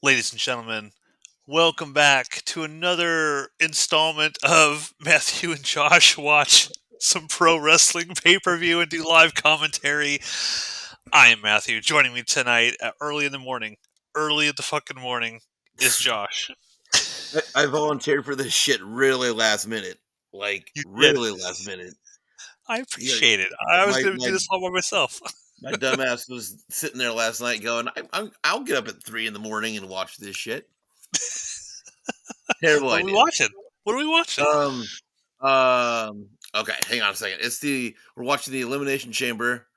Ladies and gentlemen, welcome back to another installment of Matthew and Josh watch some pro wrestling pay per view and do live commentary. I am Matthew. Joining me tonight at early at the fucking morning, is Josh. I volunteered for this shit really last minute. Like, You did. really last minute. I Yeah, appreciate it. I was my going to my do this all by myself. my dumbass was sitting there last night going, I'll get up at 3 in the morning and watch this shit. Terrible What are we idea. watching? What are we watching? Um, okay, hang on a second. We're watching the Elimination Chamber,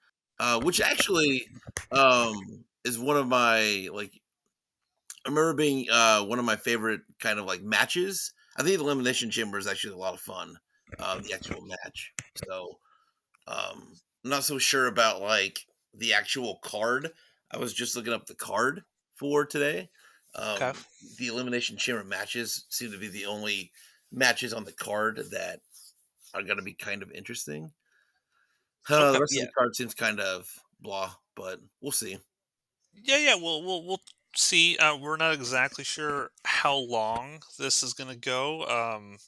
which actually, is one of my, I remember being, one of my favorite kind of, matches. I think the Elimination Chamber is actually a lot of fun, the actual match. So, I'm not so sure about, the actual card. I was just looking up the card for today. Okay. The Elimination Chamber matches seem to be the only matches on the card that are gonna be kind of interesting. The Okay. rest of Yeah. the card seems kind of blah, but we'll see. Yeah. We'll see. We're not exactly sure how long this is going to go.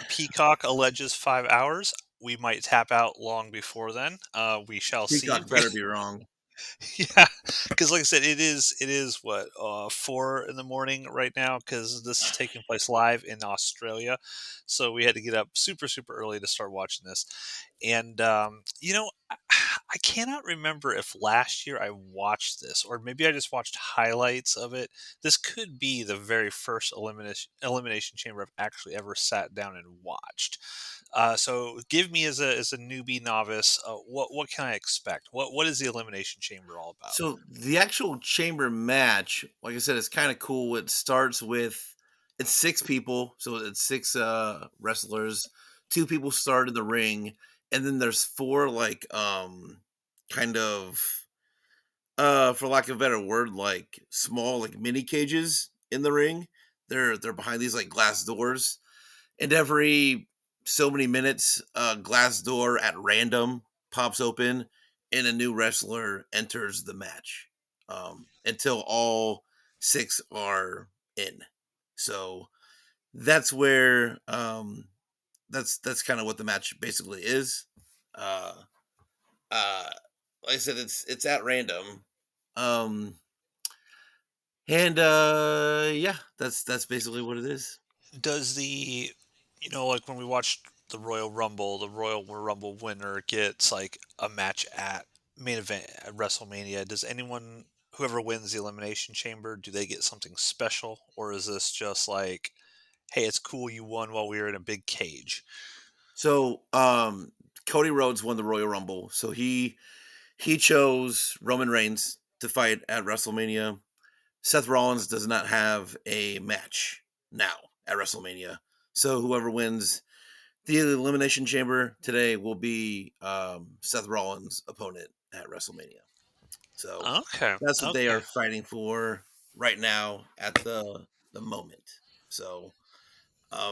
Peacock alleges 5 hours. We might tap out long before then. We shall see. Peacock better be wrong. Yeah, because like I said, it is what 4 in the morning right now because this is taking place live in Australia, so we had to get up super early to start watching this, and I cannot remember if last year I watched this or maybe I just watched highlights of it. This could be the very first elimination chamber I've actually ever sat down and watched. So give me as a newbie novice, what can I expect? What is the elimination chamber all about? So the actual chamber match, like I said, it's kind of cool. It starts with it's 6 people, so it's 6 wrestlers. 2 people start in the ring, and then there's 4 kind of for lack of a better word, like small like mini cages in the ring. They're behind these like glass doors, and every so many minutes, a glass door at random pops open, and a new wrestler enters the match until all 6 are in. So that's where that's kind of what the match basically is. Uh, uh, like I said, it's at random, um, and yeah, that's basically what it is. Does like when we watched the Royal Rumble winner gets like a match at main event at WrestleMania? Does anyone whoever wins the elimination chamber, do they get something special, or is this just like, hey, it's cool you won while we were in a big cage? So Cody Rhodes won the Royal Rumble, so he chose Roman Reigns to fight at WrestleMania. Seth Rollins does not have a match now at WrestleMania. So whoever wins the Elimination Chamber today will be Seth Rollins' opponent at WrestleMania. So Okay, that's what they okay. are fighting for right now at the moment. So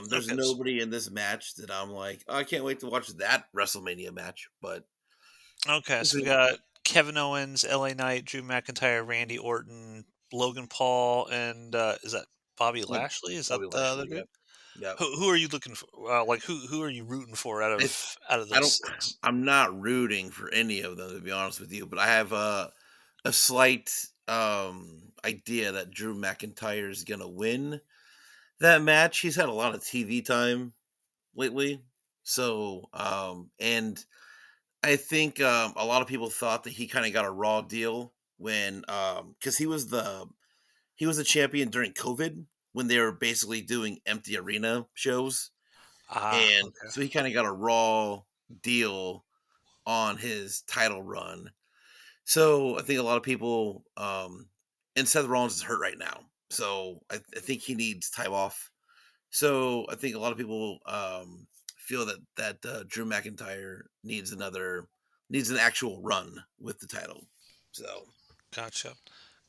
there's Okay, nobody in this match that I'm like, oh, I can't wait to watch that WrestleMania match. But okay. we'll So we see. got Kevin Owens, LA Knight, Drew McIntyre, Randy Orton, Logan Paul, and is that Bobby Yep, Lashley? Is that Bobby the other Lashley. dude? Yep, yep. Who are you looking for? Like who are you rooting for out I of I those don't. six? I'm not rooting for any of them to be honest with you, but I have a slight idea that Drew McIntyre is gonna win that match. He's had a lot of TV time lately, so and I think a lot of people thought that he kind of got a raw deal when because he was a champion during COVID when they were basically doing empty arena shows, Ah, and okay. so he kind of got a raw deal on his title run. So I think a lot of people, and Seth Rollins is hurt right now, so I think he needs time off. So I think a lot of people feel that Drew McIntyre needs an actual run with the title. So Gotcha.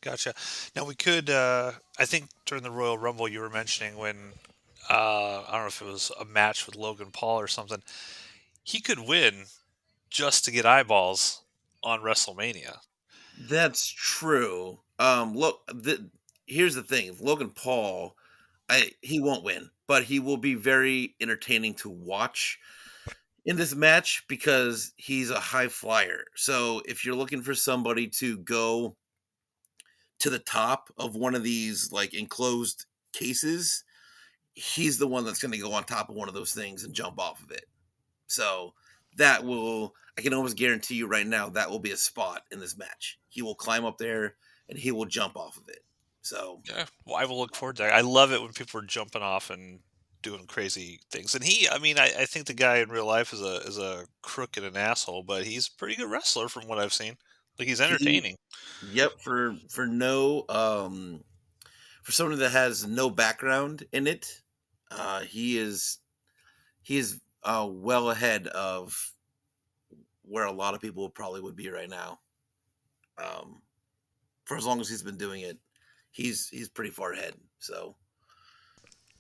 Gotcha. Now we could I think during the Royal Rumble you were mentioning when I don't know if it was a match with Logan Paul or something. He could win just to get eyeballs on WrestleMania. that's true. Look, here's the thing: Logan Paul, he won't win, but he will be very entertaining to watch in this match because he's a high flyer. So if you're looking for somebody to go to the top of one of these like enclosed cases, he's the one that's going to go on top of one of those things and jump off of it. So that will, I can almost guarantee you right now, that will be a spot in this match. He will climb up there and he will jump off of it. So Yeah, well, I will look forward to that. I love it when people are jumping off and doing crazy things. And I mean, I think the guy in real life is a crook and an asshole, but he's a pretty good wrestler from what I've seen. Like he's he, entertaining. yep, for no, for someone that has no background in it, he is well ahead of where a lot of people probably would be right now. Um, for as long as he's been doing it, he's pretty far ahead. So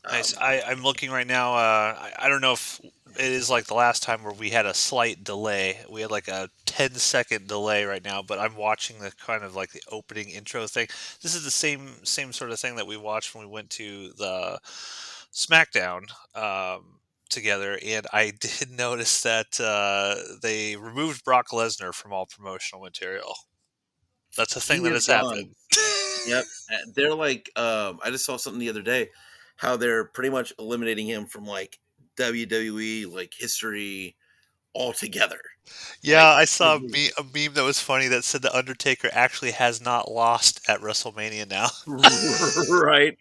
Nice. um, I'm looking right now. I don't know if it is like the last time where we had a slight delay. We had like a 10-second delay right now, but I'm watching the kind of like the opening intro thing. This is the same sort of thing that we watched when we went to the SmackDown together, and I did notice that they removed Brock Lesnar from all promotional material. That's a thing he that is has happened. gone. Yep, they're like, I just saw something the other day, how they're pretty much eliminating him from like WWE like history altogether. Yeah, Like, I saw a meme that was funny that said the Undertaker actually has not lost at WrestleMania now. right?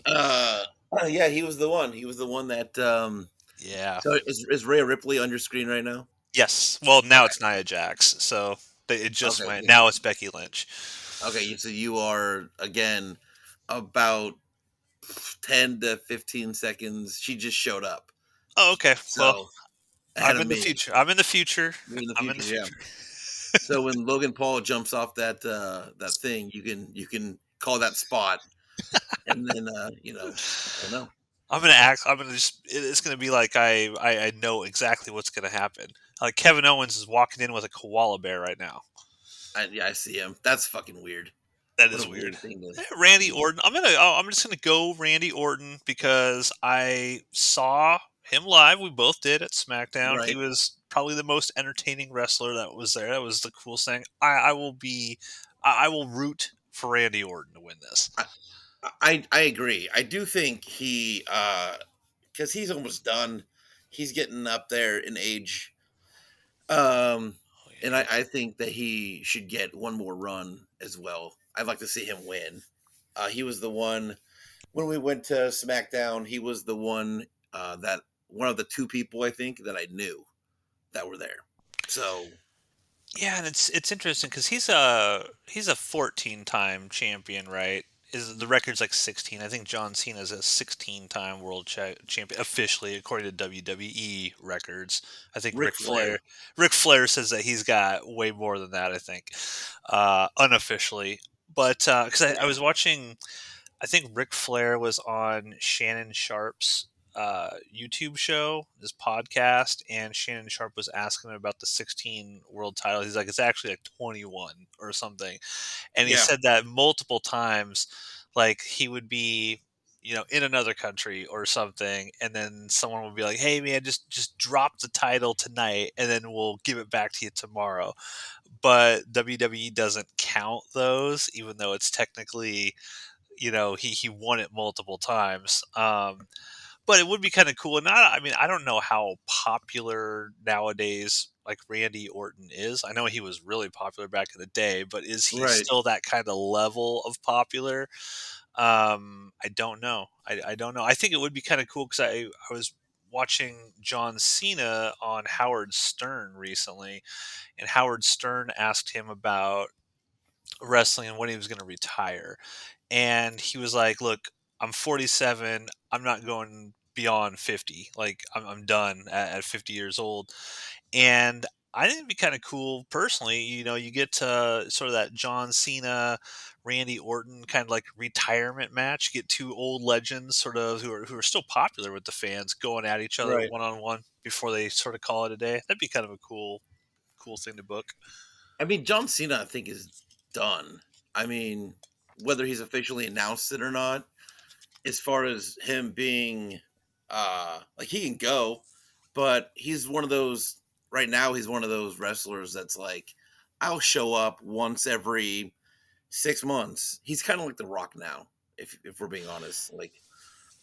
Uh, yeah, he was the one. He was the one that. Yeah. So is Rhea Ripley on your screen right now? Yes. Well, now Okay, it's Nia Jax, so it just okay, went. good. Now it's Becky Lynch. Okay, so you are again about 10 to 15 seconds. She just showed up, Oh, okay. Well, so ahead I'm of in the me. future. I'm in the future. You're in the I'm in the future, yeah. future. So when Logan Paul jumps off that thing, you can call that spot, and then I don't know. I'm gonna act. I'm gonna just. It's gonna be like I know exactly what's gonna happen. Like Kevin Owens is walking in with a koala bear right now. Yeah, I see him. That's fucking weird. That What a is weird. weird thing to Randy do. Orton. I'm just gonna go Randy Orton because I saw him live. We both did at SmackDown. He Right. was probably the most entertaining wrestler that was there. That was the coolest thing. I will be. I will root for Randy Orton to win this. I, I agree. I do think he because he's almost done. He's getting up there in age. Um Oh, and yeah. I think that he should get one more run as well. I'd like to see him win. He was the one when we went to SmackDown, he was the one that one of the two people I think that I knew that were there. So Yeah, and it's interesting because he's a 14-time champion, right? Is the record's like 16? I think John Cena is a 16-time champion officially, according to WWE records. I think Ric Flair, Ric Flair says that he's got way more than that. I think unofficially, but because I yeah, was watching, I think Ric Flair was on Shannon Sharp's YouTube show, this podcast, and Shannon Sharp was asking him about the 16 world title. He's like, it's actually like 21 or something. And he yeah, said that multiple times, like he would be, in another country or something, and then someone would be like, "Hey man, just drop the title tonight, and then we'll give it back to you tomorrow." But WWE doesn't count those, even though it's technically, he won it multiple times. But it would be kind of cool. And I mean, I don't know how popular nowadays like Randy Orton is. I know he was really popular back in the day, but is he right. still that kind of level of popular? I don't know. I don't know. I think it would be kind of cool because I was watching John Cena on Howard Stern recently, and Howard Stern asked him about wrestling and when he was going to retire. And he was like, "Look, I'm 47. I'm not going beyond 50. Like, I'm done at 50 years old." And I think it'd be kind of cool personally. You get to sort of that John Cena, Randy Orton kind of like retirement match. Get two old legends, sort of who are still popular with the fans, going at each other Right. one on one before they sort of call it a day. That'd be kind of a cool thing to book. I mean, John Cena, I think, is done. I mean, whether he's officially announced it or not. As far as him being, like he can go, but he's one of those right now. He's one of those wrestlers that's like, I'll show up once every 6 months. He's kind of like The Rock now, if we're being honest. Like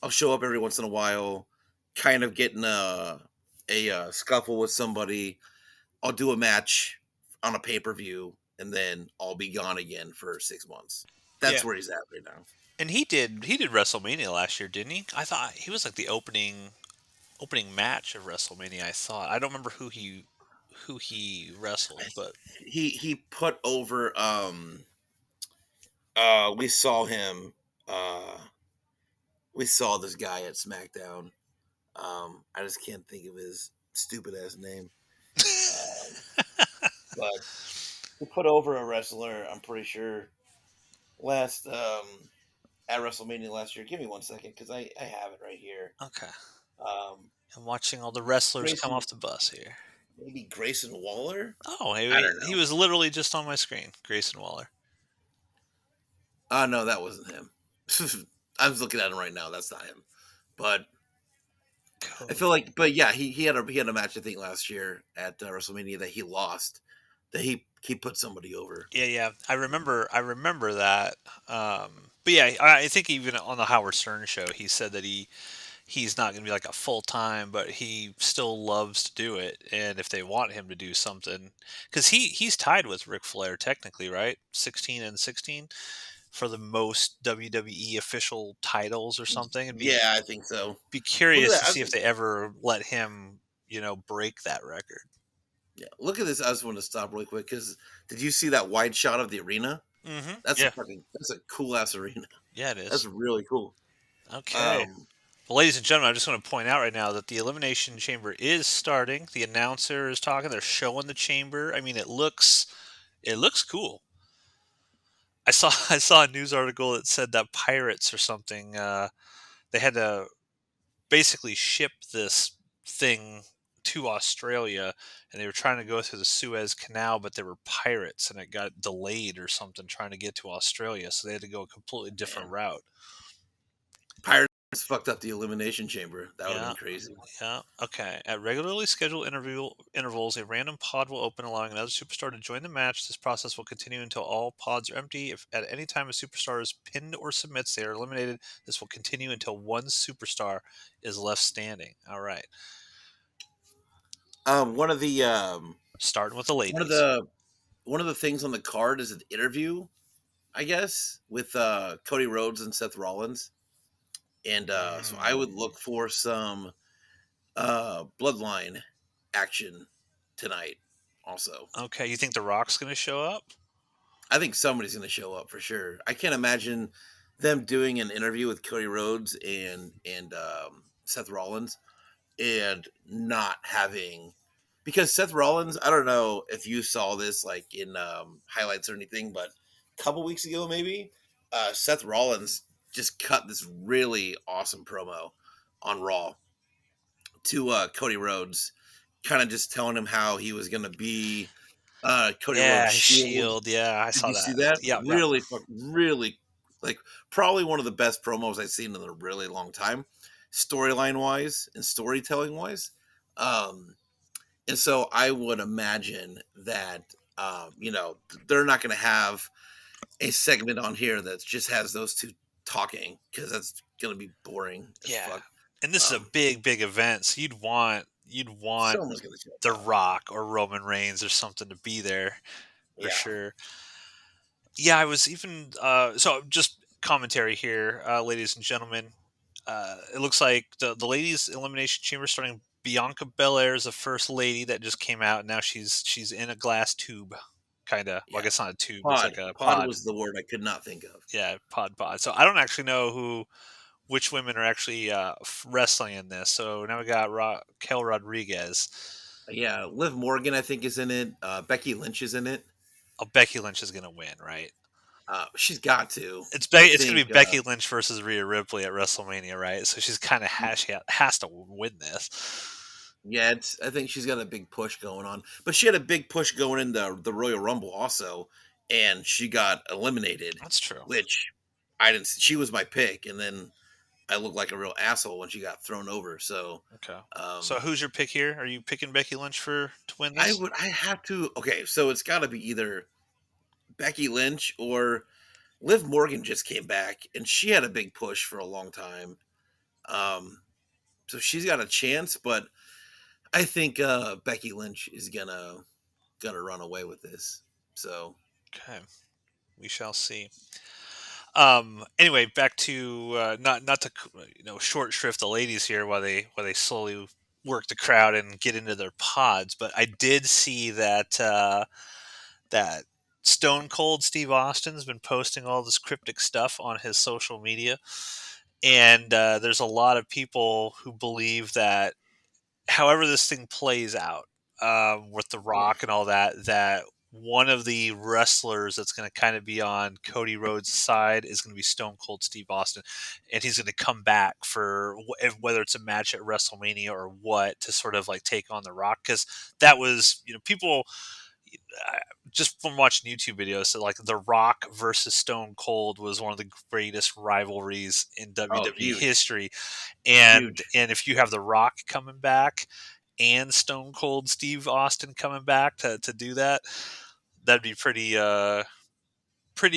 I'll show up every once in a while, kind of getting a scuffle with somebody. I'll do a match on a pay per view, and then I'll be gone again for 6 months. Yeah. That's where he's at right now. And he did WrestleMania last year, didn't he? I thought he was like the opening match of WrestleMania. I thought I don't remember who he wrestled, but He put over. We saw him. Uh, we saw this guy at SmackDown. I just can't think of his stupid ass name. Um, but he put over a wrestler. I'm pretty sure last at WrestleMania last year. Give me 1 second because I have it right here. okay. Um, I'm watching all the wrestlers come Grayson, off the bus here. maybe Grayson Waller. Oh, I he, don't he know. was literally just on my screen, Grayson Waller. No, that wasn't him. I was looking at him right now. That's not him. But I feel Cody. like, but yeah, he had a match I think last year at WrestleMania that he lost. That he put somebody over. Yeah, yeah. I remember that. But yeah, I think even on the Howard Stern show, he said that he's not going to be like a full time, but he still loves to do it. And if they want him to do something, because he's tied with Ric Flair technically, right? 16-16 for the most WWE official titles or something. It'd be Yeah, I think so. be Look at curious that. to see if they ever let him, break that record. Yeah, look at this. I just want to stop really quick because did you see that wide shot of the arena? Yeah, That's a cool ass arena. yeah, it That's is. really cool. Okay. Um, Well, ladies and gentlemen, I just want to point out right now that the Elimination Chamber is starting. The announcer is talking. They're showing the chamber. I mean, it looks cool. I saw I saw a news article that said that pirates or something. They had to basically ship this thing to Australia, and they were trying to go through the Suez Canal, but there were pirates, and it got delayed or something trying to get to Australia, so they had to go a completely different man, route. Pirates fucked up the elimination chamber. That would have Yeah, been crazy. yeah. Okay. At regularly scheduled intervals, a random pod will open, allowing another superstar to join the match. This process will continue until all pods are empty. If at any time a superstar is pinned or submits, they are eliminated. This will continue until one superstar is left standing. All right. One of the Starting with the one of ladies. the one of the things on the card is an interview, I guess, with Cody Rhodes and Seth Rollins, and so I would Mm, look for some bloodline action tonight. Also, okay. You think The Rock's going to show up? I think somebody's going to show up for sure. I can't imagine them doing an interview with Cody Rhodes and Seth Rollins and not having because Seth Rollins. I don't know if you saw this like in highlights or anything, but a couple weeks ago maybe Seth Rollins just cut this really awesome promo on Raw to Cody Rhodes, kind of just telling him how he was going to be Cody Rhodes' Yeah, his shield. shield. Yeah, I Did saw you see that. that? Yeah, yeah. Really, really, like probably one of the best promos I've seen in a really long time, storyline wise and storytelling wise. Um, and so I would imagine that they're not going to have a segment on here that just has those two talking because that's going to be boring as Yeah. fuck. And this is a Um, big, big event, so you'd want Someone's going to show The up. Rock or Roman Reigns or something to be there for Yeah. sure. Yeah, I was even so just commentary here, ladies and gentlemen. It looks like the ladies elimination chamber starting. Bianca Belair is the first lady that just came out. And now she's in a glass tube, kind of. Well, I Yeah. guess not a tube. It's Pod. like a Pod pod. was the word I could not think of. Yeah, pod. So I don't actually know which women are actually wrestling in this. So now we got Raquel Rodriguez. Yeah, Liv Morgan, I think, is in it. Becky Lynch is in it. Oh, Becky Lynch is gonna win, right? She's got to. It's I it's gonna think. be Becky Lynch versus Rhea Ripley at WrestleMania, right? So she's kind of has to win this. Yeah, I think she's got a big push going on, but she had a big push going in the Royal Rumble also, and she got eliminated, That's true. which I didn't. She was my pick, and then I looked like a real asshole when she got thrown over. So Okay. So um, who's your pick here? Are you picking Becky Lynch for to win I this? would. I have to. Okay, so it's got to be either Becky Lynch or Liv Morgan just came back, and she had a big push for a long time. Um, so she's got a chance, but I think Becky Lynch is gonna run away with this. So Okay. We shall see. Anyway, back to not to short shrift the ladies here while they slowly work the crowd and get into their pods, but I did see that that Stone Cold Steve Austin's been posting all this cryptic stuff on his social media, and there's a lot of people who believe that however this thing plays out, with The Rock and all that, that one of the wrestlers that's going to kind of be on Cody Rhodes' side is going to be Stone Cold Steve Austin, and he's going to come back for whether it's a match at WrestleMania or what to sort of like take on The Rock, because that was people uh, just from watching YouTube videos, so like The Rock versus Stone Cold was one of the greatest rivalries in oh, WWE huge, history, and huge. if you have The Rock coming back and Stone Cold Steve Austin coming back to do that, that'd be pretty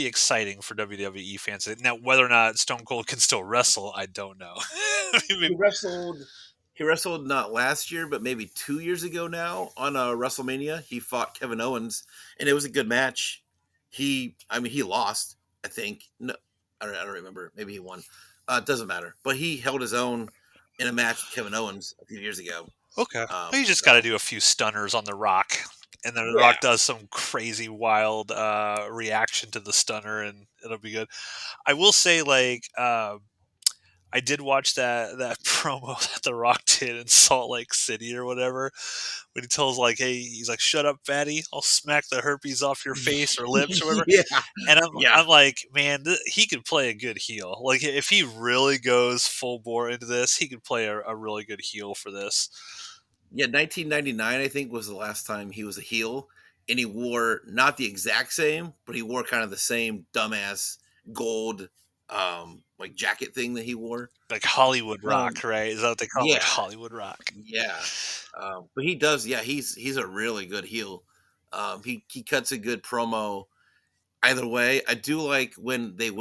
exciting for WWE fans. Now, whether or not Stone Cold can still wrestle, I don't know. I He mean, wrestled. He wrestled not last year, but maybe 2 years ago now on WrestleMania. He fought Kevin Owens, and it was a good match. I mean, he lost. I think. No, I don't remember. Maybe he won. It doesn't matter. But he held his own in a match with Kevin Owens a few years ago. okay, well, you just got to So do a few stunners on The Rock, and then The yeah, Rock does some crazy wild reaction to the stunner, and it'll be good. I will say, like, I did watch that promo that The Rock did in Salt Lake City or whatever, when he tells like, "Hey," he's like, "Shut up, fatty! I'll smack the herpes off your face or lips or whatever." yeah, And yeah. I'm like, man, he could play a good heel. Like if he really goes full bore into this, he could play a really good heel for this. Yeah, 1999, I think, was the last time he was a heel, and he wore not the exact same, but he wore kind of the same dumbass gold, like jacket thing that he wore. Like Hollywood Um, Rock, right? Is that what they call it? Like yeah, Hollywood Rock? yeah. But he does, yeah. He's a really good heel. He cuts a good promo either way. I do like when the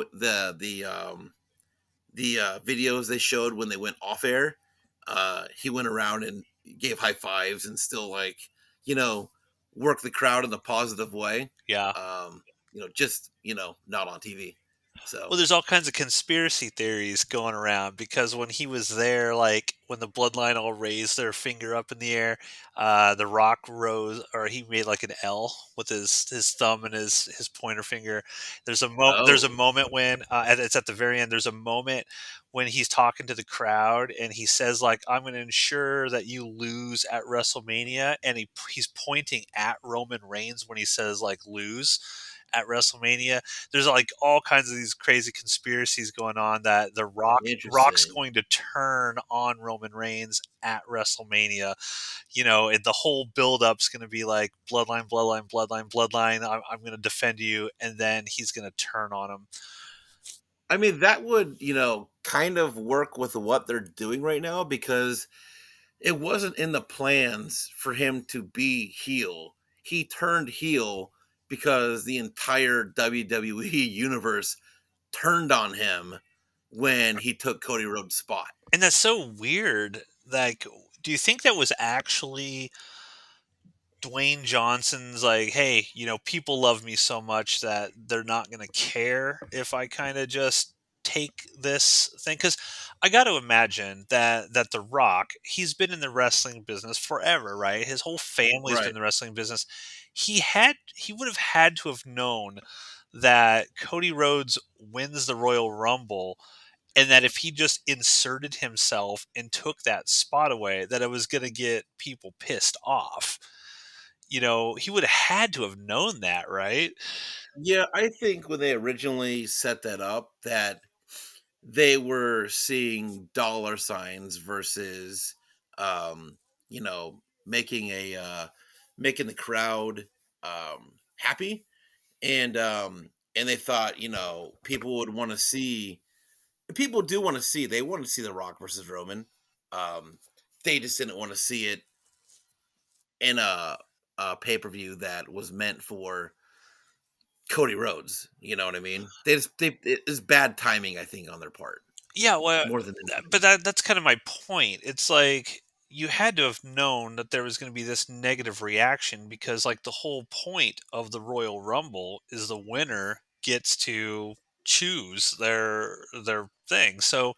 videos they showed when they went off air. He went around and gave high fives and still you know work the crowd in a positive way. Yeah. Just not on TV. Well, So there's all kinds of conspiracy theories going around because when he was there, like when the Bloodline all raised their finger up in the air, the Rock rose or he made like an L with his thumb and his pointer finger. There's a oh moment when it's at the very end. There's a moment when he's talking to the crowd and he says like, "I'm going to ensure that you lose at WrestleMania," and he's pointing at Roman Reigns when he says like lose at WrestleMania. There's like all kinds of these crazy conspiracies going on that Rock's interesting. going to turn on Roman Reigns at WrestleMania. And the whole build up's going to be like bloodline, bloodline, bloodline, bloodline. I'm going to defend you, and then he's going to turn on him. I mean, that would kind of work with what they're doing right now because it wasn't in the plans for him to be heel. He turned heel because the entire WWE universe turned on him when he took Cody Rhodes' spot. And that's so weird. Like, do you think that was actually Dwayne Johnson's like, hey, people love me so much that they're not going to care if I kind of just take this thing? Because I got to imagine that The Rock, he's been in the wrestling business forever, right? His whole family's been Right. in the wrestling business. He would have had to have known that Cody Rhodes wins the Royal Rumble, and that if he just inserted himself and took that spot away, that it was going to get people pissed off. He would have had to have known that, right? Yeah, I think when they originally set that up, that they were seeing dollar signs versus, making the crowd happy. and they thought, people would want to see. People do want to see. They want to see The Rock versus Roman. Um, they just didn't want to see it in a pay per view that was meant for Cody Rhodes. You know what I mean? It's bad timing, I think, on their part Yeah, well, more than but anything. that's kind of my point. It's like you had to have known that there was going to be this negative reaction because, like, the whole point of the Royal Rumble is the winner gets to choose their thing. So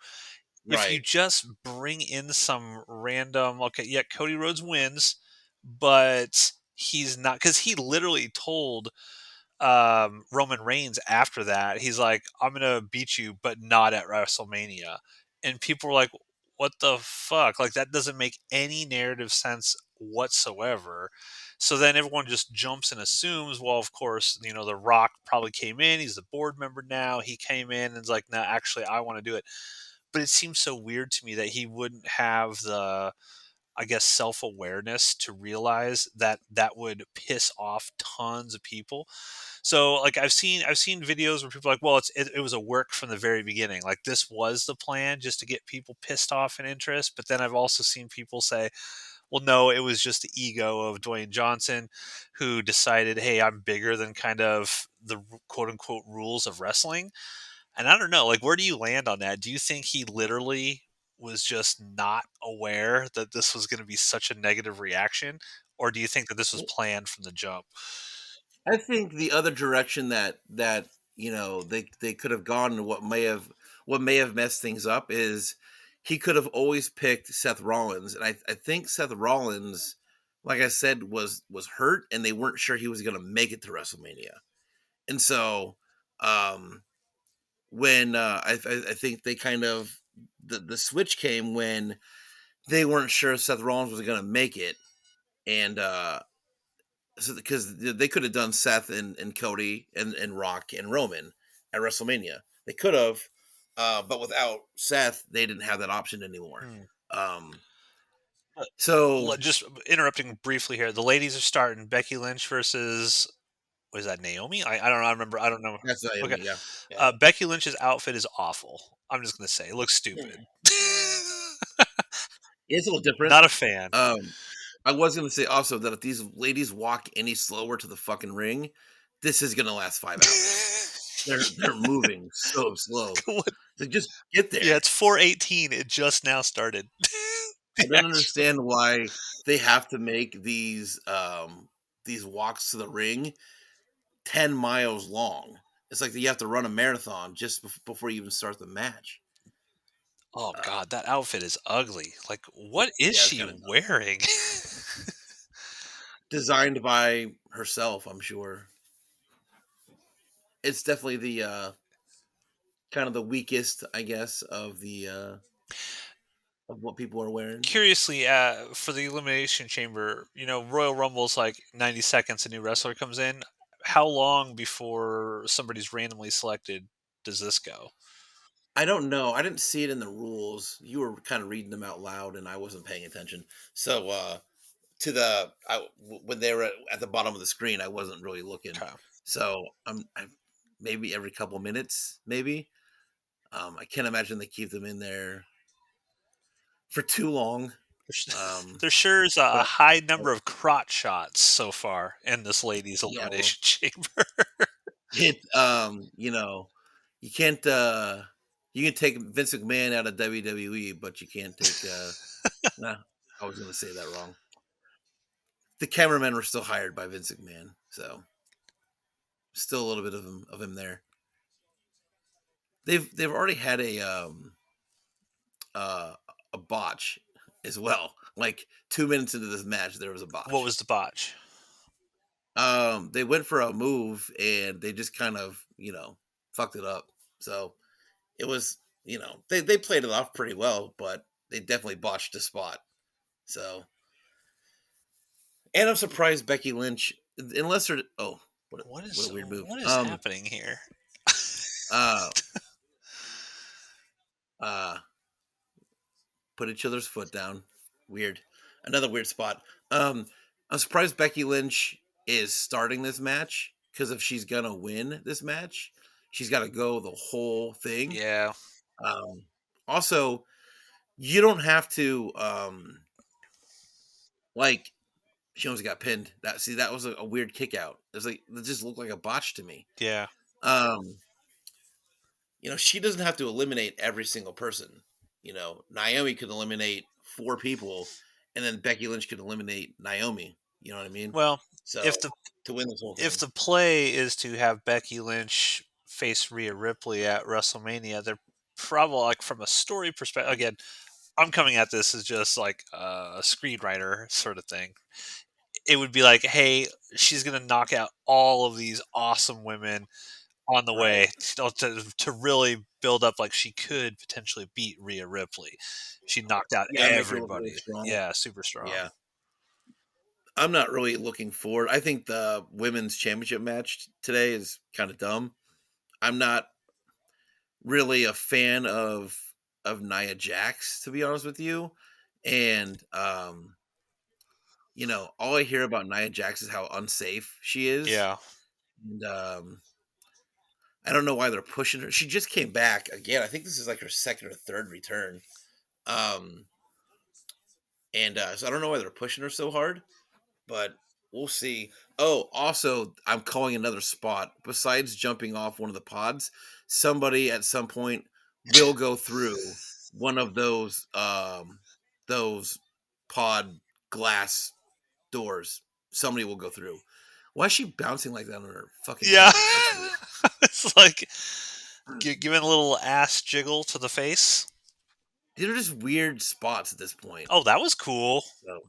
if you Right. just bring in some random, okay, yeah, Cody Rhodes wins, but he's not because he literally told Roman Reigns after that, he's like, "I'm gonna beat you, but not at WrestleMania," and people were like, "What the fuck? Like that doesn't make any narrative sense whatsoever." So then everyone just jumps and assumes, well, of course, The Rock probably came in. He's the board member now. He came in and is like, "No, actually, I want to do it." But it seems so weird to me that he wouldn't have the, I guess, self awareness to realize that that would piss off tons of people. So like I've seen videos where people are like, well, it was a work from the very beginning. Like this was the plan just to get people pissed off and interest. But then I've also seen people say, well, no, it was just the ego of Dwayne Johnson who decided, hey, I'm bigger than kind of the quote unquote rules of wrestling. And I don't know, like, where do you land on that? Do you think he literally was just not aware that this was going to be such a negative reaction? Or do you think that this was planned from the jump? I think the other direction that they could have gone, and what may have messed things up is he could have always picked Seth Rollins, and I think Seth Rollins, like I said, was hurt, and they weren't sure he was going to make it to WrestleMania, and so um, when I think they kind of the switch came when they weren't sure Seth Rollins was going to make it, and so because they could have done Seth and Cody and Rock and Roman at WrestleMania. They could have, but without Seth, they didn't have that option anymore. Hmm. Um, Uh, so Just interrupting briefly here. The ladies are starting Becky Lynch versus, was that Naomi? I don't know. I remember. I don't know. that's not Okay. even, yeah, yeah. Becky Lynch's outfit is awful. I'm just going to say it looks Hmm. stupid. It's a little different. Not a fan. Um, I was going to say also that if these ladies walk any slower to the fucking ring, this is going to last 5 hours. They're moving so slow. What- So just get Yeah, there. it's 4:18. It just now started. I The don't actual understand why they have to make these walks to the ring 10 miles long. It's like you have to run a marathon just before you even start the match. Oh Uh, god, that outfit is ugly. Like, what is yeah, it's she kind of dumb. wearing? Designed by herself, I'm sure. It's definitely the kind of the weakest, I guess, of what people are wearing. Curiously, for the Elimination Chamber, Royal Rumble's like 90 seconds, a new wrestler comes in. How long before somebody's randomly selected does this go? I don't know. I didn't see it in the rules. You were kind of reading them out loud, and I wasn't paying attention. So when they were at the bottom of the screen, I wasn't really looking. Okay. So maybe every couple minutes, maybe. I can't imagine they keep them in there for too long. Um, There sure is a but high number of crotch shots so far in this ladies' yeah, well, elimination chamber. it you can't you can take Vince McMahon out of WWE, but you can't take nah, I was gonna say that wrong. The cameramen were still hired by Vince McMahon, so still a little bit of him there. They've already had uh, a botch as well. Like 2 minutes into this match, there was a What botch. was the botch? They went for a move and they just kind of fucked it up. So it was they played it off pretty well, but they definitely botched the spot. So and I'm surprised Becky Lynch, unless they're What what is a weird move. what is happening here? Uh uh put each other's foot down. Weird. Another weird spot. I'm surprised Becky Lynch is starting this match because if she's gonna win this match, she's got to go the whole thing. Yeah. Um, Also, you don't have to like she almost got pinned. That was a weird kick out. It was like it just looked like a botch to me. Yeah. Um, she doesn't have to eliminate every single person. Naomi could eliminate four people, and then Becky Lynch could eliminate Naomi. You know what I mean? Well, if So the to win this whole if thing, the play is to have Becky Lynch face Rhea Ripley at WrestleMania, they're probably like from a story perspective. Again, I'm coming at this as just like a screenwriter sort of thing. It would be like, hey, she's gonna knock out all of these awesome women on the right? way to really build up like she could potentially beat Rhea Ripley. She knocked out Yeah, make her look really everybody. strong. Yeah, super strong. Yeah, I'm not really looking forward. I think the women's championship match today is kind of dumb. I'm not really a fan of Nia Jax, to be honest with you. And all I hear about Nia Jax is how unsafe she is. Yeah. And I don't know why they're pushing her. She just came back again. I think this is like her second or third return. Um and so I don't know why they're pushing her so hard, but we'll see. Oh, also, I'm calling another spot. Besides jumping off one of the pods, somebody at some point will go through one of those pod glass doors. Somebody will go through. Why is she bouncing like that on her fucking Yeah. head? That's weird. It's like giving a little ass jiggle to the face. These are just weird spots at this point. Oh, that was cool. So,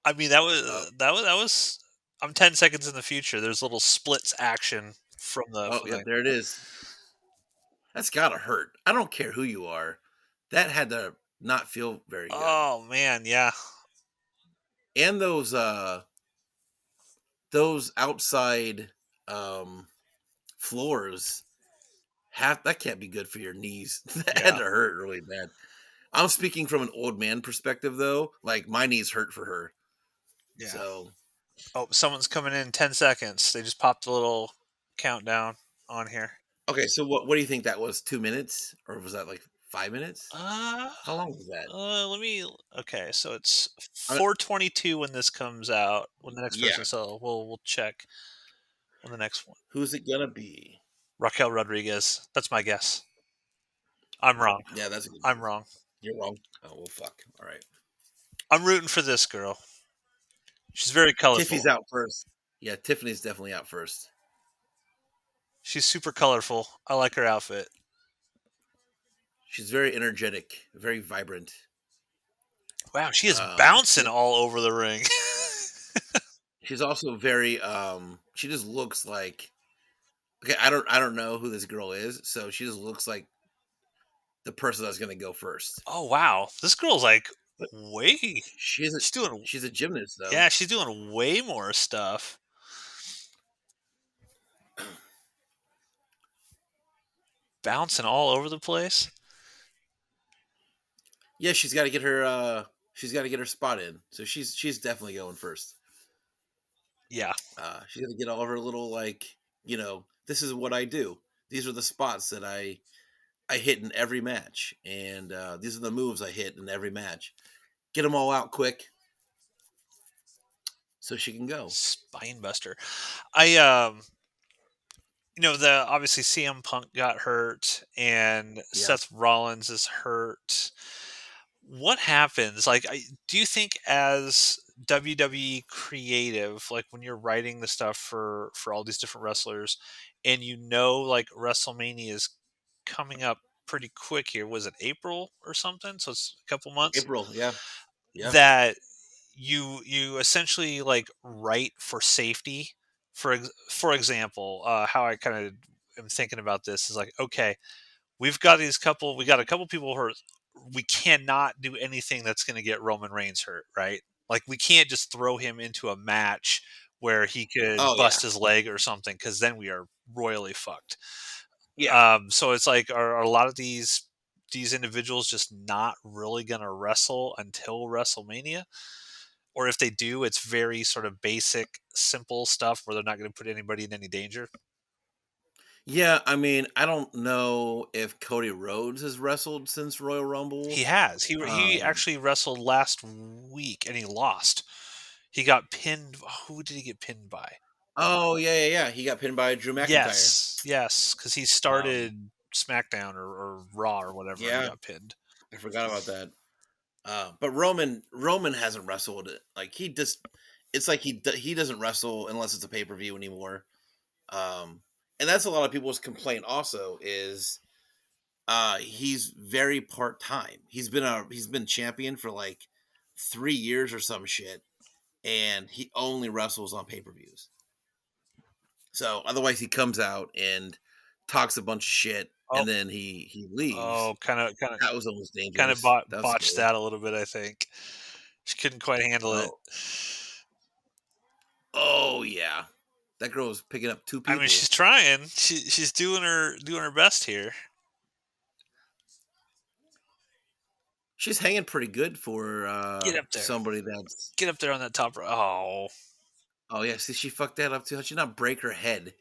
I mean, uh, that was. I'm 10 seconds in the future. There's little splits action from the oh, from yep, the. there it is. That's gotta hurt. I don't care who you are. That had to not feel very good. Oh man, yeah, And those outside um floors have that can't be good for your knees. That had yeah, to hurt really bad. I'm speaking from an old man perspective though. Like my knees hurt for her. yeah. So Oh, someone's coming in 10 seconds. They just popped a little countdown on here. okay, so what do you think that was? 2 minutes? Or was that like 5 minutes? Uh, How long was that? let me. Okay, so it's I, 4:22 when this comes out. When the next yeah. person, so we'll check on the next one. Who's it gonna be? Raquel Rodriguez. That's my guess. I'm wrong. Yeah, that's a good I'm guess. wrong. You're wrong. Oh well fuck. All right. I'm rooting for this girl. She's very Tiffy's colorful. out first. Yeah, Tiffany's definitely out first. She's super colorful. I like her outfit. She's very energetic, very vibrant. Wow, she is Um, bouncing she, all over the ring. she's also very she just looks like okay, I don't know who this girl is, so she just looks like the person that's gonna go first. Oh wow, this girl's like But way. she's a She's doing. she's a gymnast though. Yeah, she's doing way more stuff. Bouncing all over the place. Yeah, she's gotta get her spot in. So she's definitely going first. Yeah. She's gonna get all of her little like, this is what I do. These are the spots that I hit in every match, and these are the moves I hit in every match. Get them all out quick so she can go. Spinebuster. I the obviously CM Punk got hurt and Yeah, Seth Rollins is hurt. What happens? Like, do you think as WWE creative, like when you're writing the stuff for all these different wrestlers, and like WrestleMania is coming up pretty quick here? Was it April or something? So it's a couple months April. Yeah, yeah. that you essentially like write for safety. For example, how I kind of am thinking about this is like, okay, we got a couple people hurt. We cannot do anything that's going to get Roman Reigns hurt, right? Like we can't just throw him into a match where he could Oh yeah, bust his leg or something because then we are royally fucked. yeah. So it's like, are a lot of these individuals just not really going to wrestle until WrestleMania? or if they do, it's very sort of basic, simple stuff where they're not going to put anybody in any danger. Yeah, I mean, I don't know if Cody Rhodes has wrestled since Royal He Rumble. has. He Um, actually wrestled last week and he lost. He got pinned. Who did he get pinned by? oh yeah, yeah, yeah. He got pinned by Drew McIntyre. Yes, yes, because he Um, started SmackDown or Raw or whatever, and he yeah, got pinned. I forgot about that. But Roman hasn't wrestled it. Like he just, it's like he doesn't wrestle unless it's a pay per view anymore. Um, and that's a lot of people's complaint. Also, is he's very part time. He's been champion for like 3 years or some shit, and he only wrestles on pay per views. So otherwise, he comes out and talks a bunch of shit, Oh, and then he leaves. oh, That was almost kind of dangerous. That was botched scary. that a little bit. I think she couldn't quite handle it. Oh, oh yeah, that girl was picking up two I mean, people. she's trying. She's doing her best here. She's hanging pretty good for Get up there. somebody that's. Get up there on that top row. Oh. Oh yeah, see, she fucked that up too. How'd she not break her head?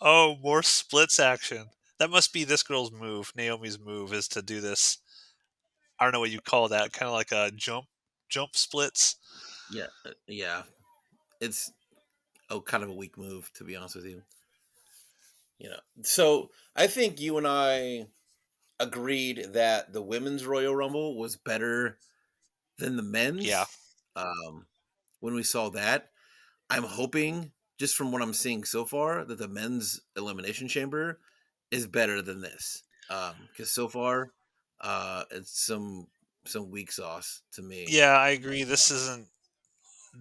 Oh, more splits action. That must be this girl's move. Naomi's move is to do this. I don't know what you call that. Kind of like a jump splits. Yeah, yeah. It's kind of a weak move to be honest with you. So I think you and I agreed that the women's Royal Rumble was better than the Yeah. men's. Um, when we saw that, I'm hoping, just from what I'm seeing so far, that the men's Elimination Chamber is better than this. Because so far, it's some weak sauce to me. Yeah, I agree. This isn't.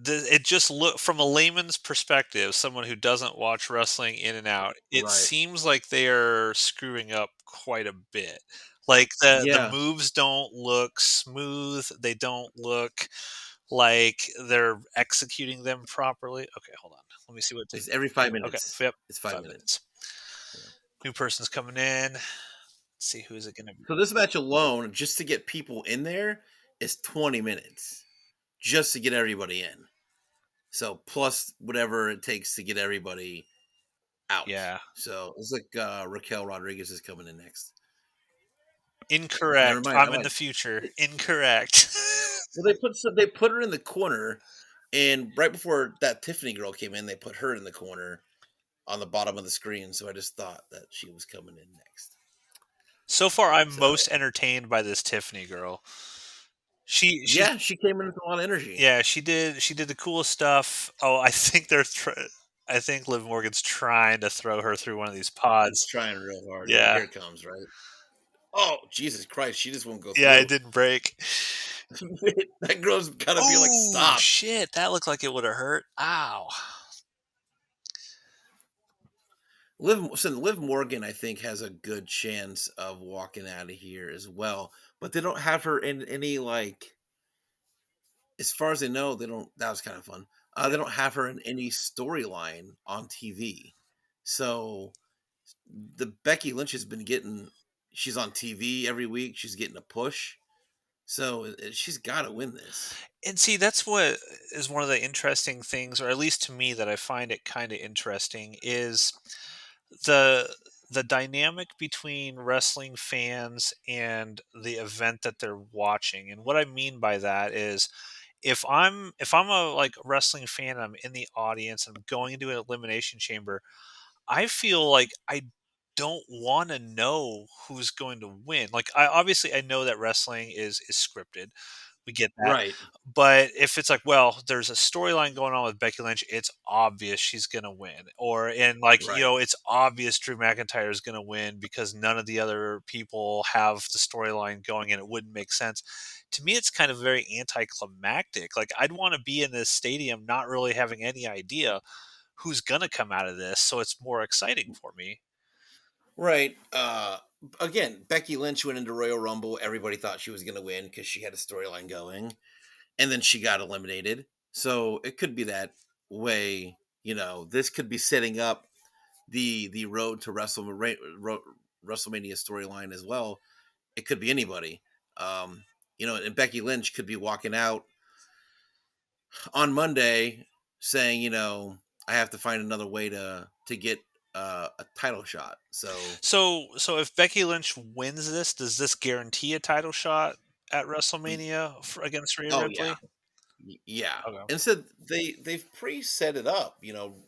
It just look from a layman's perspective, someone who doesn't watch wrestling in and out. It Right. seems like they are screwing up quite a bit. Like the Yeah. moves don't look smooth. They don't look like they're executing them properly. Okay, hold on. Let me see what they. It's every 5 Okay, minutes. yep, It's 5 5 minutes. minutes. Yeah. New person's coming in. Let's see who's it gonna be. So this match alone, just to get people in there, is 20 minutes. Just to get everybody in. So plus whatever it takes to get everybody out. Yeah, So it's like Raquel Rodriguez is coming in next. Never incorrect. mind. I I'm in lied. the future. Incorrect. Well, they put her in the corner, and right before that Tiffany girl came in, they put her in the corner on the bottom of the screen. So I just thought that she was coming in next. So far, I'm So most entertained by this Tiffany girl. She's yeah, she came in with a lot of energy. yeah, she did the coolest stuff. Oh, I think I think Liv Morgan's trying to throw her through one of these She's pods. trying real hard. Yeah, Yeah, here it comes. Right. Oh Jesus Christ! She just won't go yeah, it through. didn't break. That girl's gotta be like, Oh stop. shit, that looked like it would have hurt. Ow. Liv Morgan, I think, has a good chance of walking out of here as well. But they don't have her in any like, as far as I know, they don't. That was kind of fun. Yeah. They don't have her in any storyline on TV. So the Becky Lynch has been getting. She's on TV every week. She's getting a push. So she's got to win this. And see, that's what is one of the interesting things, or at least to me, that I find it kind of interesting is the the dynamic between wrestling fans and the event that they're watching. And what I mean by that is if I'm a like wrestling fan, I'm in the audience, I'm going into an elimination chamber, I feel like I don't want to know who's going to win. Like I know that wrestling is scripted. We get that. Right. But if it's like, well, there's a storyline going on with Becky Lynch, it's obvious she's going to win. Or, and like, Right. it's obvious Drew McIntyre is going to win because none of the other people have the storyline going and it wouldn't make sense. To me, it's kind of very anticlimactic. Like, I'd want to be in this stadium not really having any idea who's going to come out of this. So it's more exciting for me. Right. Again, Becky Lynch went into Royal Rumble. Everybody thought she was going to win because she had a storyline going, and then she got eliminated. So it could be that way. This could be setting up the road to WrestleMania storyline as well. It could be anybody. Um, And Becky Lynch could be walking out on Monday saying, I have to find another way to get a title shot. So, So if Becky Lynch wins this, does this guarantee a title shot at y- WrestleMania against Rhea oh yeah, Ripley? yeah. Okay. And so they've pre set it up.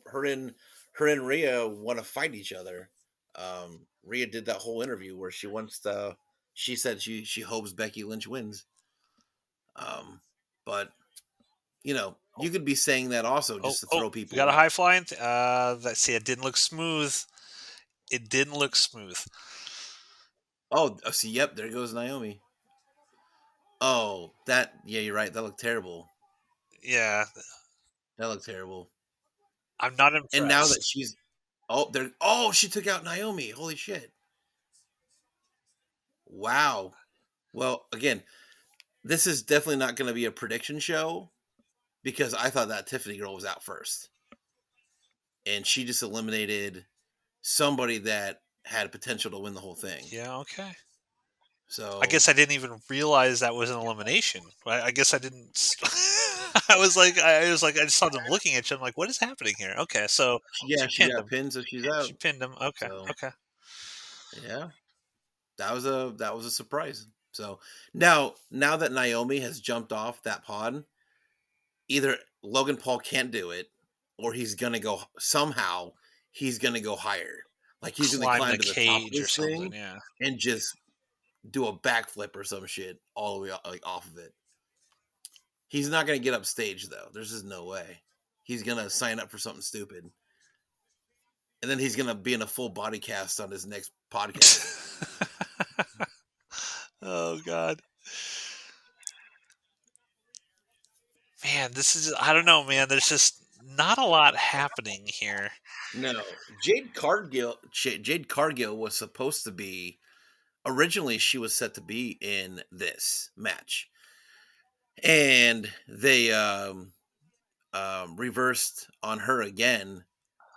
Her and Rhea want to fight each other. Rhea did that whole interview where she wants to. She said she hopes Becky Lynch wins. Um, but you could be saying that also Oh, just to oh, throw we people got a off. high flying. Let's see. It didn't look smooth. It didn't look smooth. Oh, see, yep, there goes Naomi. Oh, yeah, you're right. That looked terrible. Yeah, That looked terrible. I'm not And now that impressed. she took out Naomi. Holy shit. Wow. Well, again, this is definitely not going to be a prediction show because I thought that Tiffany girl was out first. And she just eliminated somebody that had potential to win the whole thing. Yeah, okay. I So, guess I didn't even realize that was an elimination. I guess I didn't. I was like, I just saw them looking at you. I'm like, what is happening here? Okay, so yeah, she she pinned got him. pinned, so she's She out. pinned him. Okay, So, okay. yeah. That was a surprise. So now that Naomi has jumped off that pod, either Logan Paul can't do it, or he's gonna go higher. Like he's gonna Climb climb the to the top of cage or this something. thing Yeah. and just do a backflip or some shit all the way like off of it. He's not gonna get up stage though. There's just no way. He's gonna sign up for something stupid, and then he's gonna be in a full body cast on his next podcast. Oh God, man, this is. I don't know, man. There's just not a lot happening here. No, Jade Cargill was supposed to be originally. She was set to be in this match, and they reversed on her again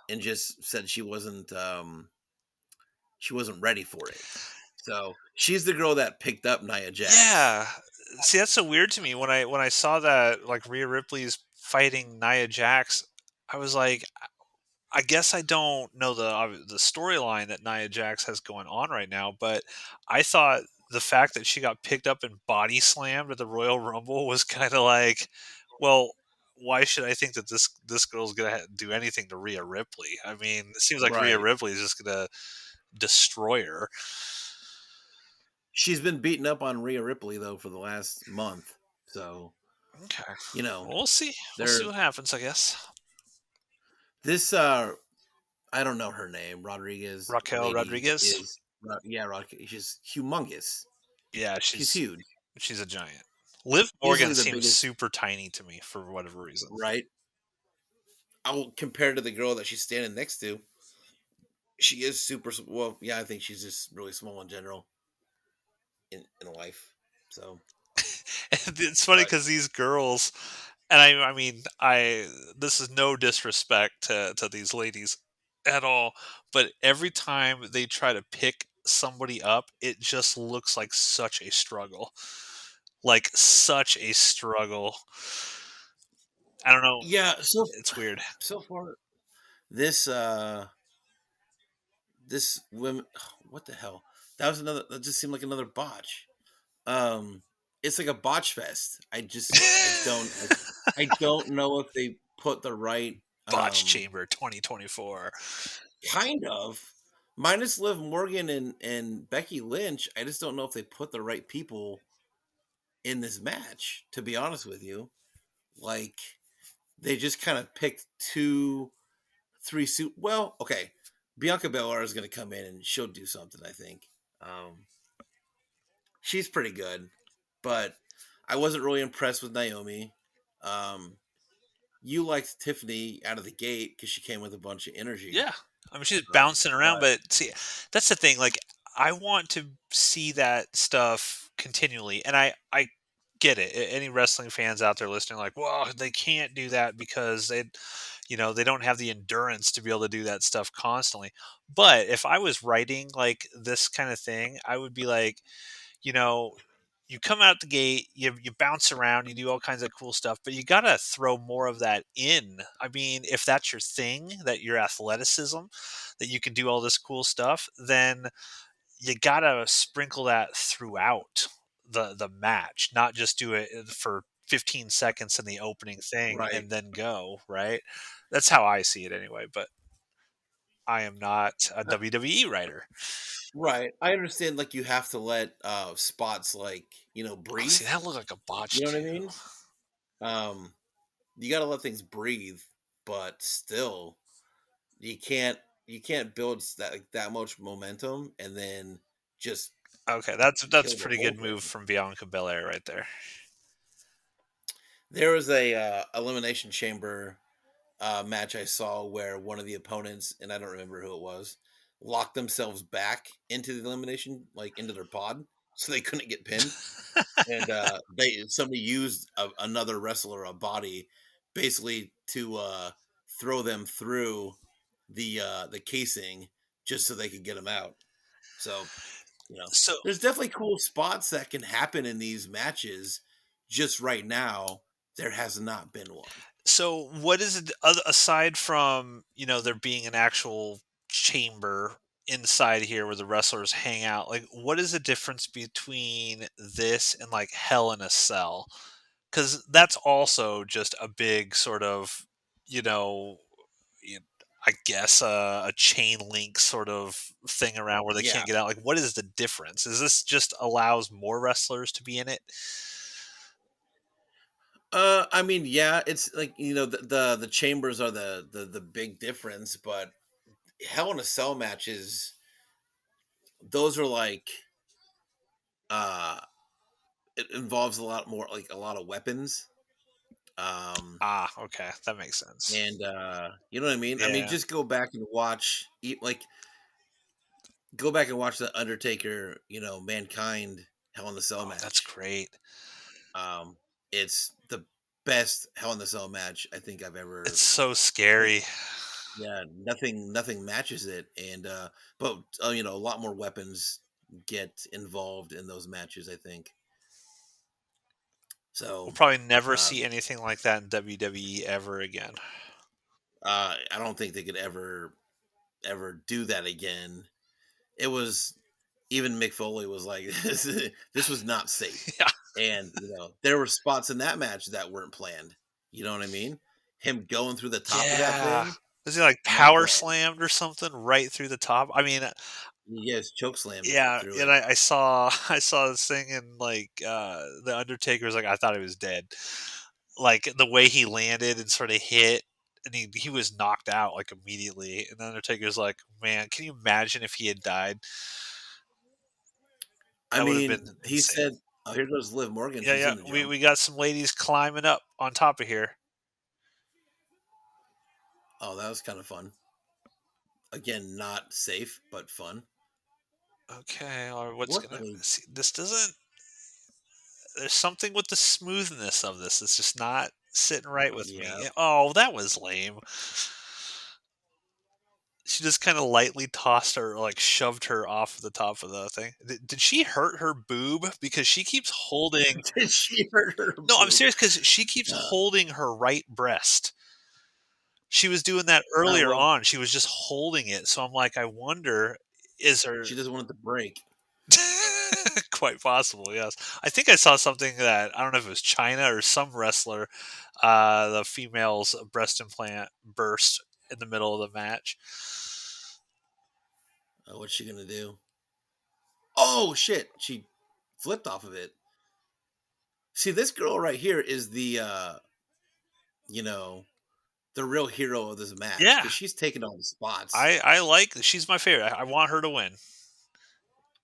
and just said she wasn't ready for it. So she's the girl that picked up Nia Jax. Yeah. See, that's so weird to me when I saw that like Rhea Ripley's fighting Nia Jax. I was like, I guess I don't know the storyline that Nia Jax has going on right now, but I thought the fact that she got picked up and body slammed at the Royal Rumble was kind of like, well, why should I think that this girl's gonna do anything to Rhea Ripley? I mean, it seems like Rhea Right. Ripley is just gonna destroy her. She's been beaten up on Rhea Ripley though for the last month. So, Okay, you know, well, we'll see. We'll see they're what happens. I guess this I don't know her name. Rodriguez Raquel lady Rodriguez. is yeah, Rodriguez. She's humongous. Yeah, She's huge. she's a giant. Liv Morgan Easily the seems biggest, super tiny to me for whatever reason. right? I will compare to the girl that she's standing next to. She is well, yeah, I think she's just really small in general in life. So, And it's funny but because these girls, and I mean, this is no disrespect to these ladies at all, but every time they try to pick somebody up, it just looks like such a struggle, like such a struggle. I don't know. yeah, It's weird. so far this this women what the hell? That just seemed like another botch. Um, it's like a botch fest. I don't know if they put the right Botch Chamber 2024. kind of minus Liv Morgan and Becky Lynch. I just don't know if they put the right people in this match. To be honest with you, like they just kind of picked two, three suit. Well, okay, Bianca Belair is going to come in and she'll do something. I think she's pretty good, but I wasn't really impressed with Naomi. Um, you liked Tiffany out of the gate because she came with a bunch of energy. Yeah. I mean, she's bouncing around, But but see, that's the thing. Like, I want to see that stuff continually, and I get it. Any wrestling fans out there listening, like, well, they can't do that because they don't have the endurance to be able to do that stuff constantly. But if I was writing like this kind of thing, I would be like, you know, you come out the gate, you bounce around, you do all kinds of cool stuff, but you gotta throw more of that in. I mean, if that's your thing, that your athleticism, that you can do all this cool stuff, then you gotta sprinkle that throughout the match, not just do it for 15 seconds in the opening thing Right. and then go, right? That's how I see it anyway, but I am not a Uh, WWE writer. right. I understand like you have to let spots like, Oh, breathe. see, that looked like a botch You know what I too. mean? Um you got to let things breathe, but still you can't you can't build that like, that much momentum and then just Okay, that's a kill the pretty whole good move thing. from Bianca Belair right there. There was a elimination chamber match I saw where one of the opponents, and I don't remember who it was, locked themselves back into the elimination, like into their pod, so they couldn't get pinned. And they somebody used another wrestler, a body, basically to throw them through the casing just so they could get them out. So So there's definitely cool spots that can happen in these matches. Just right now, there has not been one. so what is it aside from, there being an actual chamber inside here where the wrestlers hang out? Like what is the difference between this and like Hell in a Cell? Cuz that's also just a big sort of, you know, y- I guess a chain link sort of thing around where they Yeah. can't get out. Like what is the difference? Is this just allows more wrestlers to be in it? I mean, yeah, it's like the chambers are the big difference, but Hell in a Cell matches, those are like uh it involves a lot more, like a lot of weapons. Um Ah, okay, that makes sense. and you know what I mean? I mean, Yeah. just go back and watch go back and watch the Undertaker, Mankind Hell in the Cell Oh, that's match. great. Um it's the best Hell in the Cell match I think I've It's ever so like scary. yeah, nothing matches it, and but a lot more weapons get involved in those matches, I think. We'll So, probably never uh see anything like that in WWE ever again. I don't think they could ever do that again. It was even Mick Foley was like, this was not safe. Yeah. And, there were spots in that match that weren't planned. You know what I mean? Him going through the top of that Yeah. thing, Was he, like, not power planned. slammed or something right through the top? I mean, He gets choke slammed yeah, through and it. I saw I saw this thing and, like, The Undertaker's like, "I thought he was dead." Like, the way he landed and sorta hit, and he was knocked out, like, immediately, and The Undertaker's like, "Man, can you imagine if he had died? I That would have mean, been he insane." said, "Oh, here goes Liv Morgan. Yeah, She's yeah, gonna we jump." we got some ladies climbing up on top of here. Oh, that was kind of fun. Again, not safe, but fun. Okay, or what's What? I gonna mean, see? This doesn't. There's something with the smoothness of this. It's just not sitting right with yeah. me. Oh, that was lame. She just kind of lightly tossed her, like shoved her off the top of the thing. Did she hurt her boob? Because she keeps holding. Did she hurt her No, I'm boob? serious. Because she keeps Uh, holding her right breast. She was doing that earlier well, on. She was just holding it. So I'm like, I wonder, is her she doesn't want it to break. quite possible, yes. I think I saw something that I don't know if it was China or some wrestler, the female's breast implant burst in the middle of the match. What's she gonna do? Oh shit! She flipped off of it. See, this girl right here is you know, the real hero of this match Yeah, because she's taking all the spots. I like. She's my favorite. I want her to win.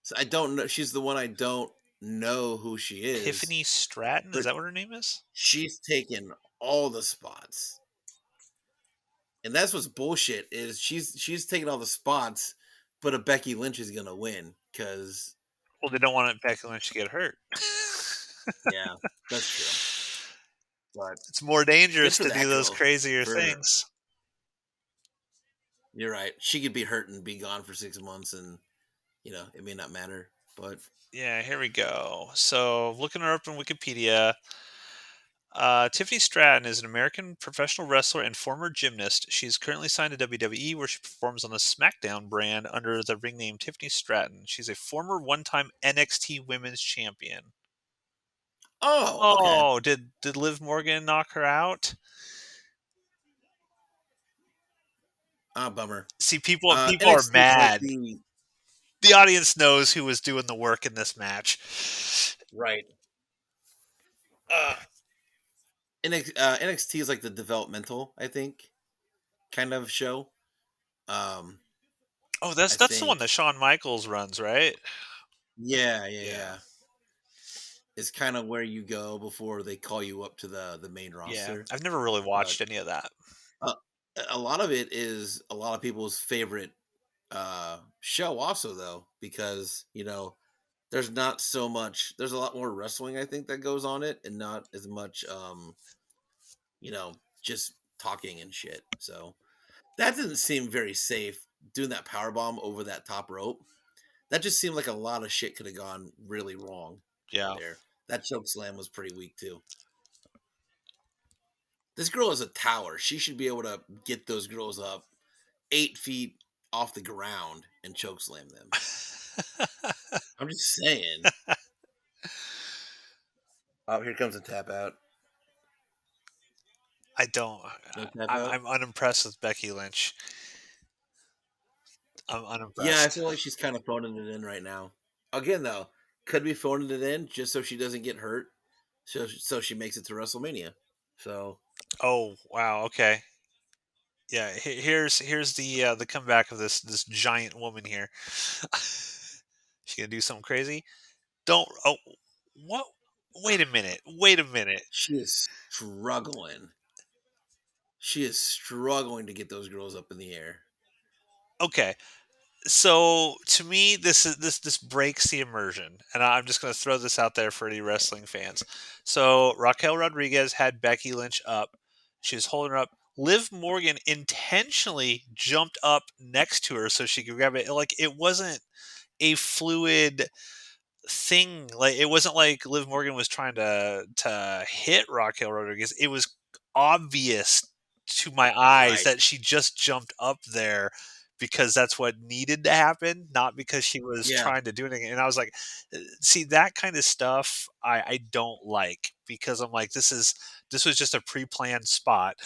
So I don't know. She's the one I don't know who she is, Tiffany Stratton, is but that what her name is? she's taken all the spots. And that's what's bullshit is she's taking all the spots, but a Becky Lynch is gonna win because Well, they don't want Becky Lynch to get hurt. yeah, that's true. But It's more good dangerous for to do that those girl. crazier For things. you're right, she could be hurt and be gone for 6 months, and it may not matter. But Yeah, here we go. So, looking her up in Wikipedia, Tiffany Stratton is an American professional wrestler and former gymnast. She's currently signed to WWE, where she performs on the SmackDown brand under the ring name Tiffany Stratton. She's a former one-time NXT Women's Champion. oh, okay. Oh, did Liv Morgan knock her out? Ah, bummer. See, people are NXT is like mad. the The audience knows who was doing the work in this match. right. Uh, NXT is like the developmental, I think, kind of show. Um, Oh, I that's the one think, that Shawn Michaels runs, right? yeah, yeah, Yeah. yeah. Is kind of where you go before they call you up to the main Yeah. roster. I've never really But watched any of that. uh, a lot of it is a lot of people's favorite show, also though, because there's not so much. There's a lot more wrestling, I think, that goes on it, and not as much, just talking and shit. So that didn't seem very safe doing that power bomb over that top rope. That just seemed like a lot of shit could have gone really wrong Yeah. there. That choke slam was pretty weak too. This girl is a tower. She should be able to get those girls up 8 feet off the ground and choke slam them. I'm just saying. Oh, here comes a tap out. I don't. No tap I'm out. I'm unimpressed with Becky Lynch. I'm Yeah, I unimpressed. feel like she's kind of phoning it in right now. Again, though, could be phoning it in just so she doesn't get hurt, so she makes it to WrestleMania. So Oh wow. Okay. Yeah. Here's the comeback of this giant woman here. She gonna do something crazy? Don't. Oh, what? Wait a minute. Wait a minute. she is struggling. She is struggling to get those girls up in the air. Okay. So to me, this breaks the immersion, and I'm just going to throw this out there for any wrestling fans. So Raquel Rodriguez had Becky Lynch up; she was holding her up. Liv Morgan intentionally jumped up next to her so she could grab it. Like it wasn't a fluid thing. Like it wasn't like Liv Morgan was trying to hit Raquel Rodriguez. It was obvious to my eyes Right. that she just jumped up there because that's what needed to happen, not because she was Yeah. trying to do anything. And I was like, see that kind of stuff I don't like because I'm like, this was just a pre-planned spot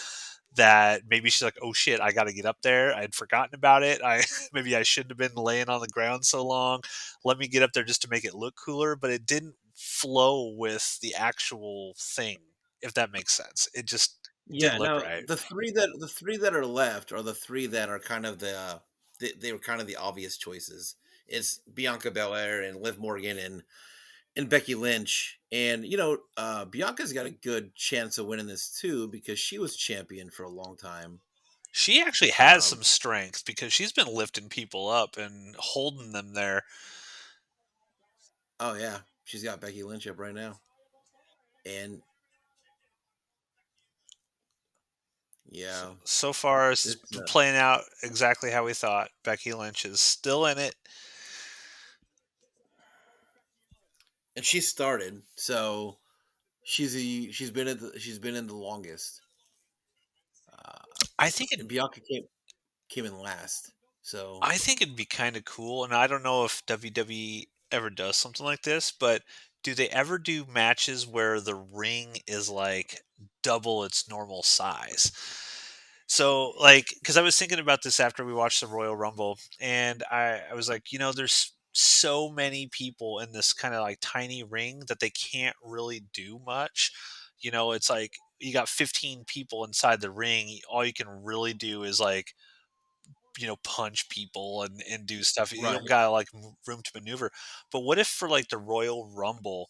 that maybe she's like, oh shit, I got to get up there. I'd forgotten about it. I maybe I shouldn't have been laying on the ground so long. Let me get up there just to make it look cooler, but it didn't flow with the actual thing, if that makes sense. It just didn't Yeah. look Now right. the three that are left are the three that are kind of they were kind of the obvious choices. It's Bianca Belair and Liv Morgan and Becky Lynch. And Bianca's got a good chance of winning this too because she was champion for a long time. She actually has Um, some strength because she's been lifting people up and holding them there. oh yeah, she's got Becky Lynch up right now, and So, yeah, so far, this is this playing out exactly how we thought. Becky Lynch is still in it. and she started, so she's been in the longest, I think it and Bianca came in last. So I think it'd be kind of cool, and I don't know if WWE ever does something like this, but do they ever do matches where the ring is like double its normal size? So, like, because I was thinking about this after we watched the Royal Rumble, and I was like, there's so many people in this kind of like tiny ring that they can't really do much. It's like you got 15 people inside the ring. All you can really do is like punch people and do stuff. You don't right, got like room to maneuver. But what if for like the Royal Rumble,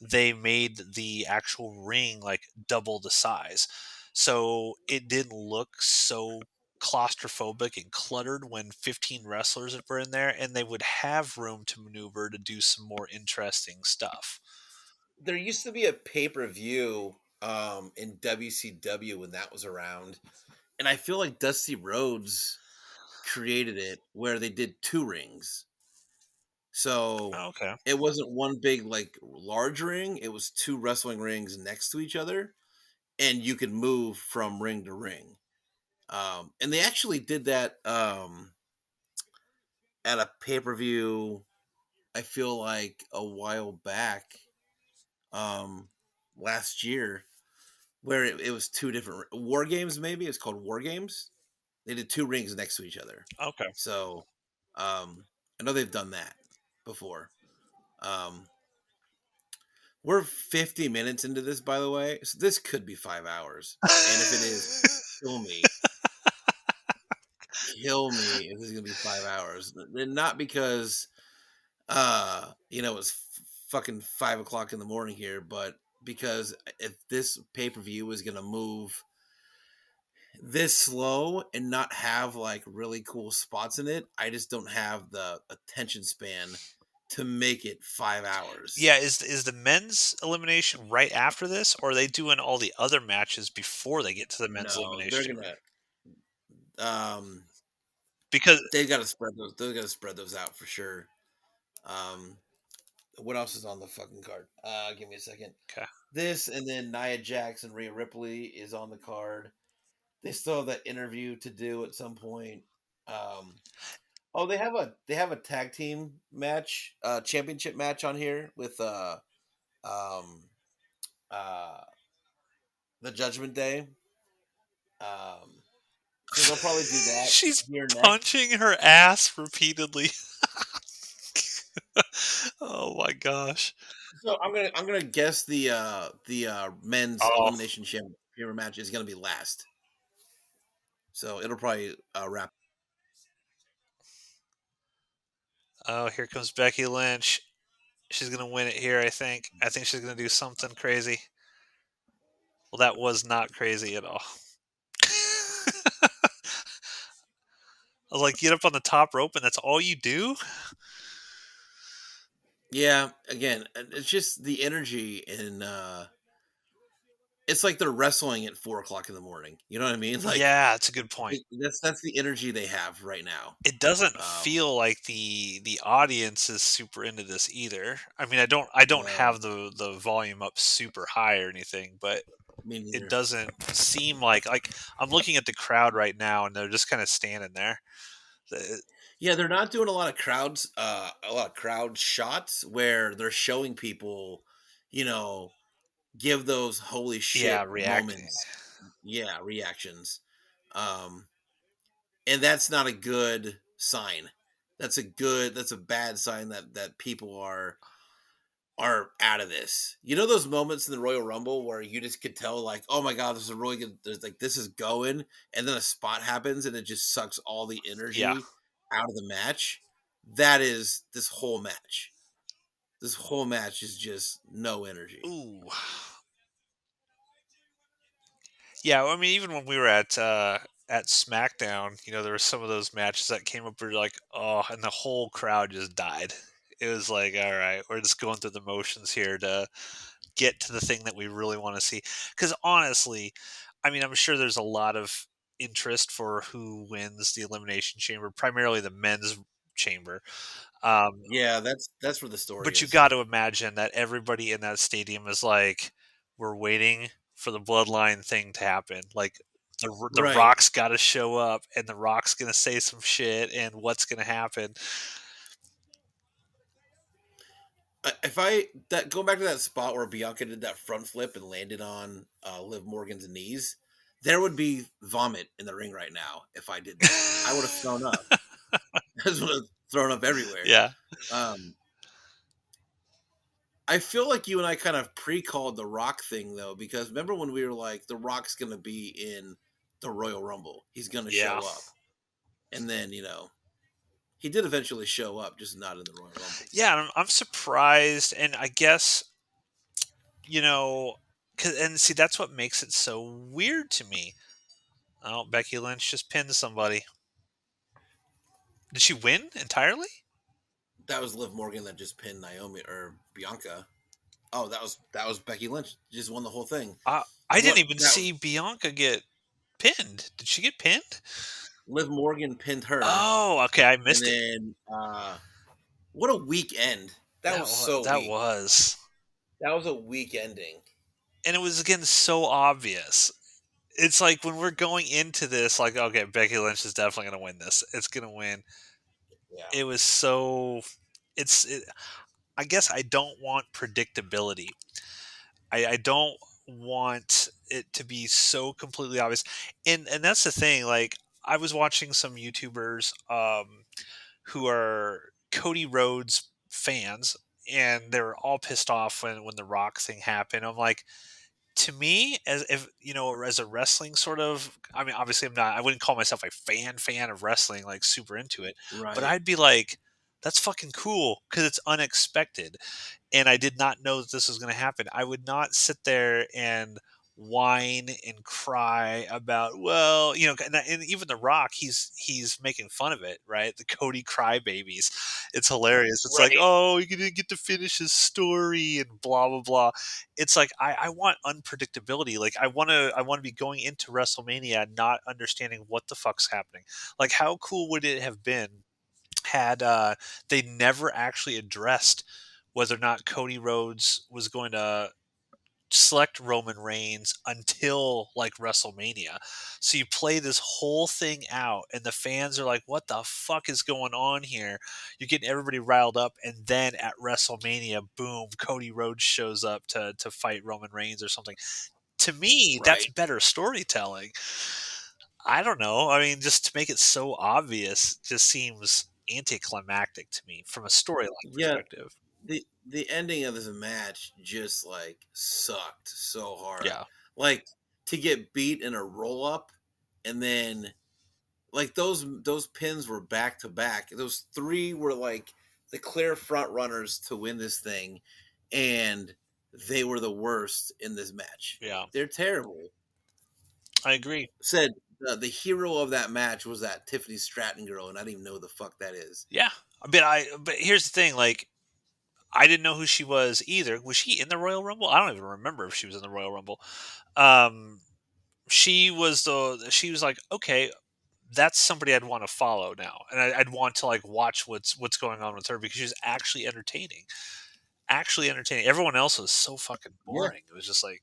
they made the actual ring like double the size, so it didn't look so claustrophobic and cluttered when 15 wrestlers were in there, and they would have room to maneuver to do some more interesting stuff. there used to be a pay-per-view in WCW when that was around, and I feel like Dusty Rhodes created it where they did two rings. So Oh, okay. it wasn't one big like large ring. It was two wrestling rings next to each other, and you could move from ring to ring. And they actually did that at a pay per view. I feel like a while back, um, last year, where it was two different war games. Maybe it's called War Games. They did two rings next to each other. Okay. So I know they've done that before. Um, we're 50 minutes into this, by the way. So this could be 5 hours. And if it is, kill me. Kill me if this is gonna be 5 hours. And not because it's fucking 5 o'clock in the morning here, but because if this pay-per-view is gonna move this slow and not have like really cool spots in it, I just don't have the attention span to make it 5 hours. Yeah, is the men's elimination right after this, or are they doing all the other matches before they get to the men's No, elimination they're chamber? gonna um Because they gotta spread those out for sure. Um what else is on the fucking card? Give me a second. okay. This and then Nia Jax and Rhea Ripley is on the card. They still have that interview to do at some point. Um oh, they have a tag team match, championship match on here with um uh the Judgment Day. Um so they'll probably do that She's here next. punching her ass repeatedly. Oh my gosh. So I'm gonna guess the men's Oh, elimination chamber match is gonna be last. So it'll probably wrap. oh, here comes Becky Lynch. She's gonna win it here, I think. I think she's gonna do something crazy. Well, that was not crazy at all. I was like, get up on the top rope and that's all you do? Yeah, again, it's just the energy in it's like they're wrestling at 4 o'clock in the morning. You know what I mean? Like Yeah, it's a good point. that's the energy they have right now. It doesn't Um, feel like the audience is super into this either. I mean, I don't no, have the volume up super high or anything, but me it neither. doesn't seem like I'm looking at the crowd right now and they're just kind of standing there. The- Yeah, they're not doing a lot of crowd shots where they're showing people, you know, give those holy yeah, shit reacting. moments. Yeah, reactions. Um, and that's not a good sign. That's a bad sign that people are out of this. You know those moments in the Royal Rumble where you just could tell like, oh my god, this is a really good. There's like this is going, and then a spot happens and it just sucks all the Yeah. energy out of the match. That is this whole match. This whole match is just no energy. Ooh. Yeah, well, I mean, even when we were at SmackDown, there were some of those matches that came up where you're like, oh, and the whole crowd just died. It was like, all right, we're just going through the motions here to get to the thing that we really want to see. Because honestly, I mean, I'm sure there's a lot of interest for who wins the Elimination Chamber, primarily the men's chamber. Um, Yeah, that's where the story but you is. got to imagine that everybody in that stadium is like, we're waiting for the bloodline thing to happen. Like the Right. Rock's got to show up, and the Rock's gonna say some shit, and what's gonna happen? If I that go back to that spot where Bianca did that front flip and landed on Liv Morgan's knees, there would be vomit in the ring right now if I did that. I would have thrown up. I just would have thrown up everywhere. Yeah, Um, I feel like you and I kind of pre-called the Rock thing though, because remember when we were like, the Rock's going to be in the Royal Rumble, he's going to yeah, show up, and then he did eventually show up, just not in the Royal Rumble. yeah. I'm surprised, and I guess you know, and see that's what makes it so weird to me. Oh, Becky Lynch just pinned somebody. Did she win entirely? That was Liv Morgan that just pinned Naomi or Bianca. Oh, that was Becky Lynch. Just won the whole thing. I didn't What even that see Bianca get pinned. Did she get pinned? Liv Morgan pinned her, Oh, okay, I and missed it. then What a weekend. That was so That weak. was. That was a weak ending. And it was again so obvious. It's like when we're going into this, like, okay, Becky Lynch is definitely going to win this. It's going to win. Yeah. It was so. It's. I guess I don't want predictability. I don't want it to be so completely obvious. And that's the thing. Like I was watching some YouTubers who are Cody Rhodes fans, and they were all pissed off when the Rock thing happened. I'm like, to me, as if as a wrestling sort of, I mean, obviously I wouldn't call myself a fan of wrestling, like super into it, but Right. I'd be like, that's fucking cool because it's unexpected and I did not know that this was going to happen. I would not sit there and whine and cry about, well, and even The Rock, he's making fun of it, right? The Cody crybabies. It's hilarious. It's like, Right. oh, you didn't get to finish his story and blah blah blah. It's like I want unpredictability. Like I want to be going into WrestleMania not understanding what the fuck's happening. Like how cool would it have been had they never actually addressed whether or not Cody Rhodes was going to select Roman Reigns until like WrestleMania. So you play this whole thing out and the fans are like, what the fuck is going on here? You're getting everybody riled up and then at WrestleMania, boom, Cody Rhodes shows up to fight Roman Reigns or something. To me, that's Right. better storytelling. I don't know. I mean, just to make it so obvious just seems anticlimactic to me from a storyline Yeah. perspective. The ending of this match just like sucked so hard. Yeah. Like to get beat in a roll up and then like those pins were back to back. Those three were like the clear front runners to win this thing, and they were the worst in this match. Yeah. They're terrible. I agree. Said the hero of that match was that Tiffany Stratton girl, and I don't even know who the fuck that is. Yeah. But here's the thing, like I didn't know who she was either. Was she in the Royal Rumble? I don't even remember if she was in the Royal Rumble. Um she was like, okay, that's somebody I'd want to follow now. And I'd want to like watch what's going on with her because she's actually entertaining. Actually entertaining. Everyone else was so fucking Yeah. boring. It was just like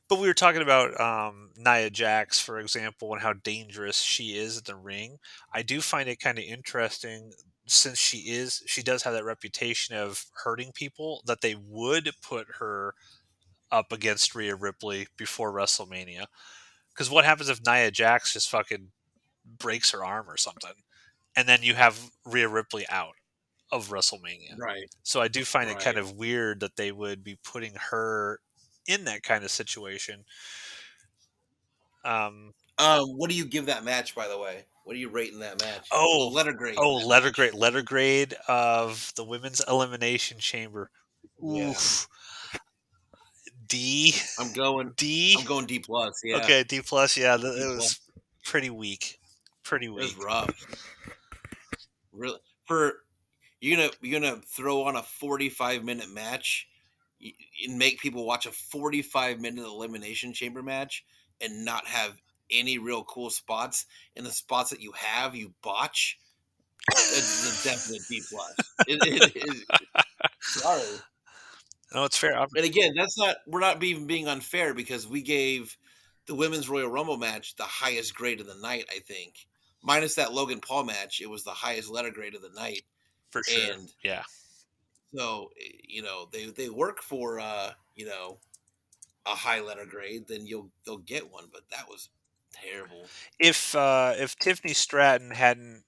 but we were talking about Nia Jax, for example, and how dangerous she is in the ring. I do find it kind of interesting since she does have that reputation of hurting people that they would put her up against Rhea Ripley before WrestleMania. Because what happens if Nia Jax just fucking breaks her arm or something, and then you have Rhea Ripley out of WrestleMania? Right. So I do find it kind Right. of weird that they would be putting her in that kind of situation. Um, What do you give that match, by the way? What are you rating that match? Well, Oh, letter grade oh, that match. letter grade of the women's elimination chamber. Yeah. Oof, D, I'm going D. I'm going D plus, yeah. Okay, D plus. Yeah, D it plus. was pretty weak, pretty It was weak rough. Really for you're gonna throw on a 45-minute match and make people watch a 45-minute elimination chamber match and not have any real cool spots, and the spots that you have you botch. It's a definite D plus. It is. Sorry. No, it's fair. And again, we're not being unfair because we gave the women's Royal Rumble match the highest grade of the night, I think. Minus that Logan Paul match, it was the highest letter grade of the night. For sure. And Yeah. so, they work for a high letter grade, then they'll get one, but that was terrible. If Tiffany Stratton hadn't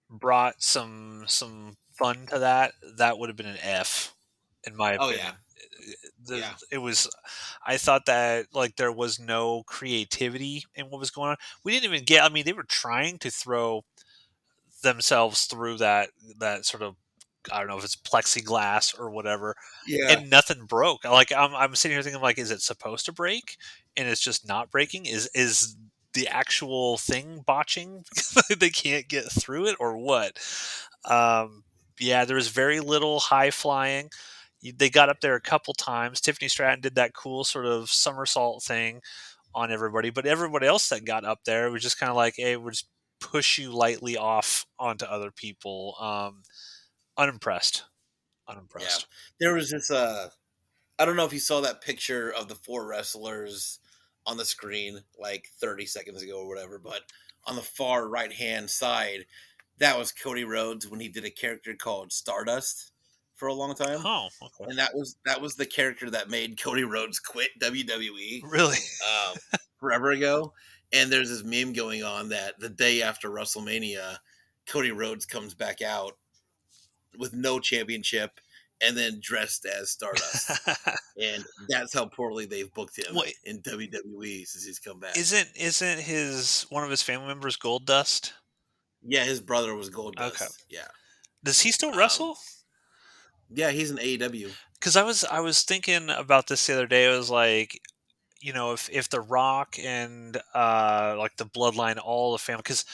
brought some fun to that, that would have been an F, in my Oh yeah. opinion. Yeah. It was. I thought that like there was no creativity in what was going on. We didn't even get. I mean, they were trying to throw themselves through that sort of, I don't know if it's plexiglass or whatever, Yeah. and nothing broke. Like I'm sitting here thinking like, is it supposed to break? And it's just not breaking. Is the actual thing botching? They can't get through it or what? Um, yeah, there was very little high flying. They got up there a couple times. Tiffany Stratton did that cool sort of somersault thing on everybody, but everybody else that got up there was just kind of like, hey, we're just push you lightly off onto other people. Unimpressed. Yeah. Unimpressed. There was this I don't know if you saw that picture of the four wrestlers on the screen like 30 seconds ago or whatever, but on the far right hand side, that was Cody Rhodes when he did a character called Stardust for a long time. Oh, okay. And that was the character that made Cody Rhodes quit WWE Really? um, forever ago. And there's this meme going on that the day after WrestleMania, Cody Rhodes comes back out with no championship and then dressed as Stardust. And that's how poorly they've booked him Wait, in WWE since he's come back. isn't his one of his family members Gold Dust? Yeah, his brother was Okay. Goldust. Yeah. Does he still Um, wrestle? yeah, he's in AEW. Because I was thinking about this the other day. I was like, if The Rock and like the Bloodline, all the family, because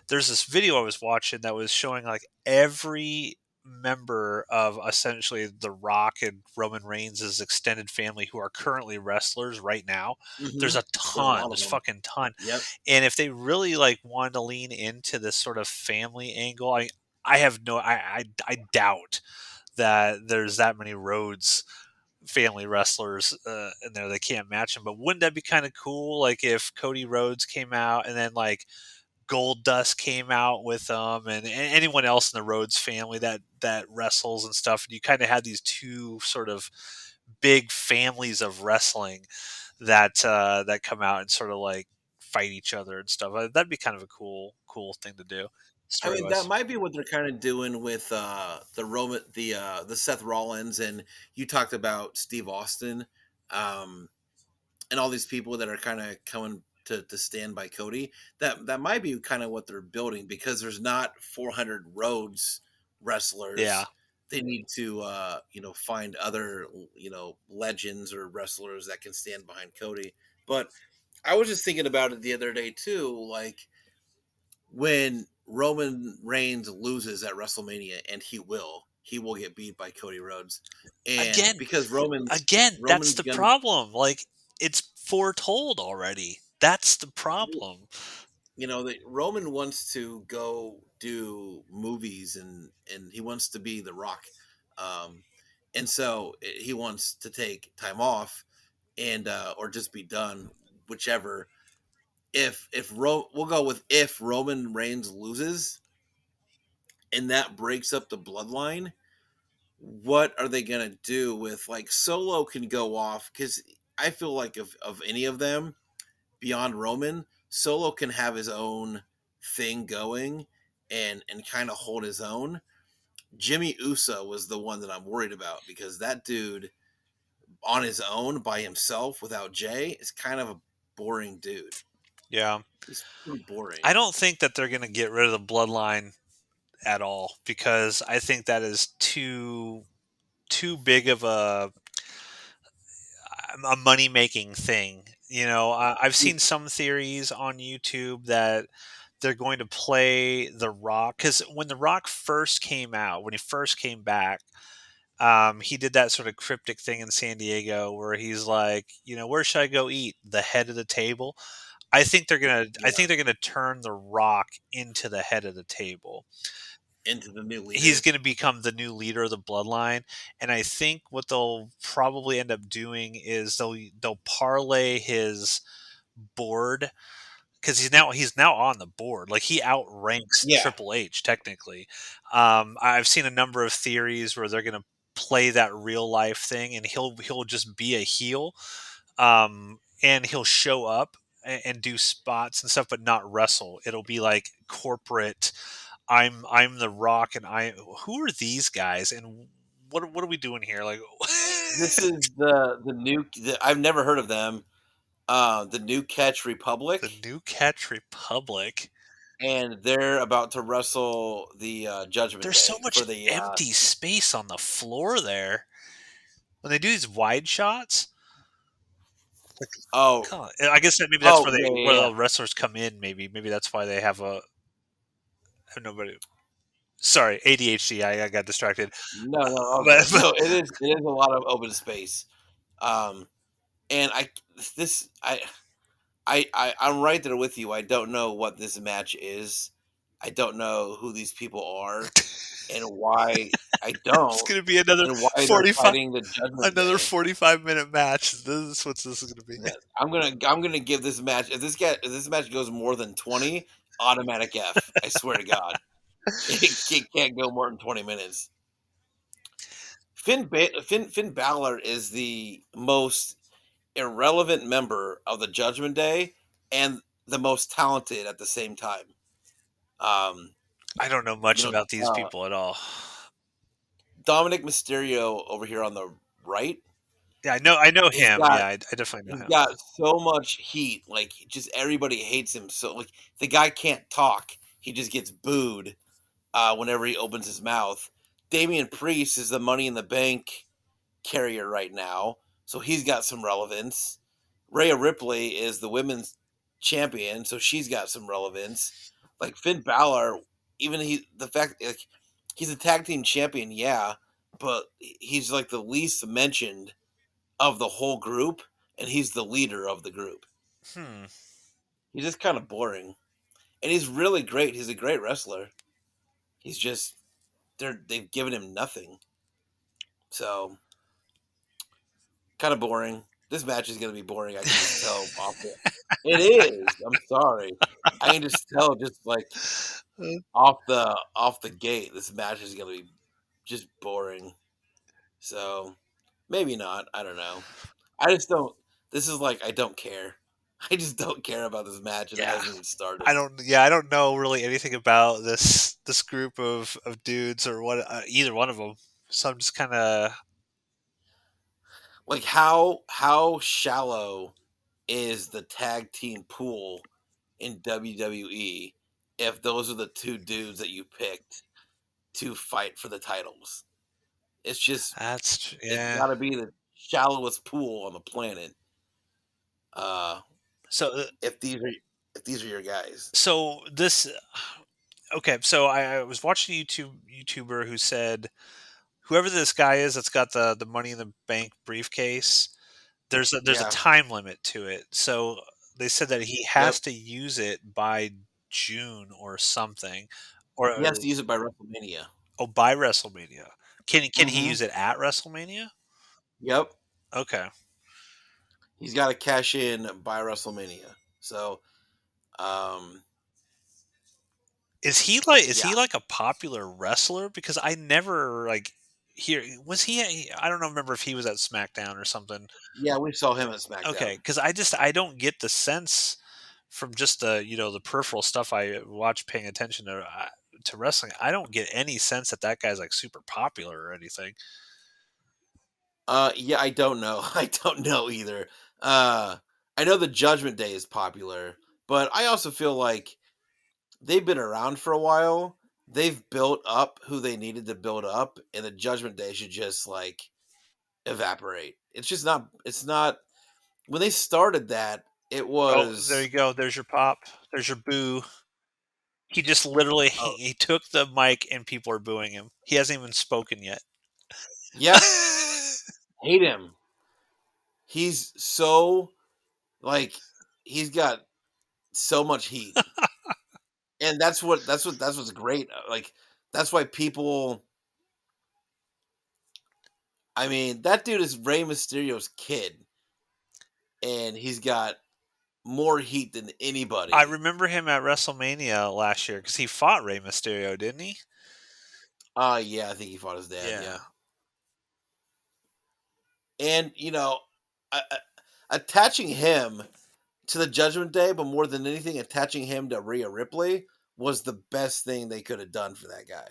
there's this video I was watching that was showing like every member of essentially The Rock and Roman Reigns' extended family who are currently wrestlers right now. There's Hmm. a There's a ton. lot of There's them. fucking ton. Yep. And if they really like wanted to lean into this sort of family angle, I have no I doubt that there's that many roads family wrestlers in there. They can't match him. But wouldn't that be kind of cool? Like if Cody Rhodes came out and then like Gold Dust came out with them, and anyone else in the Rhodes family that wrestles and stuff. And you kind of had these two sort of big families of wrestling that come out and sort of like fight each other and stuff. That'd be kind of a cool thing to do, I story mean, that wise. might be what they're kind of doing with the Seth Rollins, and you talked about Steve Austin, um, and all these people that are kind of coming to stand by Cody. That might be kind of what they're building because there's not 400 Rhodes Yeah. wrestlers. They need to find other legends or wrestlers that can stand behind Cody. But I was just thinking about it the other day too, like when Roman Reigns loses at WrestleMania, and he will get beat by Cody Rhodes, and Again, because Roman's again, that's Roman's the gonna problem. Like it's foretold already. That's the problem. that Roman wants to go do movies, and he wants to be The Rock, um, and so he wants to take time off and or just be done, whichever. We'll go with if Roman Reigns loses and that breaks up the bloodline, what are they gonna do with like Solo can go off because I feel like of any of them beyond Roman, Solo can have his own thing going and kind of hold his own. Jimmy Uso was the one that I'm worried about because that dude on his own by himself without Jay is kind of a boring dude. Yeah. He's pretty boring. I don't think that they're going to get rid of the bloodline at all because I think that is too big of a money making thing. I've seen some theories on YouTube that they're going to play The Rock because when The Rock first came out, when he first came back, he did that sort of cryptic thing in San Diego where he's like, where should I go eat? The head of the table. I Yeah, think they're gonna turn The Rock into the head of the table. into the new He's leader. gonna become the new leader of the bloodline, and I think what they'll probably end up doing is they'll parlay his board because he's now on the board. Like he outranks Yeah, Triple H technically. I've seen a number of theories where they're gonna play that real life thing, and he'll just be a heel, and he'll show up and do spots and stuff, but not wrestle. It'll be like corporate. I'm the Rock, and who are these guys, and what are we doing here? Like this is I've never heard of them. The New Catch the Republic, New Catch Republic. and they're about to wrestle the Judgment There's so Day much for the empty space on the floor there when they do these wide shots. Like, oh come on. I guess that maybe that's oh where yeah, yeah, where yeah. the wrestlers come in. Maybe that's why they have nobody. Sorry, ADHD. I got distracted. No, no, all good. But No, it is a lot of open space. Um, and this I'm right there with you. I don't know what this match is. I don't know who these people are and why I It's don't, gonna be another and why they're 45 fighting the Judgment another Day. 45-minute match. This is what this is gonna be. That I'm gonna give this match if this match goes more than 20, automatic F. I swear to God. It can't go more than 20 minutes. Finn Balor is the most irrelevant member of the Judgment Day and the most talented at the same time. Um, I don't know you much know, about these uh, people at all. Dominic Mysterio over here on the right Yeah, I know is him. got Yeah, I definitely know he's him. got so much heat. Like just everybody hates him. So like the guy can't talk. He just gets booed whenever he opens his mouth. Damian Priest is the Money in the Bank carrier right now, so he's got some relevance. Rhea Ripley is the women's champion, so she's got some relevance. Like Finn Balor, even the fact like he's a tag team champion, yeah, but he's like the least mentioned of the whole group, and he's the leader of the group. Hmm. He's just kind of boring, and he's really great. He's a great wrestler. He's just they've given him nothing, so kind of boring. This match is going to be boring. I can just tell off the. It is. I'm sorry. I can just tell, just like off the gate, this match is going to be just boring. So maybe not. I don't know. I just don't. This is like I don't care. I just don't care about this match, and it Yeah. hasn't even started. I don't know really anything about this group of dudes or what either one of them. So I'm just kind of Like how shallow is the tag team pool in WWE if those are the two dudes that you picked to fight for the titles? It's yeah. gotta be the shallowest pool on the planet, uh, So if these are if these are your guys. so this okay, so I was watching a YouTuber who said whoever this guy is that's got the money in the bank briefcase, there's a Yeah. time limit to it. So they said that he Yep. has to use it by June or something, or He has to use it by WrestleMania. by WrestleMania. Can he Mhm. use it at WrestleMania? Yep. Okay. He's gotta cash in by WrestleMania. So, um, Is yeah. he like a popular wrestler? Because I never like here was I don't know, remember if he was at SmackDown or something. Yeah, we saw him at Okay, SmackDown. because I don't get the sense from just the peripheral stuff I watch paying attention to wrestling. I don't get any sense that that guy's like super popular or anything. Yeah, I don't know. I don't know either. Uh, I know the Judgment Day is popular, but I also feel like they've been around for a while. They've built up who they needed to build up, and the Judgment Day should just like evaporate. It's just not. It's not. When they started that, it Oh, there was. you go. There's your pop. There's your boo. He just literally Oh, he took the mic and people are booing him. He hasn't even spoken yet. yep. Hate him. He's so like he's got so much heat, and that's what's great. Like that's why people. I mean, that dude is Rey Mysterio's kid, and he's got more heat than I anybody. remember him at WrestleMania last year because he fought Rey Mysterio, didn't he? Yeah, I think he fought his dad. Yeah. Yeah, and attaching him to the Judgment Day, but more than anything, attaching him to Rhea Ripley was the best thing they could have done for that guy.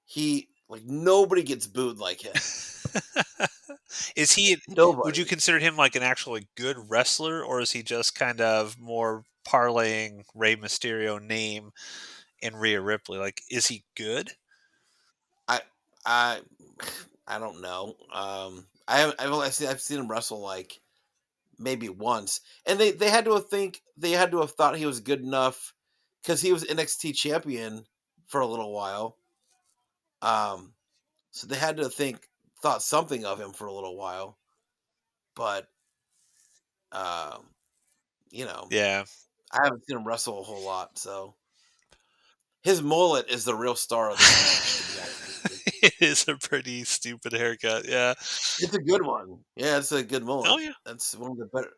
He like nobody gets booed like him. Is he? Would you Nobody. consider him like an actually good wrestler, or is he just kind of more parlaying Rey Mysterio name and Rhea Ripley? Like, is he good? I I I don't know. I've seen him wrestle like maybe once, and they had to they had to have thought he was good enough because he was NXT champion for a little while. Um, so they had to thought something of him for a little while, but um, you know, Yeah. I haven't seen him wrestle a whole lot, so his mullet is the real star of this match, to be honest with you. It is a pretty stupid haircut, yeah. It's a good one. Yeah, it's a good Oh, mullet. yeah. That's one of the better,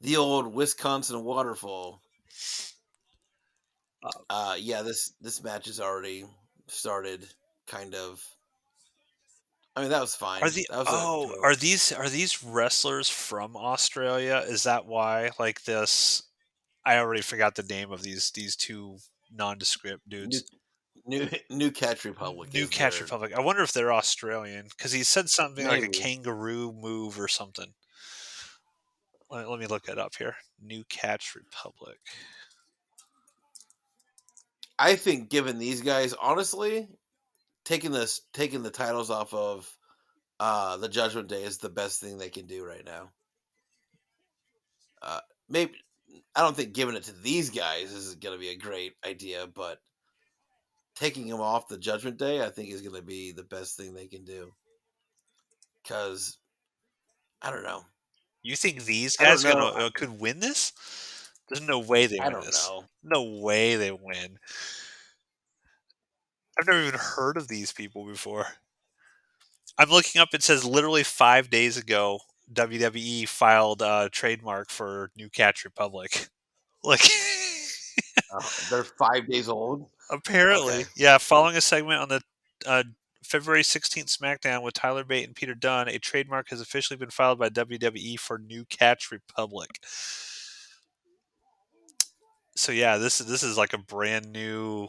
the old Wisconsin waterfall. Uh, Yeah, this match has already started. Kind of. I mean, that was are fine. the That was a oh, throw. are these wrestlers from Australia? Is that why? Like this I already forgot the name of these 2 nondescript New dudes. New Catch Republic New is Catch their Republic. I wonder if they're Australian because he said something like a maybe. kangaroo move or something. Let me look it up here. New Catch Republic. I think given these guys, honestly, taking the titles off of the Judgment Day is the best thing they can do right now. Uh, maybe I don't think giving it to these guys is going to be a great idea, but taking them off the Judgment Day, I think is going to be the best thing they can do. Because I don't know, You think these I don't guys know, could win this? There's no way they I win don't this. know. No way they win. I've never even heard of these people before. I'm looking up. It says literally 5 days ago, WWE filed a trademark for New Catch Republic. Like, They're 5 days old. Okay, apparently, yeah. Following a segment on the uh, February 16th SmackDown with Tyler Bate and Peter Dunne, a trademark has officially been filed by WWE for New Catch Republic. So yeah, this is like a brand new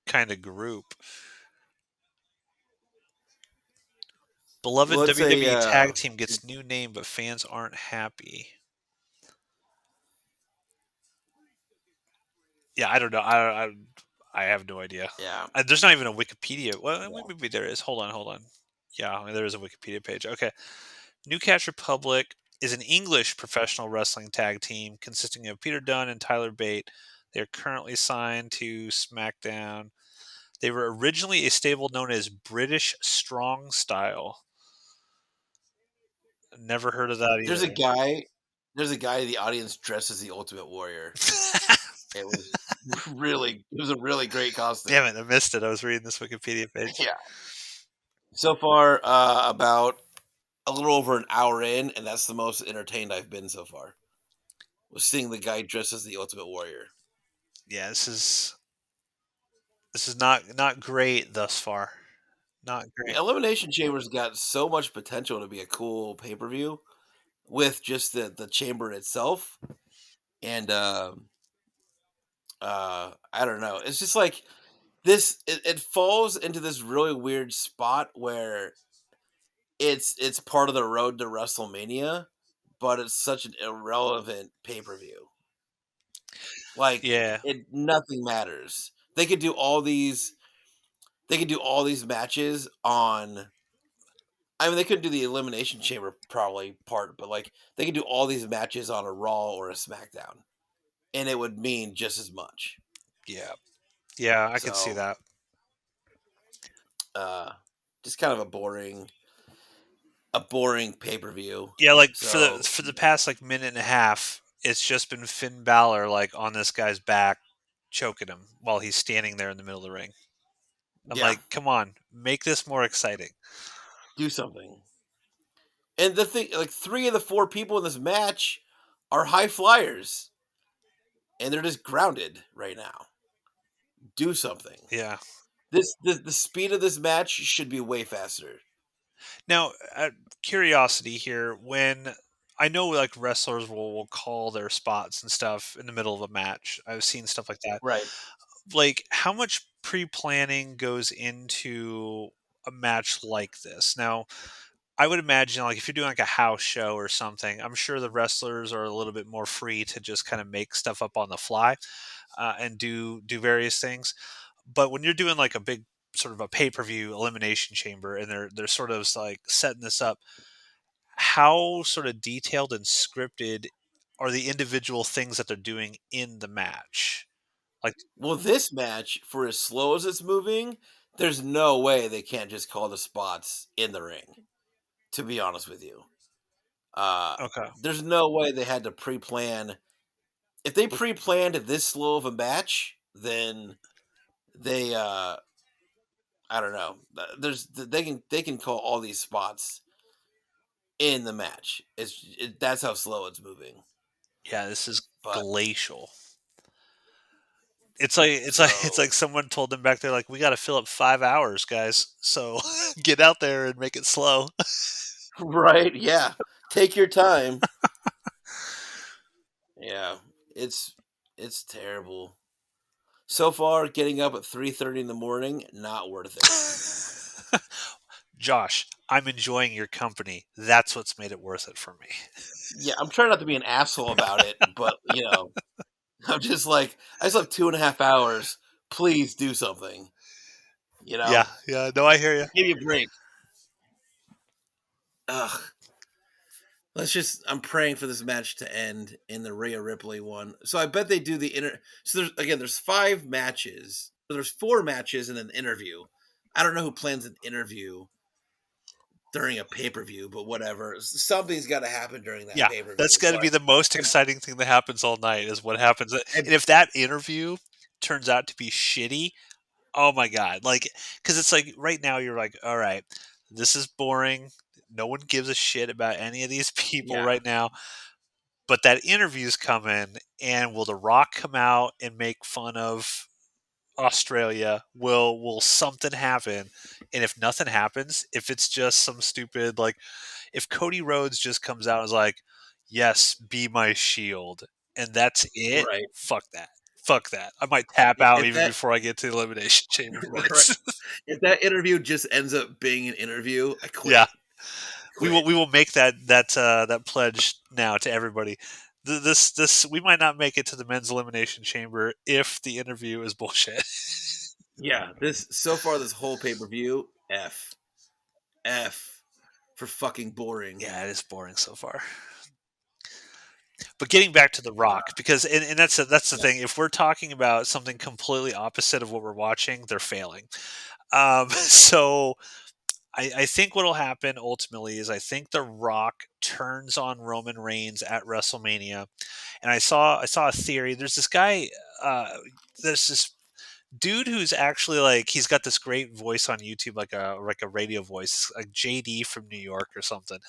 kind of group. Beloved well, it's a WWE tag team gets new name, but fans aren't happy. Yeah, I don't know. I have no idea. yeah. There's not even a Wikipedia. Well, Yeah. maybe there is. Hold on, hold on. Yeah, there is a Wikipedia page. Okay, New Catch Republic is an English professional wrestling tag team consisting of Peter Dunne and Tyler Bate. They are currently signed to SmackDown. They were originally a stable known as British Strong Style. Never heard of that There's a either. guy. There's a guy in the audience dressed as the Ultimate Warrior. It was it was a really great Damn costume. it, I missed it. I was reading this Wikipedia page. Yeah. So far, about a little over an hour in, and that's the most entertained I've been so far. Was seeing the guy dressed as the Ultimate Warrior. Yeah, this is not great thus far. Not great. Elimination Chamber's got so much potential to be a cool pay per view with just the chamber itself, and I don't know. It's just like this. It falls into this really weird spot where it's part of the road to WrestleMania, but it's such an irrelevant pay per view. Like Yeah, it, nothing matters. They could do all these. They could do all these matches on. I mean, they couldn't do the Elimination Chamber probably part, but like they could do all these matches on a Raw or a SmackDown, and it would mean just as much. yeah, yeah. I could see So, that. uh, just kind of a boring pay per view. Yeah, like So, for the past like minute and a half, it's just been Finn Balor like on this guy's back, choking him while he's standing there in the middle of the ring. I'm yeah, like, come on, make this more exciting. do something. And the thing, like 3 of the 4 people in this match are high flyers, and they're just grounded right now. Do something. Yeah. The speed of this match should be way faster. Now, curiosity here. When I know like wrestlers will call their spots and stuff in the middle of a match. I've seen stuff like that. Right. Like, how much pre-planning goes into a match like this? Now, I would imagine, like, if you're doing like a house show or something, I'm sure the wrestlers are a little bit more free to just kind of make stuff up on the fly and do various things. But when you're doing like a big sort of a pay-per-view elimination chamber, and they're sort of like setting this up, how sort of detailed and scripted are the individual things that they're doing in the match? Like, Well, this match, for as slow as it's moving, there's no way they can't just call the spots in the ring. To be honest with you, uh, okay, there's no way they had to pre-plan if they pre-planned this slow of a match, then they I don't know. They can call all these spots in the match. That's how slow it's moving. Yeah, this is But glacial. It's like so someone told them back there, like, we got to fill up 5 hours, guys. So get out there and make it slow. right, yeah. Take your time. Yeah. It's it's terrible. So far, getting up at 3:30 in the morning, not worth it. Josh, I'm enjoying your company. That's what's made it worth it for me. Yeah, I'm trying not to be an asshole about it, but I'm just like, I slept 2.5 hours. Please do something. You Yeah, know, yeah. No, I hear you. give me a break. Ugh. I'm praying for this match to end in the Rhea Ripley one. So I bet they do the inter. So there's 5 matches. So there's 4 matches and an interview. I don't know who plans an interview during a pay per view, but whatever. Something's got to happen during that Yeah, pay per that's view. got to be the most exciting thing that happens all night is what happens. And I if that interview turns out to be shitty, oh my god! Like, because it's like right now you're like, all right, this is boring. No one gives a shit about any of these people yeah, right now. But that interview's coming, and will The Rock come out and make fun of Australia? Will something happen? And if nothing happens, if it's just some stupid, like, if Cody Rhodes just comes out and is like, "Yes, be my shield," and that's it, right. fuck that. Fuck that. I might tap Yeah, out if even that before I get to the Elimination Chamber right, points. if that interview just ends up being an interview, I Yeah. quit. We will Quit. we will make that pledge now to everybody. This we might not make it to the men's elimination chamber if the interview is bullshit. Yeah, this so far this whole pay per view, F for fucking boring. Yeah, it is boring so far. But getting back to The Rock, because and that's the Yeah. thing. If we're talking about something completely opposite of what we're watching, they're failing. So I think what'll happen ultimately is I think The Rock turns on Roman Reigns at WrestleMania, and I saw a theory. There's this guy. Uh, there's this dude who's actually like he's got this great voice on YouTube, like a radio voice, like JD from New York or something.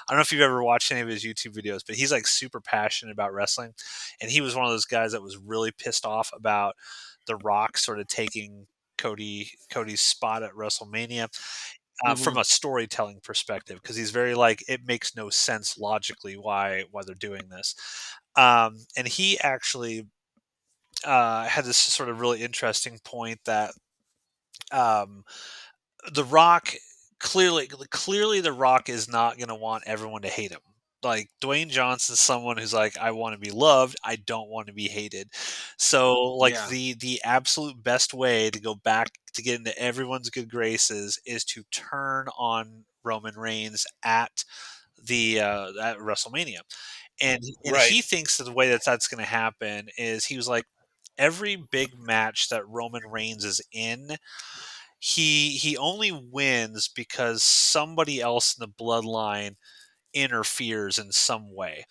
I don't know if you've ever watched any of his YouTube videos, but he's like super passionate about wrestling, and he was one of those guys that was really pissed off about The Rock sort of taking Cody's spot at WrestleMania from Mhm. a storytelling perspective because he's very like it makes no sense logically why they're doing this. And he actually had this sort of really interesting point that um, The Rock clearly The Rock is not going to want everyone to hate him. Like Dwayne Johnson's someone who's like, I want to be loved, I don't want to be hated. So like Yeah. the absolute best way to go back to get into everyone's good graces is to turn on Roman Reigns at WrestleMania. And Right. he thinks that the way that that's going to happen is he was like every big match that Roman Reigns is in, he only wins because somebody else in the bloodline interferes in some way.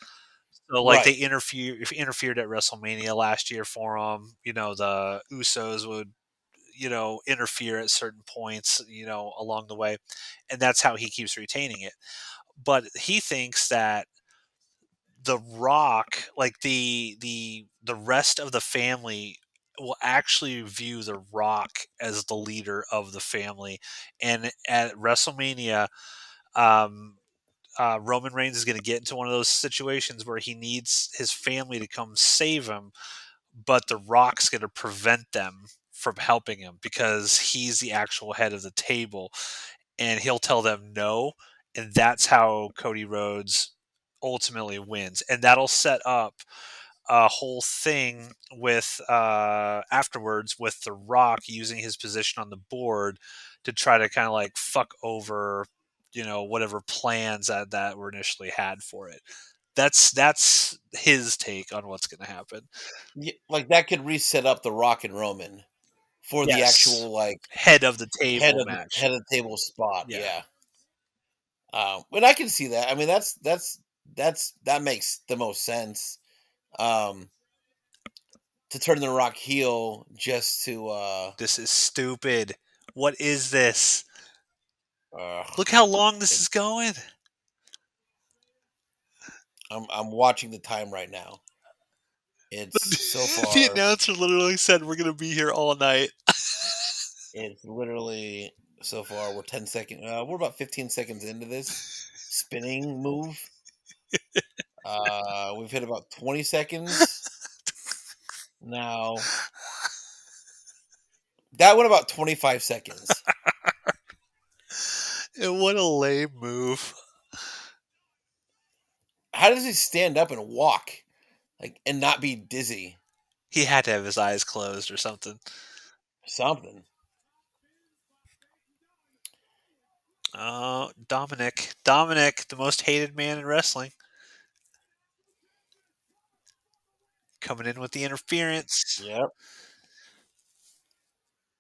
So like they Right. interfered at WrestleMania last year for him. The Usos would interfere at certain points along the way, and that's how he keeps retaining it. But he thinks that the Rock, like the rest of the family will actually view the Rock as the leader of the family, and at WrestleMania, um, Roman Reigns is going to get into one of those situations where he needs his family to come save him, but the Rock's going to prevent them from helping him because he's the actual head of the table, and he'll tell them no, and that's how Cody Rhodes ultimately wins, and that'll set up a whole thing with afterwards with The Rock using his position on the board to try to kind of like fuck over whatever plans that were initially had for it. That's his take on what's going to happen. Like that could reset up the Rock and Roman for the Yes, actual like head of the table match. head of the table spot. Yeah. Yeah. And I can see that. I mean, that makes the most sense. Um, to turn The Rock heel just to This is stupid. What is this? ugh, Look how long this is it's going. I'm watching the time right now. It's so The far announcer literally said we're gonna be here all night. it's literally so far we're 10 second we're about 15 seconds into this spinning move. We've hit about 20 seconds. Now, that went about 25 seconds. And what a lame move. How does he stand up and walk like and not be dizzy? He had to have his eyes closed or something. Something. Dominic. Dominic, the most hated man in wrestling, coming in with the interference Yep.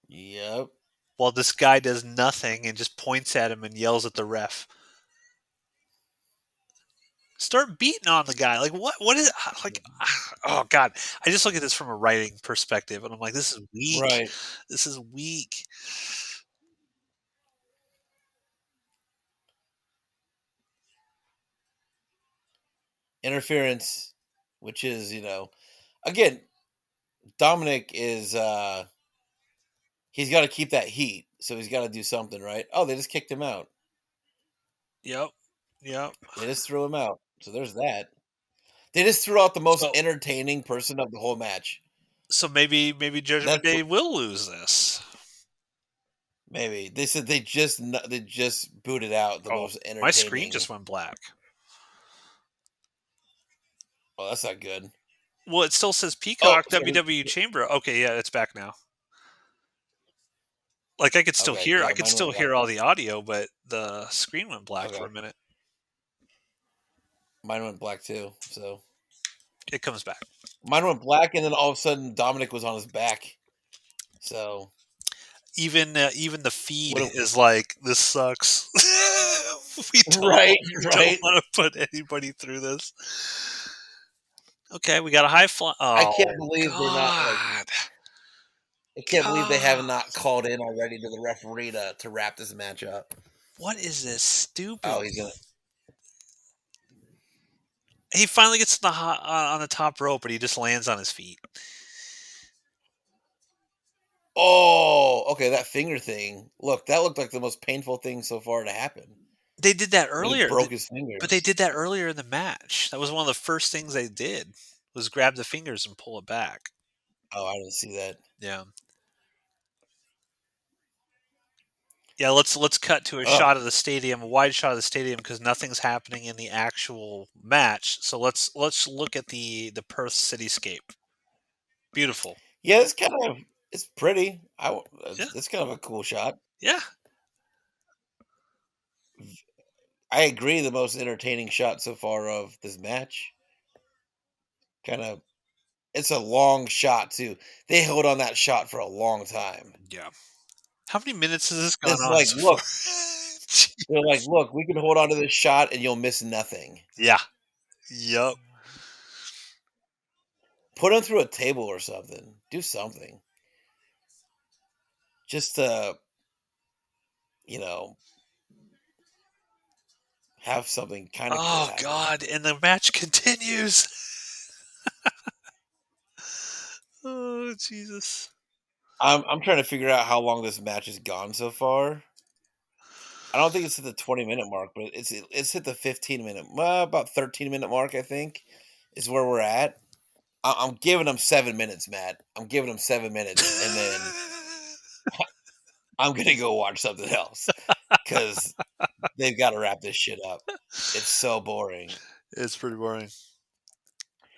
Yep. while this guy does nothing and just points at him and yells at the ref. Start beating on the guy. Like what is like oh god. I just look at this from a writing perspective and I'm like, this is weak. Right. This is weak. Interference, which is, again, Dominic is he's got to keep that heat, so he's got to do something, right? Oh, they just kicked him out. Yep. Yep. They just threw him out. So there's that. They just threw out the most So entertaining person of the whole match. so maybe Judgment That's Day will lose this. maybe they said they just booted out the Oh, most my screen entertaining. just went black. Oh, that's not good. Well, it still says Oh, Peacock sorry. WWE Chamber. Okay, yeah, it's back now. Like I could still Okay, hear, I yeah, could mine still went black hear all too. the audio, but the screen went black for Okay, a minute. mine went black too. So It comes back. mine went black, and then all of a sudden Dominic was on his back. So Even the feed what? is like, this sucks. we don't Right, we don't right. want to put anybody through this. Okay, we got a high fly. I Oh can't believe they're not like. God, I can't believe they have God, not called in already to the referee to wrap this match up. what is this stupid? Oh, he's gonna. He finally gets on the top rope, but he just lands on his feet. Oh, okay. That finger thing. Look, that looked like the most painful thing so far to happen They did that when he earlier, broke his but they fingers. did that earlier in the match. That was one of the first things they did, was grab the fingers and pull it back. Oh, I didn't see that. Yeah. Yeah, let's cut to a Oh, shot of the stadium, a wide shot of the stadium because nothing's happening in the actual match. So let's look at the Perth cityscape. Beautiful. yeah. It's kind of it's pretty. Yeah. It's kind of a cool shot. Yeah. I agree. The most entertaining shot so far of this match. Kind of. It's a long shot too. They held on that shot for a long time. Yeah. How many minutes has this gone It's on like, so look, far? they're like, look, we can hold on to this shot and you'll miss nothing. Yeah. Yup. Put him through a table or something. Do something. Just to, you know, have something kind of cool Oh happen. God. And the match continues. Oh Jesus. I'm trying to figure out how long this match has gone so far. I don't think it's at the 20-minute mark, but it's hit the 15-minute, well, about 13-minute mark. I think is where we're at. I'm giving them 7 minutes, Matt. I'm giving them 7 minutes, and then I'm gonna go watch something else because they've got to wrap this shit up. It's so boring. It's pretty boring.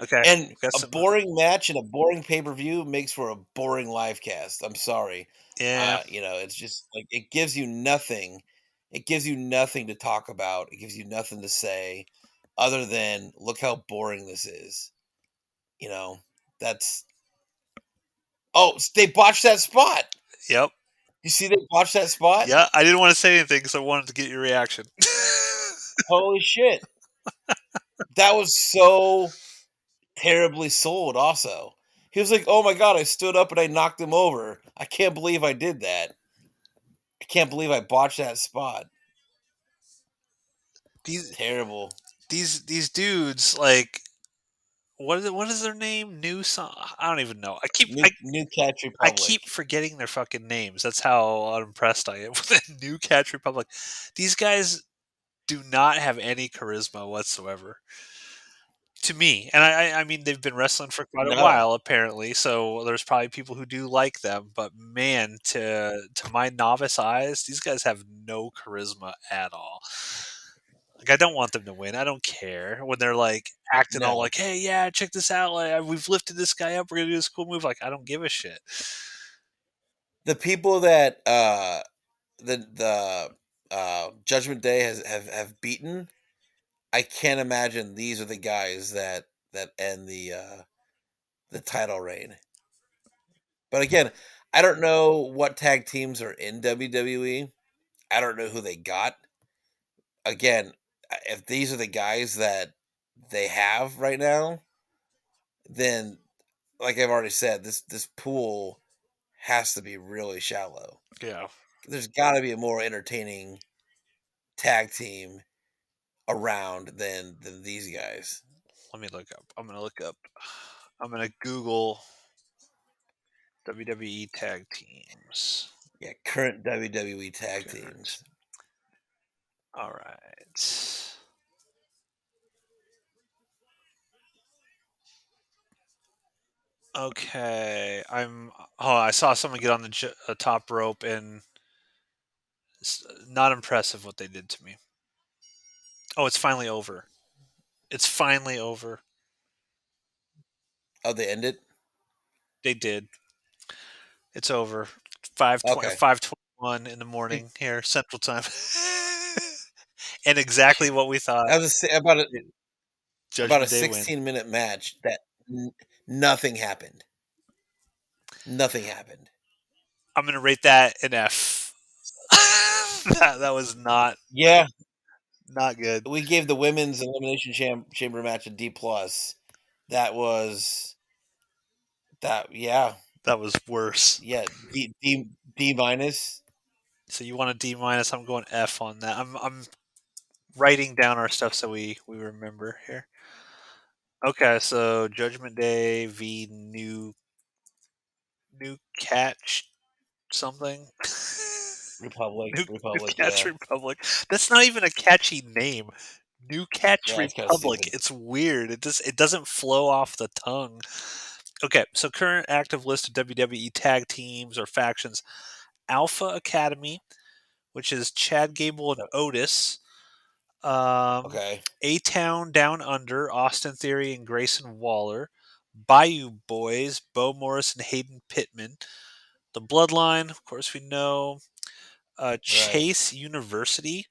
Okay. And We've got a some boring match and a boring pay-per-view makes for a boring live cast. I'm sorry. yeah. It's just like it gives you nothing. It gives you nothing to talk about. It gives you nothing to say other than look how boring this is. You know, that's they botched that spot. Yep. You see they botched that spot? Yeah, I didn't want to say anything because I wanted to get your reaction. Holy shit. That was so terribly sold also. He was like, "Oh my god, I stood up and I knocked him over. I can't believe I did that. I can't believe I botched that spot." These Terrible. these dudes, like, what is their name? New song? I don't even know. New Catch I Republic. keep forgetting their fucking names. That's how unimpressed I am with the New Catch Republic. These guys do not have any charisma whatsoever to me. And I mean, they've been wrestling for quite a No. while apparently, so there's probably people who do like them. But man, to my novice eyes, these guys have no charisma at all. Like, I don't want them to win. I don't care when they're like acting all No. like, "Hey, yeah, check this out! Like, we've lifted this guy up. We're gonna do this cool move." Like, I don't give a shit. The people that the Judgment Day have beaten, I can't imagine these are the guys that end the title reign. But again, I don't know what tag teams are in WWE. I don't know who they got. Again, if these are the guys that they have right now, then like I've already said, this pool has to be really shallow. Yeah. There's got to be a more entertaining tag team around than these guys. Let me look up. I'm gonna look up. I'm gonna Google WWE tag teams. Yeah, current WWE tag Current. teams. All right. Okay. Oh, I saw someone get on the top rope, and not impressive what they did to me. Oh, it's finally over. It's finally over. Oh, they ended. They did. It's over. 5:20 Okay, 5:21 in the morning here, Central Time. And exactly what we thought. I was about a Judgment Day win. 16-minute match that nothing happened. Nothing happened. I'm gonna rate that an F. That was Yeah, not good. we gave the women's elimination chamber match a D plus. That was that. Yeah, That was worse. yeah. D minus. So you want a D minus? I'm going F on that. I'm writing down our stuff so we remember here. Okay, so Judgment Day v New Catch something. New Republic. Catch Yeah, Republic. That's not even a catchy name. New Catch yeah. It's kind of Republic. stupid. It's weird. It doesn't flow off the tongue. Okay, so current active list of WWE tag teams or factions: Alpha Academy, which is Chad Gable and Otis. Okay, A Town Down Under, Austin Theory and Grayson Waller. Bayou Boys, Bo Morris and Hayden Pittman. The Bloodline, of course, we know. right. Chase University,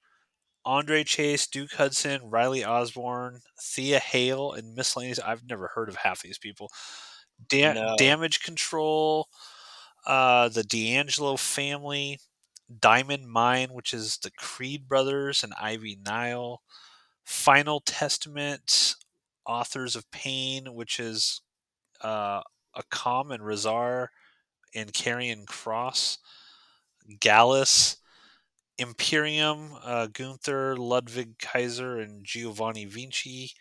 Andre Chase, Duke Hudson, Riley Osborne, Thea Hale, and miscellaneous. I've never heard of half these people. No. Damage Control, the D'Angelo family, Diamond Mine, which is the Creed brothers and Ivy Nile, Final Testament, Authors of Pain, which is uh, Akam and Razar and Carrion Cross, Gallus, Imperium, Gunther, Ludwig Kaiser, and Giovanni Vinci,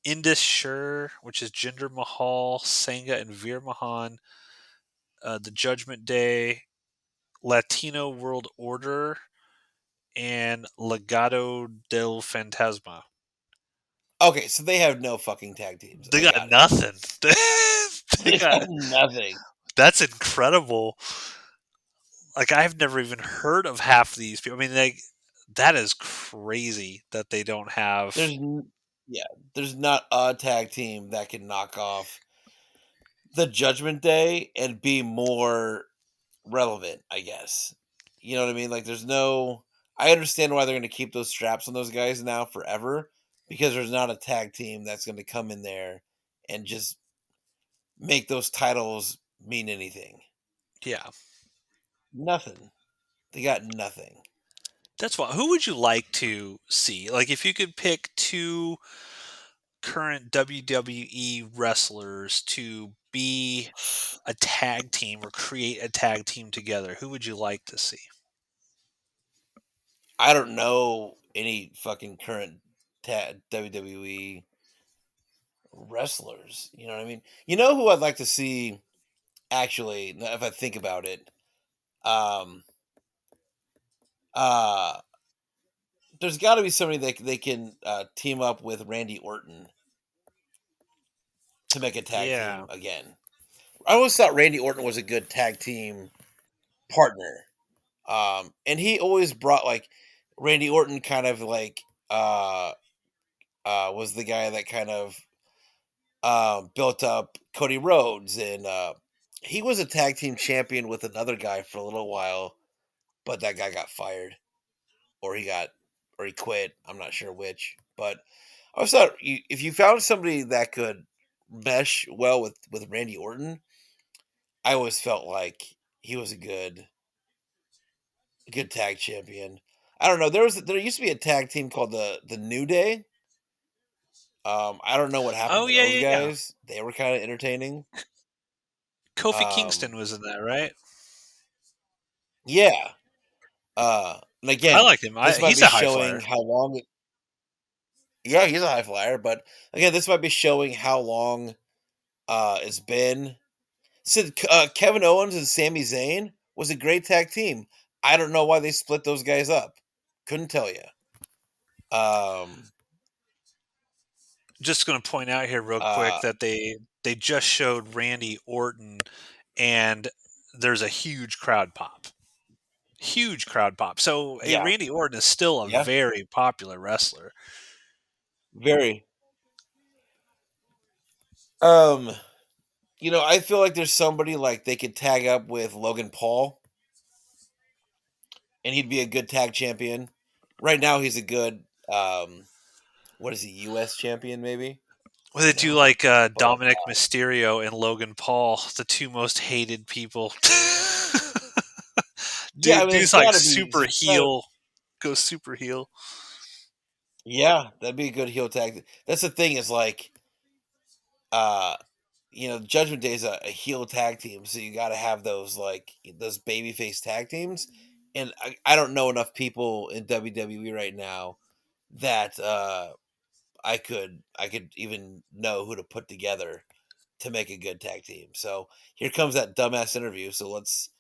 Indus Sher, which is Jinder Mahal, Sangha, and Veer Mahan, the Judgment Day, Latino World Order, and Legado del Fantasma. Okay, so they have no fucking tag teams. They I got got it. nothing. They They got got nothing. That's incredible. Like, I've never even heard of half these people. I mean, that is crazy that they don't have. There's yeah, there's not a tag team that can knock off the Judgment Day and be more relevant, I guess. You know what I mean? Like there's no I understand why they're going to keep those straps on those guys now forever because there's not a tag team that's going to come in there and just make those titles mean anything. Yeah, Nothing. They got nothing. that's why. Who would you like to see? Like, if you could pick two current WWE wrestlers to be a tag team or create a tag team together, who would you like to see? I don't know any fucking current WWE wrestlers. You know what I mean? You know who I'd like to see actually, if I think about it. Um uh there's got to be somebody that they can team up with Randy Orton to make a tag team Yeah. again. I always thought Randy Orton was a good tag team partner. And he always brought like Randy Orton kind of like was the guy that kind of built up Cody Rhodes, and he was a tag team champion with another guy for a little while, but that guy got fired, or he quit. I'm not sure which, but I always thought if you found somebody that could mesh well with Randy Orton, I always felt like he was a good tag champion. I don't know. There used to be a tag team called the New Day. I don't know what happened Oh to yeah, those yeah, yeah. guys. They were kind of entertaining. Kofi Um, Kingston was in that, right? yeah. And I again, like him. this might He's be a high showing flyer. how long. Yeah, he's a high flyer, but again, this might be showing how long it's been. Said Kevin Owens and Sami Zayn was a great tag team. I don't know why they split those guys up. Couldn't tell you. Um, Just going to point out here real quick uh, that they just showed Randy Orton, and there's a huge crowd pop. Huge crowd pop. So, yeah, Randy Orton is still a yeah, very popular wrestler. very. Um, I feel like there's somebody like they could tag up with Logan Paul, and he'd be a good tag champion. Right now, he's a good what is he, US champion maybe? Well, they do No. like But Dominic Mysterio and Logan Paul, the two most hated people. yeah, I mean Dude's like super heel, goes super heel. yeah, that'd be a good heel tag. That's the thing is like uh Judgment Day is a heel tag team, so you got to have those babyface tag teams. And I don't know enough people in WWE right now that I could even know who to put together to make a good tag team. So here comes that dumbass interview. So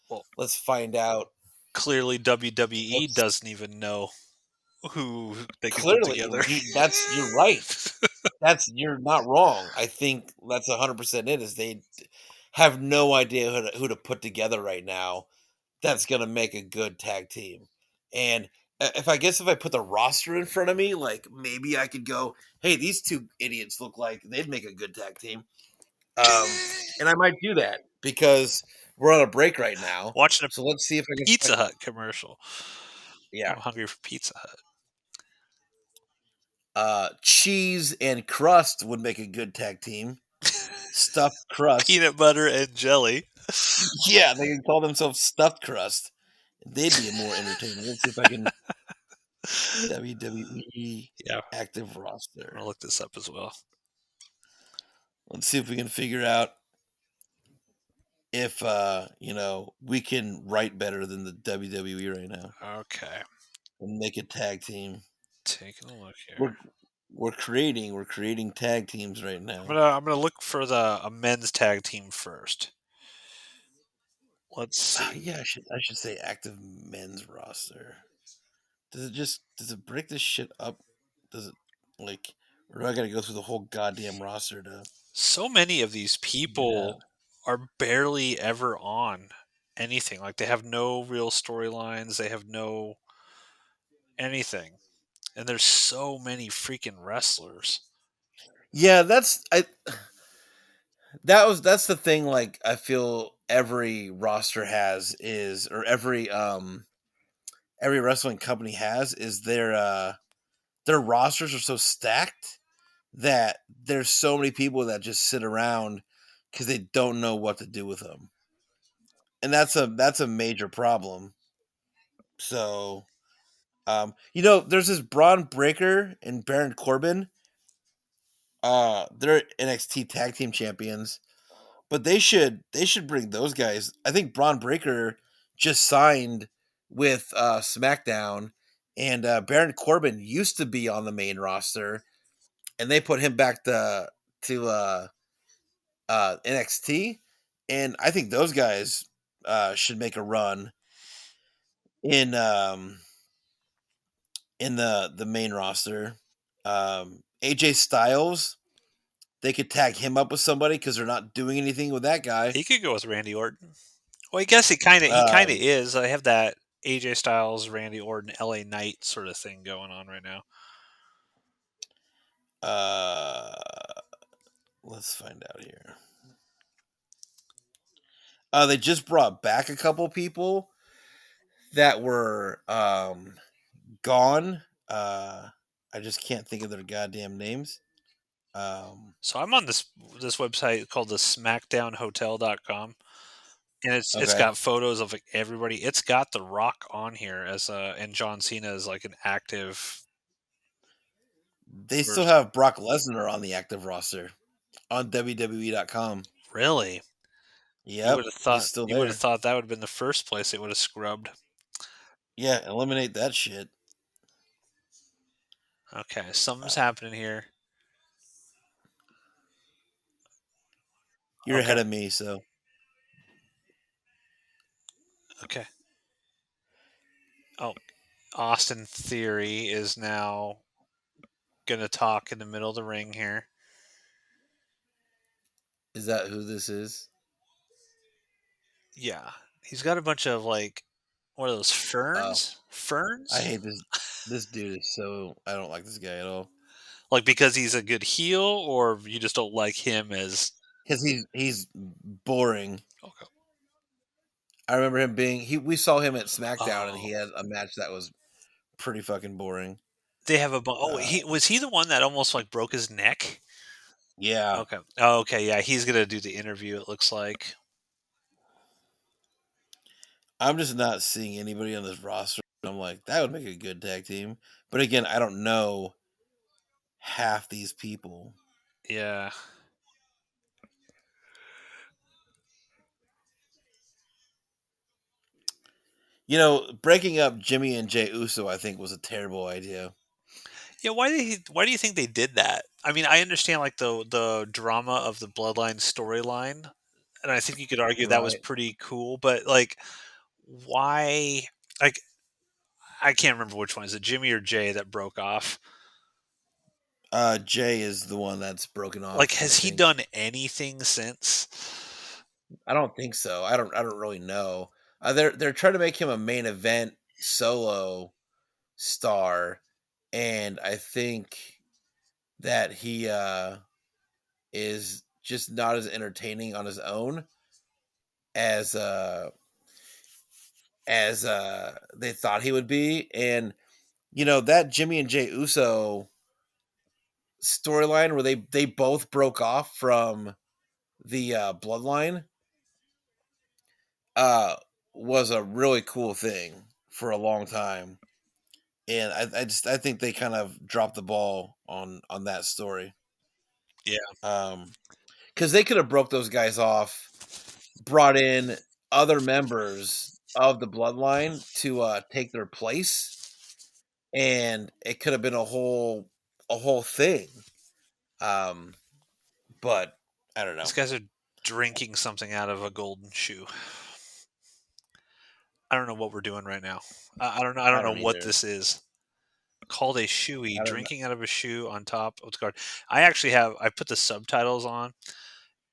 Well, let's find out. clearly WWE Let's doesn't even know who they could put clearly together. you're right. You're not wrong. I think that's 100% it. Is they have no idea who to put together right now. That's gonna make a good tag team. And if I put the roster in front of me, like maybe I could go, hey, these two idiots look like they'd make a good tag team. Um, and I might do that because we're on a break right now. Watching a So let's see if I can Pizza find. Hut commercial. Yeah, I'm hungry for Pizza Hut. cheese and crust would make a good tag team. Stuffed crust. Peanut butter and jelly. Yeah, they can call themselves stuffed crust. They'd be more entertaining. Let's see if I can WWE Yeah, active I'm roster. gonna look this up as well. Let's see if we can figure out if we can write better than the WWE right now Okay, and make a tag team. taking a look here. We're we're creating tag teams right I'm now. gonna I'm gonna look for the a men's tag team first. Let's Yeah, see. I should say active men's roster. Does it break this shit up? Does it like or do I gotta go through the whole goddamn roster to So many of these figure it people out? are barely ever on anything. Like they have no real storylines. They have no anything. And there's so many freaking wrestlers. Yeah, that's the thing. Like I feel every roster has is or every wrestling company has is their rosters are so stacked that there's so many people that just sit around because they don't know what to do with them, and that's a major problem. So, there's this Braun Breaker and Baron Corbin. They're NXT tag team champions, but they should bring those guys. I think Braun Breaker just signed with SmackDown, and Baron Corbin used to be on the main roster, and they put him back to NXT, and I think those guys should make a run in the main roster. AJ Styles, they could tag him up with somebody because they're not doing anything with that guy. He could go with Randy Orton. Well, I guess he kinda Um, is. I have that AJ Styles, Randy Orton, LA Knight sort of thing going on right now. uh, let's find out here. They just brought back a couple people that were gone. I just can't think of their goddamn names. Um, So I'm on this website called the SmackDownHotel.com, and it's okay. got photos of like everybody. It's got The Rock on here and John Cena as like an active They still person. have Brock Lesnar on the active roster on WWE.com. Really? You would Yep, have he's thought still you would have there. thought that would have been the first place it would have scrubbed. Yeah, eliminate that shit. Okay, something's Uh, happening here. you're Okay, ahead of me, so okay. Oh, Austin Theory is now gonna talk in the middle of the ring here. is that who this is? Yeah, he's got a bunch of like what are those Oh, ferns? I Ferns? hate this. This dude is so. I don't like this guy at all Like because he's a good heel, or you just don't like him as because he's boring. okay. I remember him being. We saw him at SmackDown and he Oh, had a match that was pretty fucking boring. they have oh Uh, he the one that almost like broke his neck? yeah, Okay. Oh, okay, yeah, he's gonna do the interview. It looks like. I'm just not seeing anybody on this roster. I'm like, that would make a good tag team. But again, I don't know half these people. Yeah. Breaking up Jimmy and Jay Uso, I think, was a terrible idea. Yeah, why do you think they did that? I mean, I understand like the drama of the bloodline storyline, and I think you could argue that was Right. pretty cool, but like why like I can't remember which one. Is it Jimmy or Jay that broke off? Jay is the one that's broken Like off, I has he think. done anything since? I don't think so. I don't really know. They're trying to make him a main event solo star, and I think that he is just not as entertaining on his own as they thought he would be. And that Jimmy and Jay Uso storyline where they both broke off from the bloodline uh was a really cool thing for a long time. And I think they kind of dropped the ball on that story. Yeah. Because they could have broke those guys off, brought in other members of the bloodline to take their place, and it could have been a whole thing. Um, but I don't These know. guys are drinking something out of a golden shoe. I don't know what we're doing right now. I don't know. I I don't know don't what either. this is. Called a shoey, I don't know. drinking out of a shoe on top of the card. I actually have. I put the subtitles on,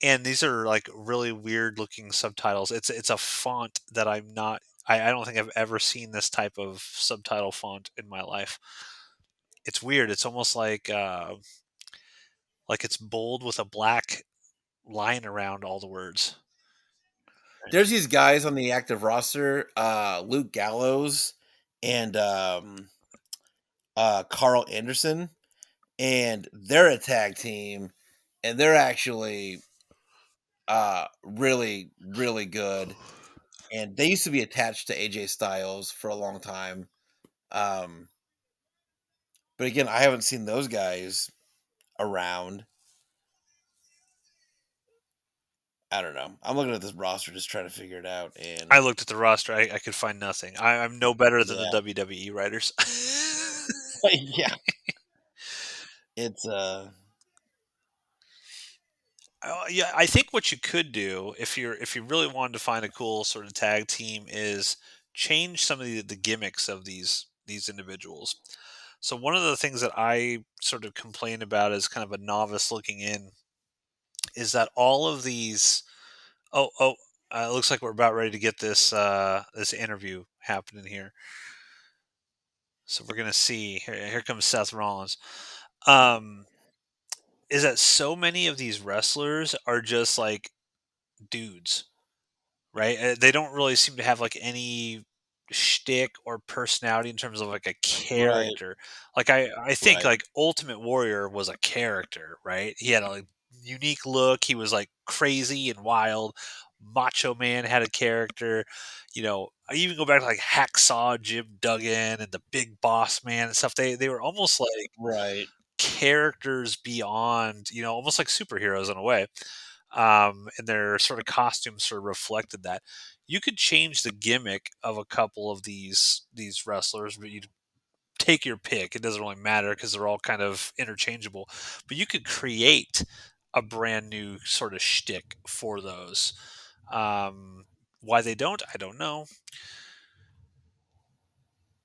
and these are like really weird looking subtitles. It's a font that I'm not. I don't think I've ever seen this type of subtitle font in my life. It's weird. It's almost like it's bold with a black line around all the words. There's these guys on the active roster, Luke Gallows and Carl Anderson, and they're a tag team, and they're actually really really good. And they used to be attached to AJ Styles for a long time. Um, but again, I haven't seen those guys around. I don't know. I'm looking at this roster just trying to figure it out, I and looked at the roster. I could find nothing. I'm no better than the yeah, WWE writers. yeah, it's Yeah, I think what you could do if you really wanted to find a cool sort of tag team is change some of the gimmicks of these individuals. So one of the things that I sort of complain about as kind of a novice looking in is that all of these it looks like we're about ready to get this interview happening here. So we're gonna see. Here comes Seth Rollins. Um, is that so many of these wrestlers are just like dudes, right? They don't really seem to have like any shtick or personality in terms of like a right, character. Like I think right, like Ultimate Warrior was a character, right? He had a like, unique look. He was like crazy and wild. Macho Man had a character. I even go back to like Hacksaw Jim Duggan and the Big Boss Man and stuff. They were almost like right. characters beyond, almost like superheroes in a way. And their sort of costumes sort of reflected that. You could change the gimmick of a couple of these wrestlers, but you take your pick. It doesn't really matter because they're all kind of interchangeable. But you could create a brand new sort of shtick for those. Why they don't, I don't know.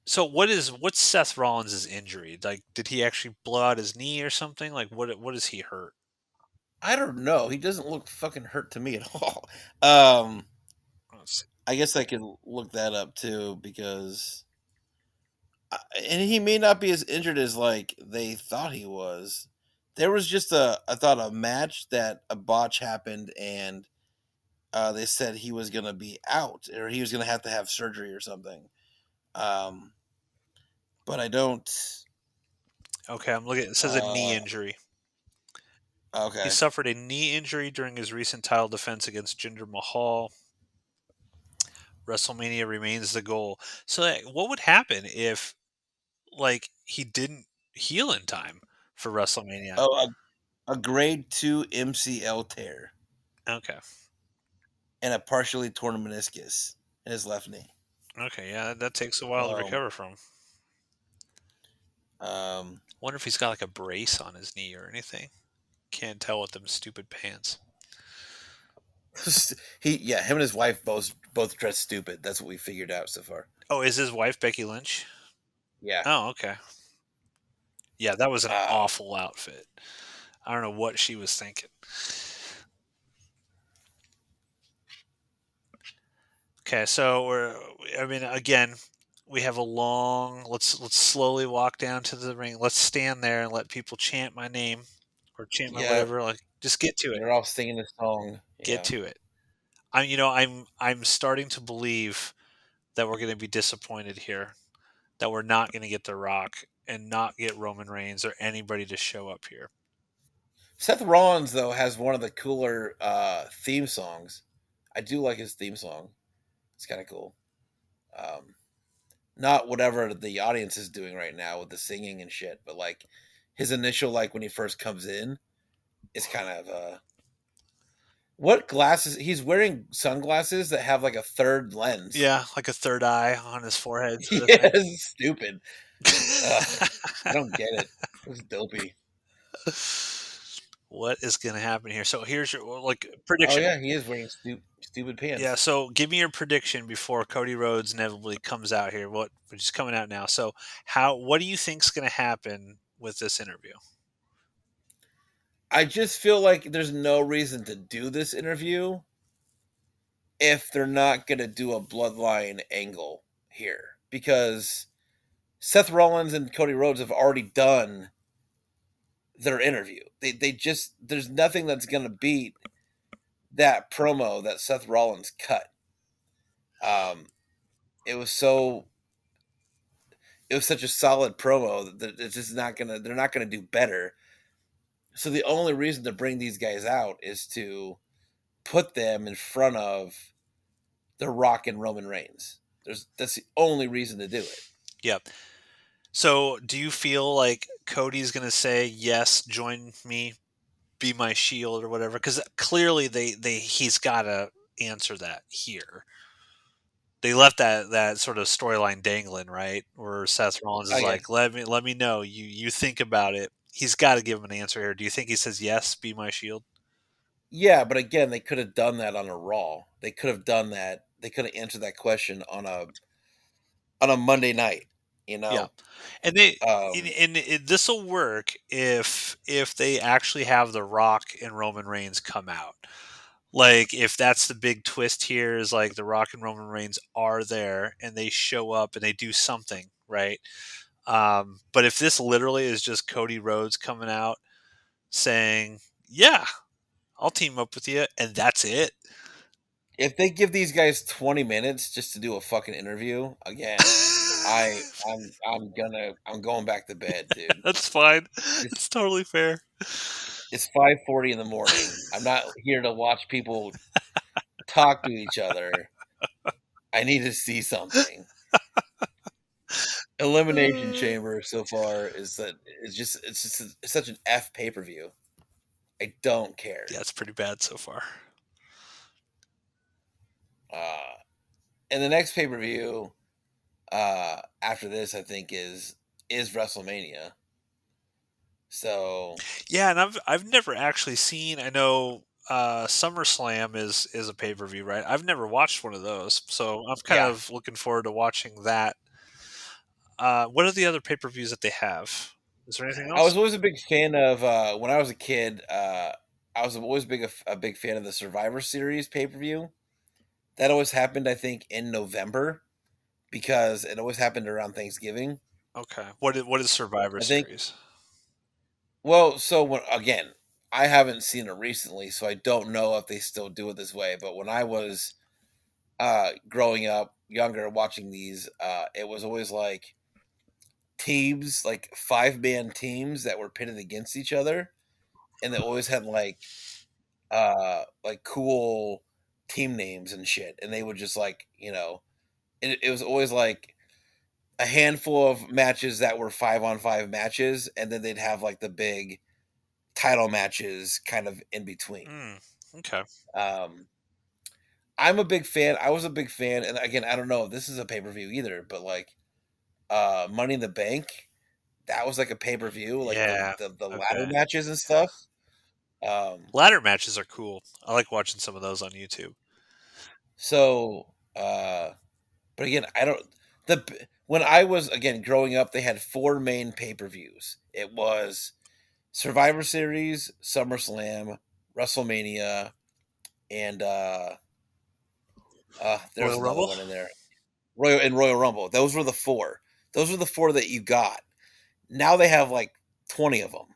So what's Seth Rollins' injury? Like, did he actually blow out his knee or something? Like, what is he hurt? I don't know. He doesn't look fucking hurt to me at all. Um, Let's see. I guess I can look that up too because, and he may not be as injured as like they thought he was. There was just I thought a match that a botch happened, and they said he was gonna be out or he was gonna have to have surgery or something. Um, but I don't. Okay, I'm looking. It says a knee Uh, injury. He okay. suffered a knee injury during his recent title defense against Jinder Mahal. WrestleMania remains the goal. So, like, what would happen if, like, he didn't heal in time for WrestleMania? Oh, a grade 2 MCL tear Okay. and a partially torn meniscus in his left knee. Okay. Yeah, that takes a while to So, recover from. um, Wonder if he's got like a brace on his knee or anything. Can't tell with them stupid pants. him and his wife both dress stupid. That's what we figured out so far. Oh, is his wife Becky Lynch? Yeah. Oh, okay. Yeah, that was an Um, awful outfit. I don't know what she was thinking. Okay, so I mean, again, we have a long. Let's slowly walk down to the ring. Let's stand there and let people chant my name or chant my yeah, whatever. Like, just get to it. they're all singing the song. Get Yeah. to it. I'm starting to believe that we're going to be disappointed here. That we're not going to get The Rock and not get Roman Reigns or anybody to show up here. Seth Rollins though has one of the cooler theme songs. I do like his theme song. It's kind of cool. Um, Not whatever the audience is doing right now with the singing and shit, but like his initial like when he first comes in is kind of what glasses he's wearing sunglasses that have like a third lens. Yeah, like a third eye on his forehead, sort of thing. Yes, stupid. I don't get it. It's dopey. What is going to happen here? So here's your like Oh prediction. yeah, he is wearing stupid Yeah, pants. so give me your prediction before Cody Rhodes inevitably comes out here. Which is coming out now. So what do you think's going to happen with this interview? I just feel like there's no reason to do this interview if they're not gonna do a bloodline angle here because Seth Rollins and Cody Rhodes have already done their interview. They just there's nothing that's gonna beat that promo that Seth Rollins cut. Um, it was so it was such a solid promo that it's just not gonna they're not gonna do better. So the only reason to bring these guys out is to put them in front of The Rock and Roman Reigns. That's the only reason to do it. Yep. So do you feel like Cody's going to say yes, join me? be my shield or whatever, because clearly he's got to answer that here. They left that sort of storyline dangling, right? Where Seth Rollins is Again, like, let me know. You think about it. He's got to give him an answer here. Do you think he says yes? Be my shield. yeah, but again, they could have done that on a Raw. They could have done that. They could have answered that question on a Monday night. You Yeah, know, and they um, this will work if they actually have The Rock and Roman Reigns come out. Like if that's the big twist here is like The Rock and Roman Reigns are there and they show up and they do something, right? But if this literally is just Cody Rhodes coming out saying, "Yeah, I'll team up with you," and that's it, if they give these guys 20 minutes just to do a fucking interview, again, I'm going back to bed, dude. that's fine. It's It's totally fair. it's 5:40 in the morning. I'm not here to watch people talk to each other. I need to see something. Elimination Uh, Chamber so far is that it's such an F pay-per-view. I don't care. yeah, it's pretty bad so far. Uh and the next pay-per-view after this I think is WrestleMania. So, Yeah, and I've never actually seen. I know SummerSlam is a pay per view, right? I've never watched one of those, so I'm kind yeah. of looking forward to watching that. What are the other pay per views that they have? Is there anything I else? was always a big fan of when I was a kid, I was always a big fan of the Survivor Series pay-per-view. That always happened I think in November because it always happened around Thanksgiving. Okay, what is Survivor I think Series? well, so when again, I haven't seen it recently, so I don't know if they still do it this way, but when I was growing up, younger watching these, it was always like teams, like five-man teams that were pitted against each other and they always had like cool team names and shit and they would just like it was always like a handful of matches that were 5-on-5 matches and then they'd have like the big title matches kind of in between. Mm, okay. um I'm a big fan. I was a big fan, and again I don't know if this is a pay-per-view either, but like Money in the Bank, that was like a pay-per-view, like Yeah. the ladder Okay. matches and Yeah. stuff. um Ladder matches are cool. I like watching some of those on YouTube. so But again, I don't when I was again growing up, they had four main pay-per-views. It was Survivor Series, SummerSlam, WrestleMania, and there's Royal another Rumble. one in there. Royal Rumble. Those were the four. Those were the four that you got. Now they have like 20 of them.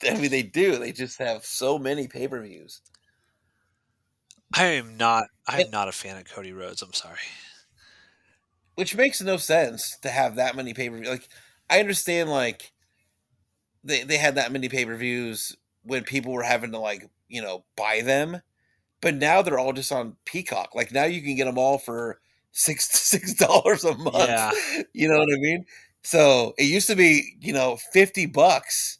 I mean, they do. They just have so many pay-per-views. I'm And, not a fan of Cody Rhodes. I'm sorry. which makes no sense to have that many pay-per-views. Like, I understand, like, they had that many pay-per-views when people were having to like buy them, but now they're all just on Peacock. Like now you can get them all for $6 a month. Yeah. You know what I mean? So it used to be $50.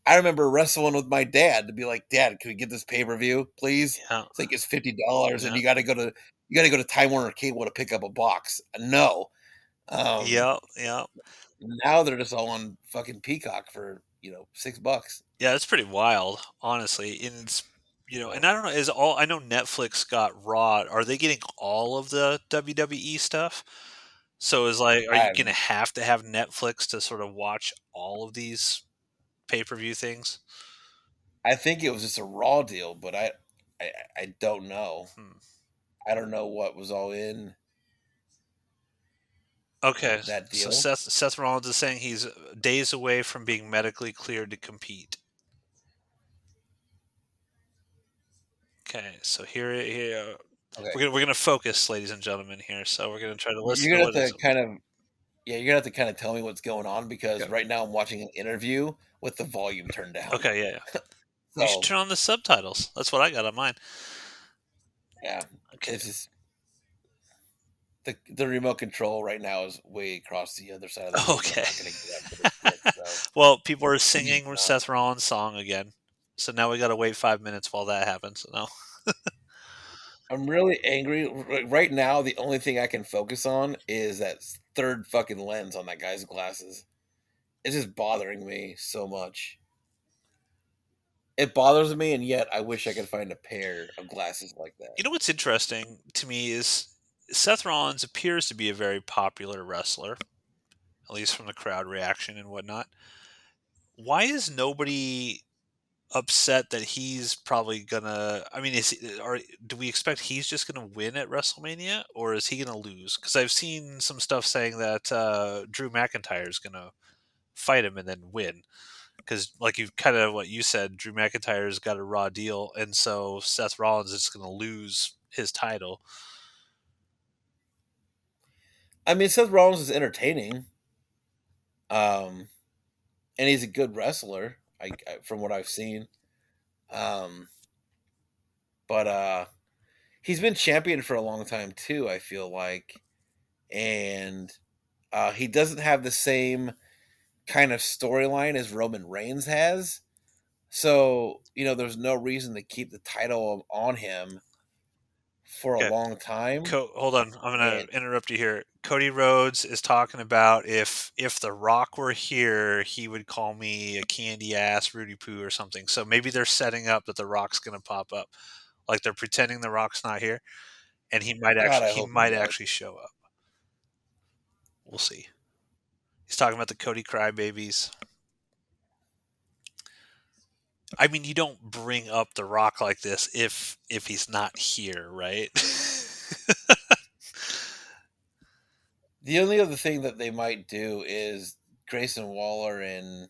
I remember wrestling with my dad to be like, Dad, can we get this pay-per-view please? Yeah. It's like it's $50 and Yeah. you got to go to Time Warner Cable to pick up a box. No. um Yeah. Yeah. Now they're just all on fucking Peacock for $6. Yeah, it's pretty wild, honestly. And and So I don't know, is all I know Netflix got Raw. Are they getting all of the WWE stuff? So is like, are you I gonna have to have Netflix to sort of watch all of these pay-per-view things? I think it was just a raw deal, but I don't know. Hmm. I don't know what was all in Okay, that so deal. Seth Rollins is saying he's days away from being medically cleared to compete. Okay, so here Okay, we're gonna focus, ladies and gentlemen, here. So we're gonna try to listen you're to gonna what have is. to kind of yeah, you're gonna have to kind of tell me what's going on because Okay. right now I'm watching an interview with the volume turned down. Okay, yeah, yeah. You should So turn on the subtitles. That's what I got on mine. yeah, Okay. it's just the remote control right now is way across the other side of the room. I'm Okay. not gonna get up to the shit, so Well, people are he's singing not. Seth Rollins' song again, so now we gotta wait 5 minutes while that happens, no. I'm really angry. Right now, the only thing I can focus on is that third fucking lens on that guy's glasses. It's just bothering me so much. It bothers me, and yet I wish I could find a pair of glasses like that. You know what's interesting to me is Seth Rollins appears to be a very popular wrestler, at least from the crowd reaction and whatnot. Why is nobody upset that he's probably gonna? I mean, do we expect he's just gonna win at WrestleMania, or is he gonna lose? Because I've seen some stuff saying that Drew McIntyre is gonna fight him and then win. Because, like you kind of what you said, Drew McIntyre's got a raw deal, and so Seth Rollins is gonna lose his title. I mean, Seth Rollins is entertaining, um, and he's a good wrestler. From what I've seen, um, but he's been champion for a long time too. I feel like, and he doesn't have the same kind of storyline as Roman Reigns has. So, there's no reason to keep the title on him for a Okay. long time. Hold on, I'm gonna And interrupt you here. Cody Rhodes is talking about if The Rock were here, he would call me a candy ass Rudy Poo or something. So maybe they're setting up that The Rock's gonna pop up, like they're pretending The Rock's not here, and God, I he hope he might does. actually show up. We'll see. He's talking about the Cody crybabies. I mean, you don't bring up The Rock like this if he's not here, right? The only other thing that they might do is Grayson Waller and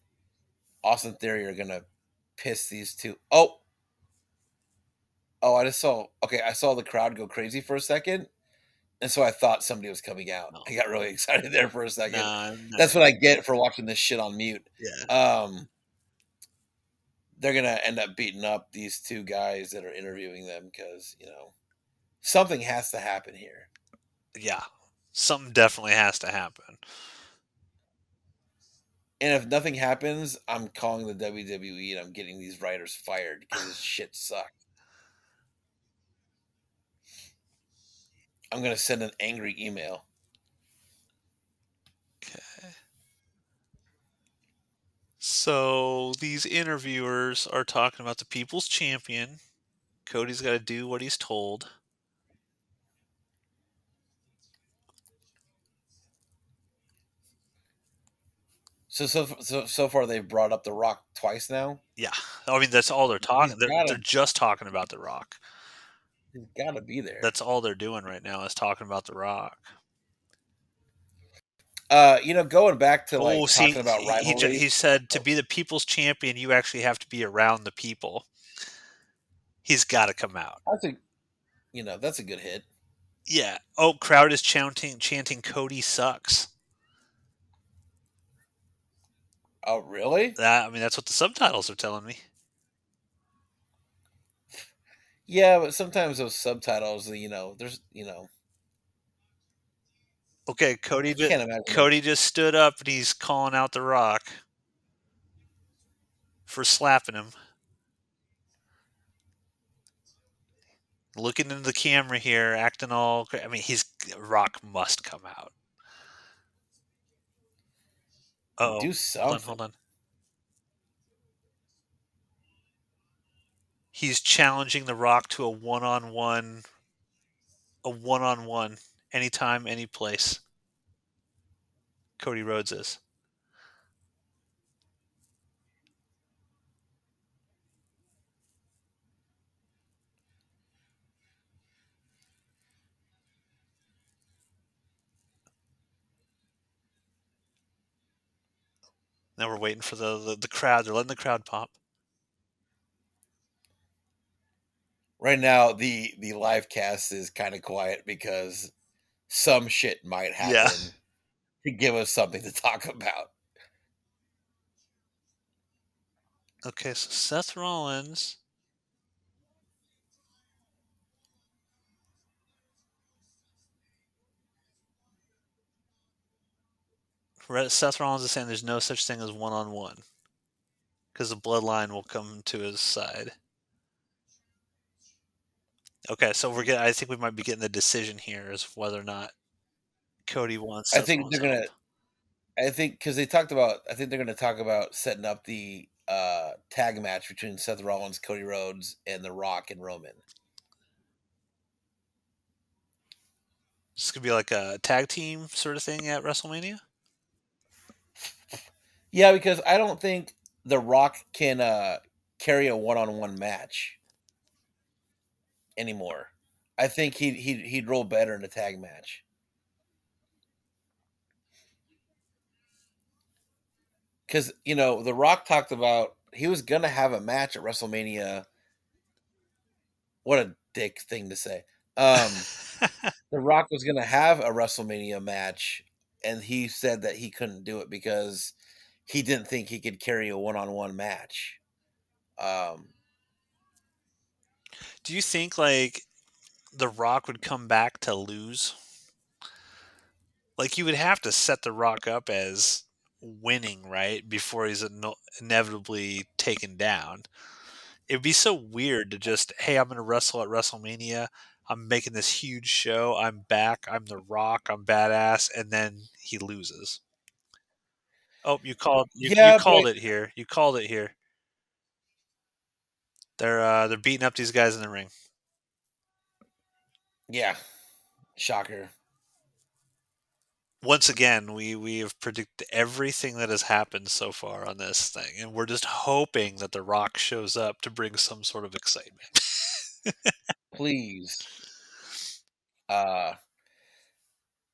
Austin Theory are gonna piss these two. Oh, I just saw. Okay, I saw the crowd go crazy for a second, and so I thought somebody was coming out. No, I got really excited there for a second. nah, That's what I get for watching this shit on mute. yeah, Um, they're gonna end up beating up these two guys that are interviewing them because something has to happen here. yeah. Something definitely has to happen. And if nothing happens, I'm calling the WWE and I'm getting these writers fired because this shit sucks. I'm gonna send an angry email. Okay. So these interviewers are talking about the people's champion. Cody's got to do what he's told. So far they've brought up The Rock twice now. Yeah, I mean that's all they're He's talking. They're gotta just talking about the Rock. he's gotta be there. That's all they're doing right now is talking about the Rock. Going back to Oh, like see, talking about rivalries. he said to Oh, be the people's champion, you actually have to be around the people. He's got to come out. that's a good hit. Yeah. Oh, crowd is chanting Cody sucks. Oh, really? That I mean that's what the subtitles are telling me. Yeah, but sometimes those subtitles, there's, Okay, I can't imagine them. Cody just stood up and he's calling out the Rock for slapping him. Looking into the camera here, acting all. I mean, Rock must come out. Oh, Do hold on, something. hold on. He's challenging the Rock to a one-on-one, anytime, any place. Cody Rhodes is. Now we're waiting for the crowd. They're letting the crowd pop. Right now, the live cast is kind of quiet because some shit might Yeah. happen to give us something to talk about. Okay, so Seth Rollins. Seth Rollins is saying there's no such thing as one-on-one because the bloodline will come to his side. Okay, so I think we might be getting the decision here as whether or not Cody wants I Seth think Rollins' they're gonna. help. I think because they talked about. I think they're gonna talk about setting up the tag match between Seth Rollins, Cody Rhodes, and The Rock and Roman. This could be like a tag team sort of thing at WrestleMania. Yeah, because I don't think The Rock can carry a one-on-one match anymore. I think he'd roll better in a tag match. Because The Rock talked about he was gonna have a match at WrestleMania. What a dick thing to say. The Rock was gonna have a WrestleMania match, and he said that he couldn't do it because he didn't think he could carry a one-on-one match. Um, Do you think like The Rock would come back to lose? Like you would have to set The Rock up as winning, right, before he's inevitably taken down. It'd be so weird to just, hey, I'm going to wrestle at WrestleMania. I'm making this huge show. I'm back. I'm The Rock. I'm badass, and then he loses. Oh, you yeah, called but it here. You called it here. They're beating up these guys in the ring. yeah, shocker. Once again, we have predicted everything that has happened so far on this thing, and we're just hoping that The Rock shows up to bring some sort of excitement. Please, uh,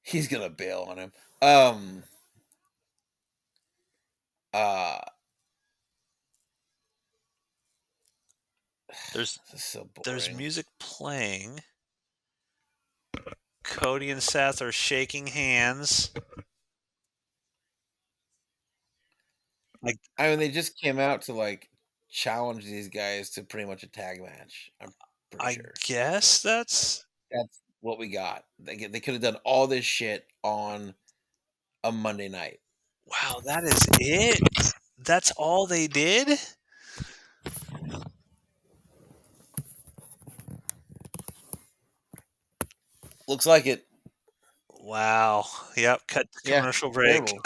he's gonna bail on him. Um, uh, There's this is so there's boring. music playing. Cody and Seth are shaking hands. Like I mean, they just came out to like challenge these guys to pretty much a tag match. I'm pretty I sure guess that's that's what we got. They could have done all this shit on a Monday night. wow, that is it. That's all they did? Looks like it. Wow. Yep, cut to Yeah, commercial break. terrible.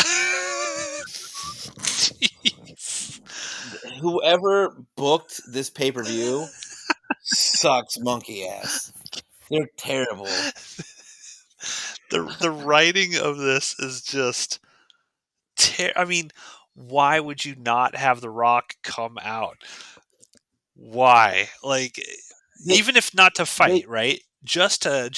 Jeez. Whoever booked this pay per view sucks monkey ass. They're terrible. The writing of this is just I mean, why would you not have The Rock come out? Why? Like They even if not to they fight, right? Just to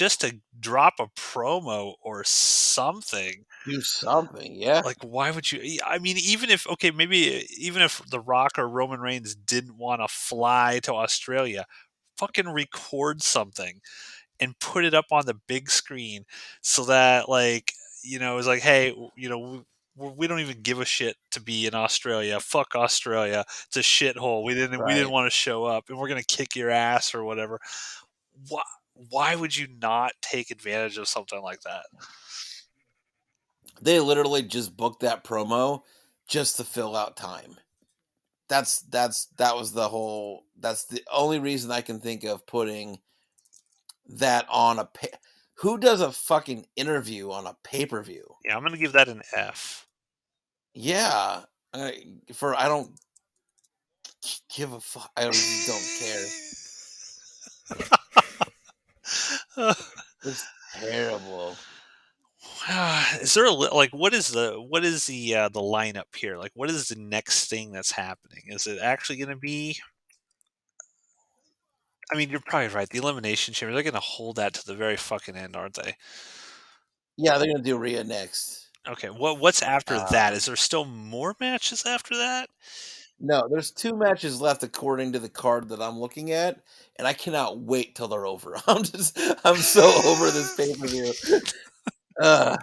drop a promo or something. do something. Yeah, Like why would you I mean even if okay, maybe even if The Rock or Roman Reigns didn't want to fly to Australia, fucking record something and put it up on the big screen so that like it's like hey we don't even give a shit to be in Australia. Fuck Australia. It's a shithole. We didn't right. want to show up, and we're gonna kick your ass or whatever. Why? Why would you not take advantage of something like that? They literally just booked that promo just to fill out time. That was the whole. That's the only reason I can think of putting that on a. Who does a fucking interview on a pay per view? Yeah, I'm gonna give that an F. Yeah, for I don't give a fuck. I just don't care. It's terrible. Is there like what is the lineup here? Like what is the next thing that's happening? Is it actually going to be? I mean, you're probably right. The Elimination Chamber, they're going to hold that to the very fucking end, aren't they? Yeah, they're gonna do Rhea next. Okay, what's after that? Uh, Is there still more matches after that? no, there's 2 matches left according to the card that I'm looking at, and I cannot wait till they're over. I'm so over this pay-per-view. Ugh.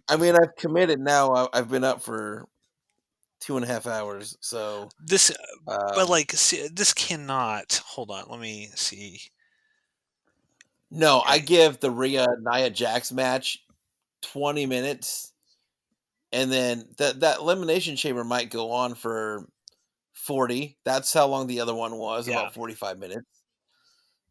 I mean, I've committed now. I've been up for 2.5 hours, so, This, but um like, see, this cannot. Hold on, let me see. no, I Okay, give the Rhea Nia Jax match 20 minutes, and then that elimination chamber might go on for 40. That's how long the other one was, Yeah. about 45 minutes.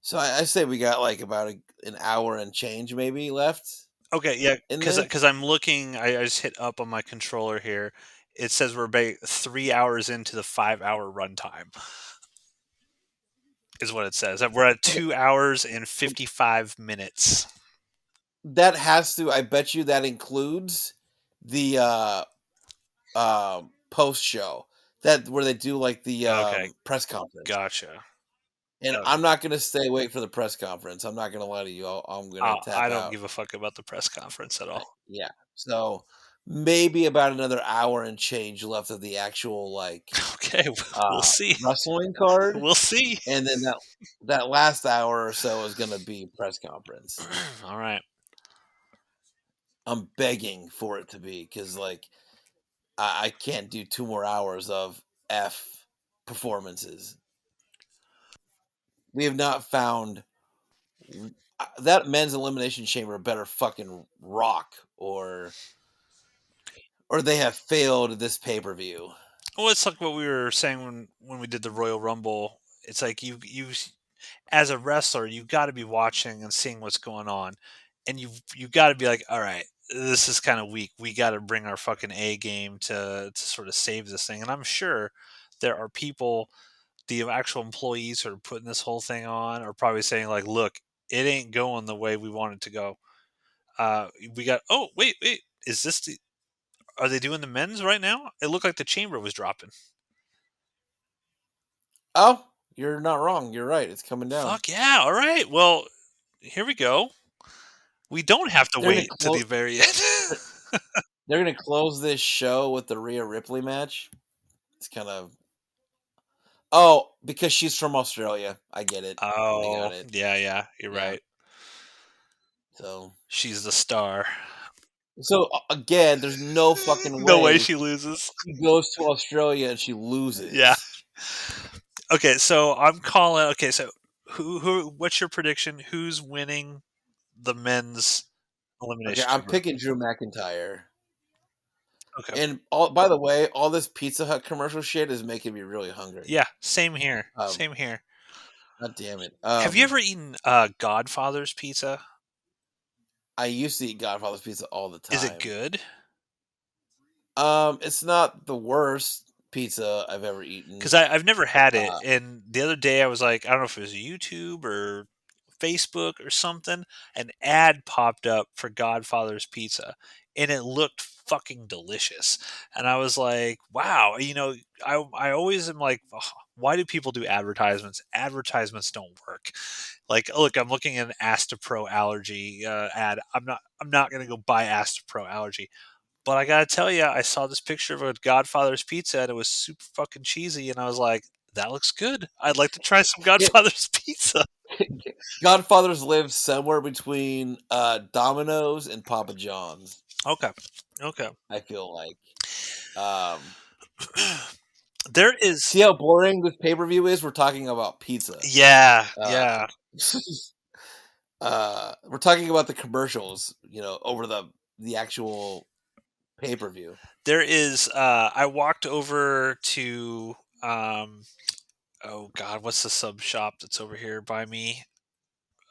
So I say we got like about an hour and change maybe left Okay, yeah, in because this. I'm looking. I just hit up on my controller here. It says we're 3 hours into the 5 hour runtime, is what it says. We're at Okay, 2 hours and 55 minutes. that has to. I bet you that includes the post show that where they do like the Okay, press conference. gotcha. And Okay. I'm not gonna stay awake for the press conference. I'm not gonna lie to you. I'm gonna I tap don't out. give a fuck about the press conference at all. Yeah. So maybe about another hour and change left of the actual like Okay, we'll see. wrestling card, We'll see. and then that last hour or so is gonna be press conference. All right. I'm begging for it to be because like I can't do 2 more hours of F performances. We have not found that men's elimination chamber better fucking rock or they have failed this pay-per-view. Well, it's like what we were saying when we did the Royal Rumble. It's like as a wrestler, you've got to be watching and seeing what's going on, and you've got to be like, all right, this is kind of weak. We got to bring our fucking A game to sort of save this thing. And I'm sure there are people, the actual employees who are putting this whole thing on, are probably saying like, look, it ain't going the way we want it to go. We got. Oh, wait, is this the? Are they doing the men's right now? It looked like the chamber was dropping. Oh, you're not wrong. You're right. It's coming down. Fuck yeah! All right. Well, here we go. We don't have to They're gonna wait to close. the very end. They're gonna close this show with the Rhea Ripley match. It's kind of because she's from Australia. I get it. I got Oh, it. yeah, you're Yeah. right. So She's the star. again, there's no fucking No way way she loses. she goes to Australia and she Yeah. loses. Okay, so I'm calling. Okay, so who? What's your prediction? Who's winning the men's Okay, elimination I'm chamber? picking Drew McIntyre. Okay. And all by the way, all this Pizza Hut commercial shit is making me really hungry. Yeah, same here. Um, Same here. God damn it. Have you ever eaten Godfather's pizza? I used to eat Godfather's pizza all the Is it time. good? It's not the worst pizza I've ever eaten. Because I've never had it, Uh, and the other day I was like, I don't know if it was YouTube or Facebook or something, an ad popped up for Godfather's Pizza, and it looked fucking delicious. And I was like, wow, I always am like, "Ugh, why do people do advertisements? Advertisements don't work. Like, look, I'm looking at an Astapro allergy ad. I'm not gonna go buy Astapro allergy. But I gotta tell you, I saw this picture of a Godfather's pizza and it was super fucking cheesy, and I was like, "That looks good. I'd like to try some yeah, Godfather's pizza." Godfather's live somewhere between Domino's and Papa John's. Okay, okay. I feel like. Um, There is, See how boring this pay per view is. We're talking about pizza. yeah, Uh, yeah. we're talking about the commercials. Over the actual pay per view. There is. I walked over to, oh God, what's the sub shop that's over here by me?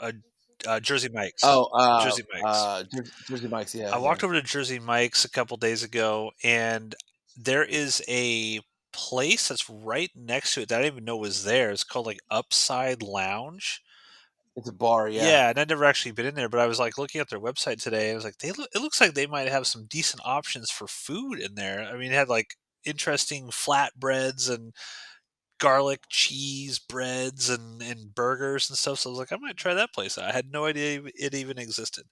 Uh, Jersey Mike's. Oh, Jersey Mike's. Jersey Mike's. I Yeah, yeah. walked over to Jersey Mike's a couple days ago, and there is a place that's right next to it that I didn't even know was there. It's called like Upside Lounge. It's a bar. Yeah. Yeah, and I'd never actually been in there, but I was like looking at their website today. I was like, it looks like they might have some decent options for food in there. I mean, it had like interesting flatbreads and garlic cheese breads and burgers and stuff. So I was like, I might try that place out. I had no idea it even existed.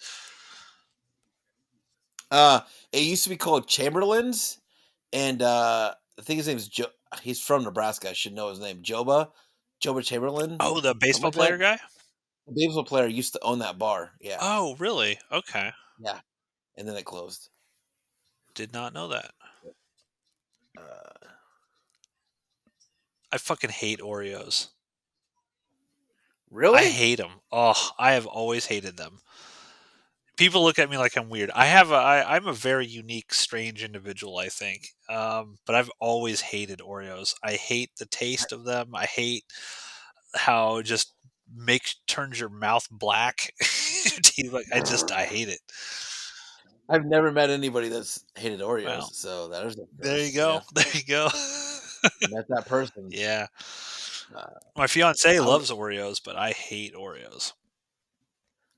Uh, it used to be called Chamberlain's, and I think his name's Joe. He's from Nebraska. I should know his name. Joba Chamberlain, Oh, the something baseball like that. player guy? The baseball player used to own that bar. Yeah, Oh, really? Okay. yeah, and then it closed. Did not know that. Uh, I fucking hate Oreos. I really? hate them. Oh, I have always hated them. People look at me like I'm weird. I'm a very unique, strange individual, I think. But I've always hated Oreos. I hate the taste of them. I hate how it just makes turns your mouth black. Like I hate it. I've never met anybody that's hated Oreos, Well, so that is a there you first. Yeah, go. There you go. met that person. Yeah. Uh, My fiance I would. loves Oreos, but I hate Oreos.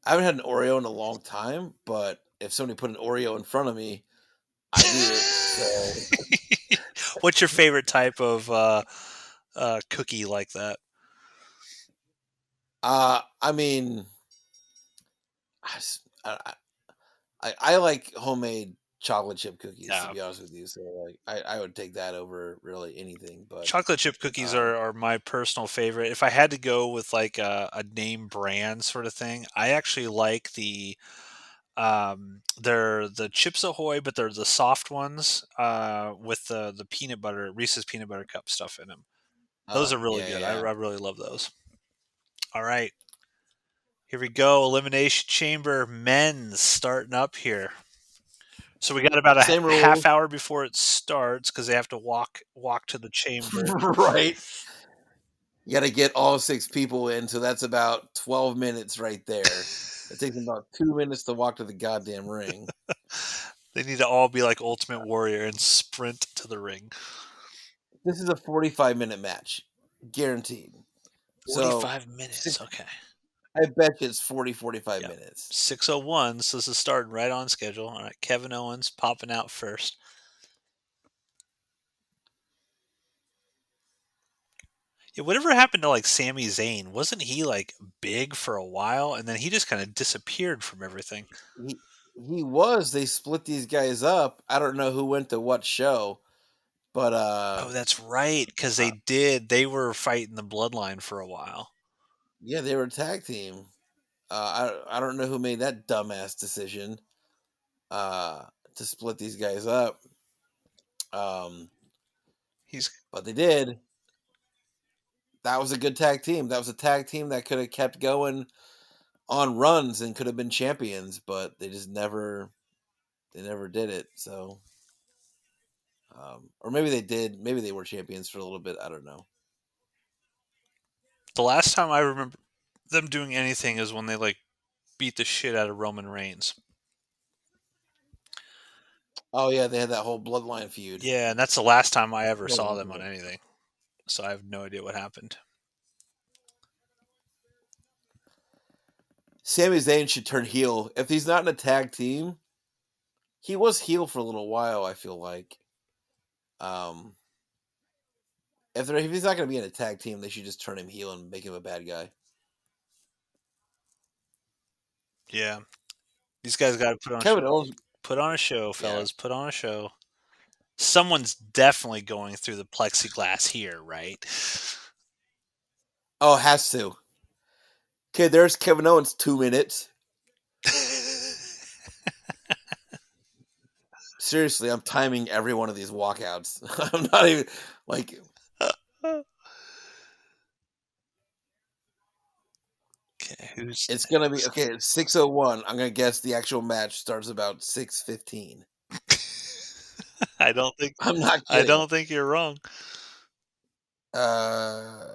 I haven't had an Oreo in a long time, but if somebody put an Oreo in front of me, I'd eat it. So, What's your favorite type of cookie like that? I mean, I, s- I like homemade chocolate chip cookies. To Yeah, be honest with you, so like I would take that over really anything. But chocolate chip cookies um, are my personal favorite. If I had to go with like a name brand sort of thing, I actually like they're the Chips Ahoy, but they're the soft ones with the peanut butter Reese's peanut butter cup stuff in them. Those are really yeah, good. yeah. I really love those. All right, here we go. Elimination Chamber men's starting up here. So we got about a Same half rules, hour before it starts because they have to walk to the chamber. right? You got to get all 6 people in, so that's about 12 minutes right there. It takes them about 2 minutes to walk to the goddamn ring. They need to all be like Ultimate Warrior and sprint to the ring. This is a 45-minute match, guaranteed. So 45 minutes. six, Okay. I bet you it's 45 Yep. minutes. 6:01. So this is starting right on schedule. All right. Kevin Owens popping out first. Yeah, whatever happened to like Sami Zayn? Wasn't he like big for a while and then he just kind of disappeared from everything? He he was. They split these guys up. I don't know who went to what show, but Oh, that's right. Because uh, they were fighting the bloodline for a while. yeah, they were a tag team. I don't know who made that dumbass decision uh, to split these guys up, um, He's but they did. That was a good tag team. That was a tag team that could have kept going on runs and could have been champions, but they just never they never did it. So, or maybe they did. Maybe they were champions for a little bit. I don't know. the last time I remember them doing anything is when they like beat the shit out of Roman Reigns. Oh yeah, they had that whole bloodline feud. Yeah, and that's the last time I ever That saw was them on good. anything. So I have no idea what happened. Sami Zayn should turn heel if he's not in a tag team. He was heel for a little while. I feel like. Um, if he's not going to be in a tag team, they should just turn him heel and make him a bad guy. Yeah, these guys got to Kevin Owens, put on a show, yeah. fellas. Put on a show. Someone's definitely going through the plexiglass here, right? Oh, has to. Okay, there's Kevin Owens. 2 minutes. Seriously, I'm timing every one of these walkouts. I'm not even like Okay, who's it's gonna be okay. It's 6:01. I'm gonna guess the actual match starts about 6:15. I don't think I'm not I kidding. don't think you're wrong. Uh,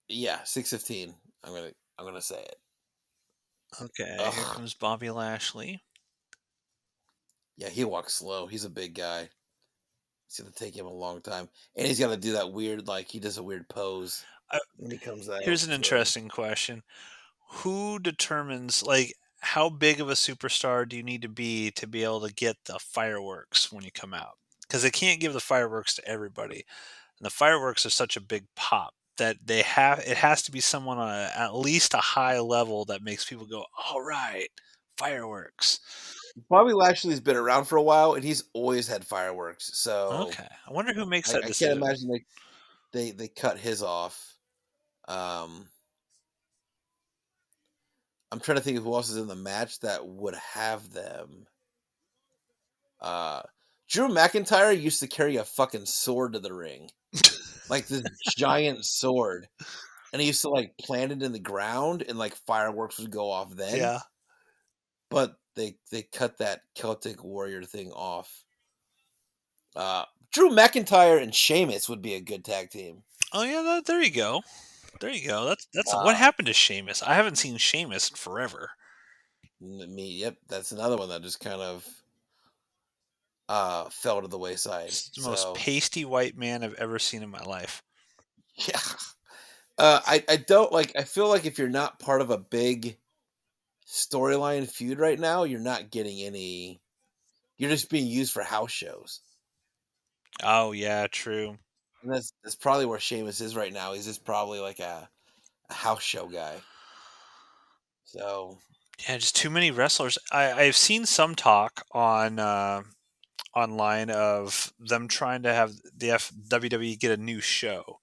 yeah, 6:15. I'm gonna say it. Okay, here Ugh. comes Bobby Lashley. Yeah, he walks slow. He's a big guy. It's gonna take him a long time, and he's got to do that weird, like he does a weird pose Uh, when he comes out. Here's an So interesting question. Who determines like how big of a superstar do you need to be able to get the fireworks when you come out? Because they can't give the fireworks to everybody, and the fireworks are such a big pop that it has to be someone on at least a high level that makes people go, "All right, fireworks." Bobby Lashley's been around for a while, and he's always had fireworks. So Okay, I wonder who makes that I can't decision. imagine they cut his off. Um, I'm trying to think of who else is in the match that would have them. Uh, Drew McIntyre used to carry a fucking sword to the ring, like this giant sword, and he used to like plant it in the ground, and like fireworks would go off then. Yeah, but they cut that Celtic Warrior thing off. Uh, Drew McIntyre and Sheamus would be a good tag team. Oh yeah, there you go. There you go. That's what Uh, happened to Sheamus. I haven't seen Sheamus in forever. yep, that's another one that just kind of fell to the wayside. It's the most So pasty white man I've ever seen in my life. yeah, I don't like. I feel like if you're not part of a big storyline feud right now, you're not getting any. You're just being used for house shows, Oh yeah, true. and that's probably where Sheamus is right now. He's just probably like a house show guy. So Yeah, just too many wrestlers. I've seen some talk on online of them trying to have the WWE get a new show.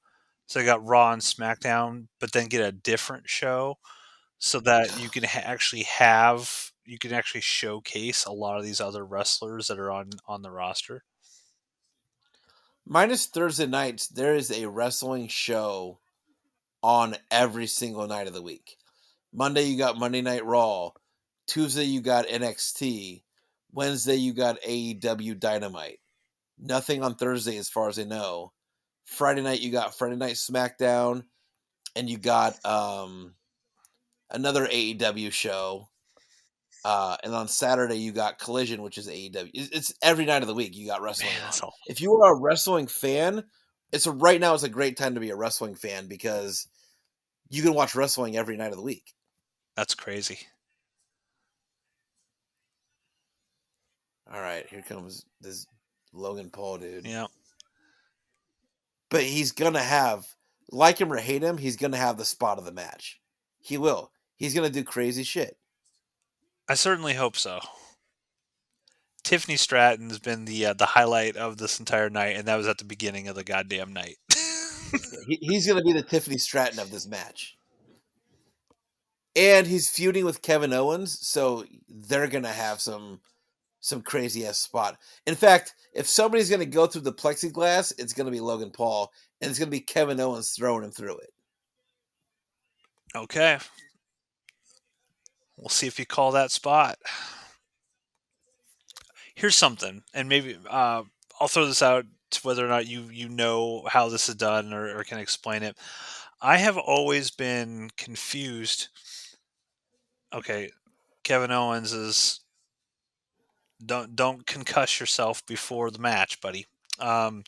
So they got Raw and SmackDown, but then get a different show so that you can you can actually showcase a lot of these other wrestlers that are on the roster. minus Thursday nights, there is a wrestling show on every single night of the week. Monday you got Monday Night Raw. Tuesday you got NXT. Wednesday you got AEW Dynamite. Nothing on Thursday as far as I know. Friday night you got Friday Night SmackDown, and you got another AEW show. And on Saturday you got Collision, which is AEW. It's every night of the week you got Man, wrestling that's on. all. If you are a wrestling fan, right now it's a great time to be a wrestling fan because you can watch wrestling every night of the week. That's crazy. All right, here comes this Logan Paul dude. Yeah. But he's gonna have, like him or hate him, he's gonna have the spot of the match. He will. He's gonna do crazy shit. I certainly hope so. Tiffany Stratton's been the highlight of this entire night, and that was at the beginning of the goddamn night. Yeah, he's gonna be the Tiffany Stratton of this match. And he's feuding with Kevin Owens, so they're gonna have some crazy ass spot. In fact, if somebody's gonna go through the plexiglass, it's gonna be Logan Paul, and it's gonna be Kevin Owens throwing him through it. Okay, we'll see if you call that spot. Here's something, and maybe I'll throw this out to whether or not you know how this is done or can explain it. I have always been confused. Okay, Kevin Owens is don't concuss yourself before the match, buddy. Um,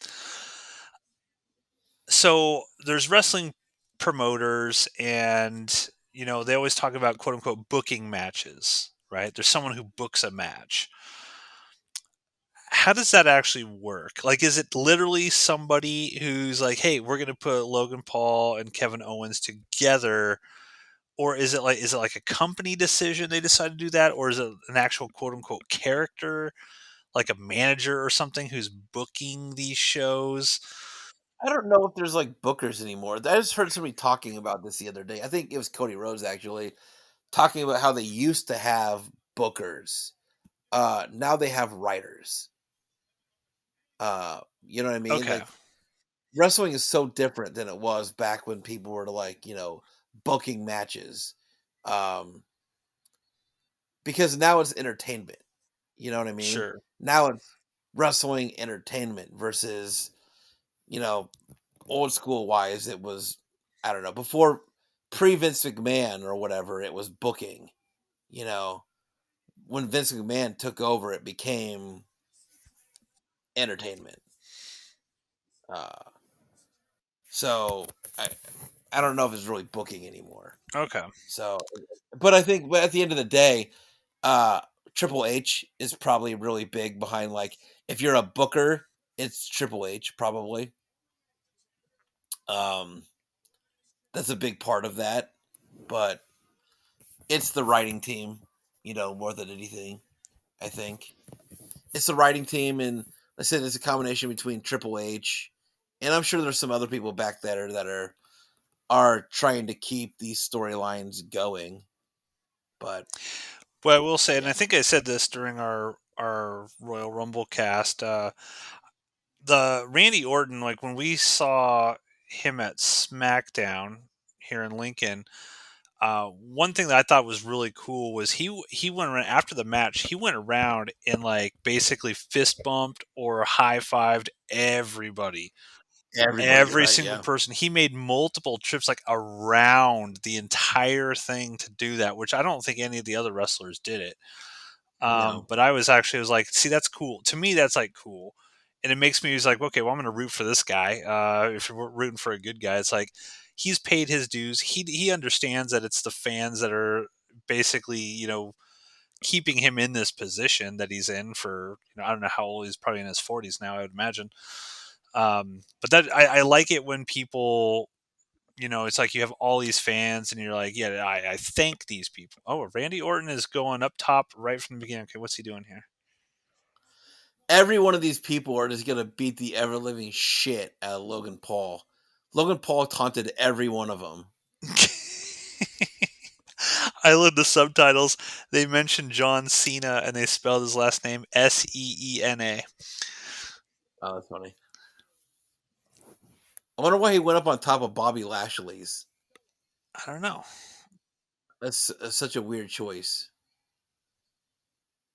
so there's wrestling promoters, and they always talk about quote unquote booking matches, right? There's someone who books a match. How does that actually work? Like, is it literally somebody who's like, "Hey, we're going to put Logan Paul and Kevin Owens together," or is it like a company decision they decide to do that, or is it an actual quote unquote character, like a manager or something who's booking these shows? I don't know if there's like bookers anymore. I just heard somebody talking about this the other day. I think it was Cody Rhodes actually talking about how they used to have bookers. Now they have writers. You know what I mean? Okay, Like wrestling is so different than it was back when people were like, booking matches. Um, because now it's entertainment. You know what I mean? sure. Now it's wrestling entertainment versus, you know, old school wise, it was, I don't know, before pre Vince McMahon or whatever, it was booking. You know, when Vince McMahon took over, it became entertainment. Uh, so I, I don't know if it's really booking anymore. Okay, So, but I think, but at the end of the day, uh, Triple H is probably really big behind, like, if you're a booker, it's Triple H probably. Um, that's a big part of that, but it's the writing team, more than anything. I think it's the writing team, and like I said it's a combination between Triple H, and I'm sure there's some other people back there that are trying to keep these storylines going. But well, I will say, and yeah, I think I said this during our Royal Rumble cast. The Randy Orton, like when we saw him at SmackDown here in Lincoln, One thing that I thought was really cool was he went around after the match. He went around and like basically fist bumped or high fived everybody, Everybody, every right? single Yeah. person. He made multiple trips like around the entire thing to do that, which I don't think any of the other wrestlers did it. No. But I was like, see, that's cool. To me, that's like cool. And it makes me was like, okay, well, I'm going to root for this guy. If we're rooting for a good guy, it's like he's paid his dues. He understands that it's the fans that are basically, keeping him in this position that he's in for, I don't know how old he's probably in his 40s now, I would imagine. But that I like it when people, it's like you have all these fans and you're like, yeah, I thank these people. Oh, Randy Orton is going up top right from the beginning. Okay, what's he doing here? Every one of these people are just gonna beat the ever living shit out of Logan Paul. Logan Paul taunted every one of them. I love the subtitles. They mentioned John Cena and they spelled his last name Seena. Oh, that's funny. I wonder why he went up on top of Bobby Lashley's. I don't know. That's such a weird choice.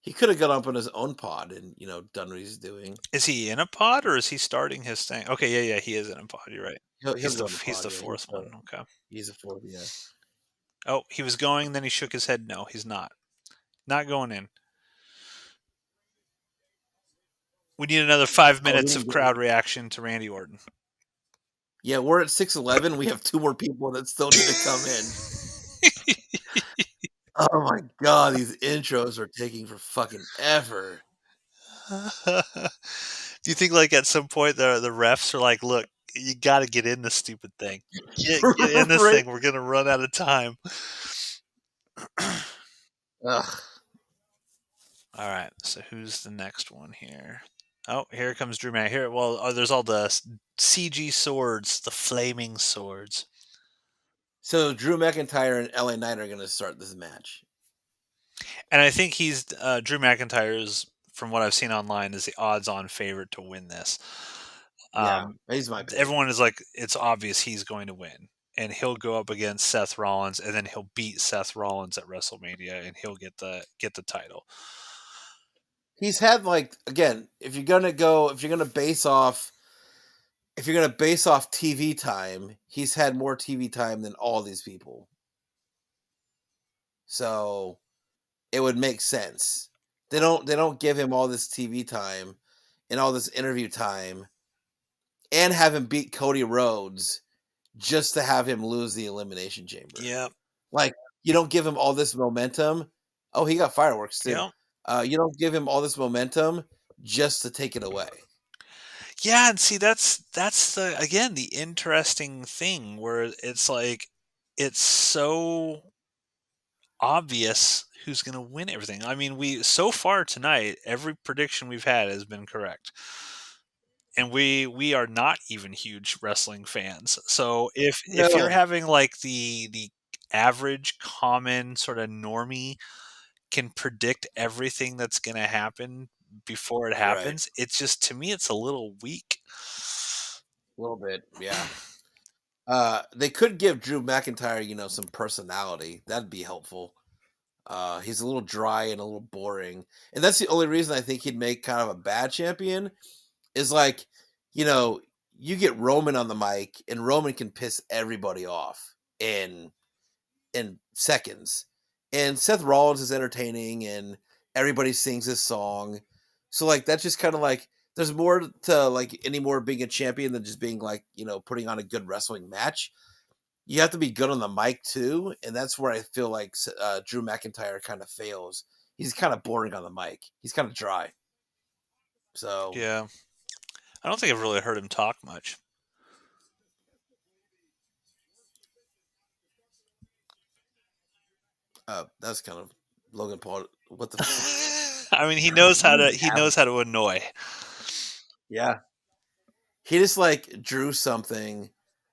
He could have got up on his own pod and done what he's doing. Is he in a pod or is he starting his thing? Okay, yeah, he is in a pod. You're right. He'll go in the He's pod. the Yeah, fourth one. Okay. he's a fourth. Yeah. Oh, he was going, then he shook his head. No, he's not. Not going in. We need another five Oh, he minutes didn't of get. crowd reaction to Randy Orton. Yeah, we're at 6:11. We have two more people that still need to come in. Oh my god, these intros are taking for fucking ever. Do you think like at some point the refs are like, look, you got to get in this stupid thing. Get in this Right? thing. We're gonna run out of time. Ugh. All right. So who's the next one here? Oh, here comes Drew Mac. Here, well, there's all the CG swords, the flaming swords, So Drew McIntyre and LA Knight are going to start this match. and I think he's Drew McIntyre is, from what I've seen online, is the odds-on favorite to win this. Yeah, Um, he's my pick. Everyone is like, it's obvious he's going to win, and he'll go up against Seth Rollins, and then he'll beat Seth Rollins at WrestleMania, and he'll get the title. He's had like again, if you're gonna base off TV time, he's had more TV time than all these people. So it would make sense. They don't give him all this TV time and all this interview time and have him beat Cody Rhodes just to have him lose the Elimination Chamber. Yeah, Like, you don't give him all this momentum. Oh, he got fireworks too. yeah. You don't give him all this momentum just to take it away. Yeah, and see that's the again the interesting thing where it's like it's so obvious who's going to win everything. I mean, we so far tonight every prediction we've had has been correct. And we are not even huge wrestling fans. So if you're No, having like the average common sort of normie can predict everything that's going to happen before it right. happens, it's just to me it's a little weak. A little bit, yeah. They could give Drew McIntyre, some personality. That'd be helpful. He's a little dry and a little boring, and that's the only reason I think he'd make kind of a bad champion. Is like, you know, you get Roman on the mic, and Roman can piss everybody off in seconds. And Seth Rollins is entertaining, and everybody sings his song. So like that's just kind of like there's more to like any more being a champion than just being like putting on a good wrestling match. You have to be good on the mic too, and that's where I feel like Drew McIntyre kind of fails. He's kind of boring on the mic. He's kind of dry. So Yeah. I don't think I've really heard him talk much. that's kind of Logan Paul. What the fuck? I mean, What is he happening? knows how to annoy. Yeah, he just like drew something.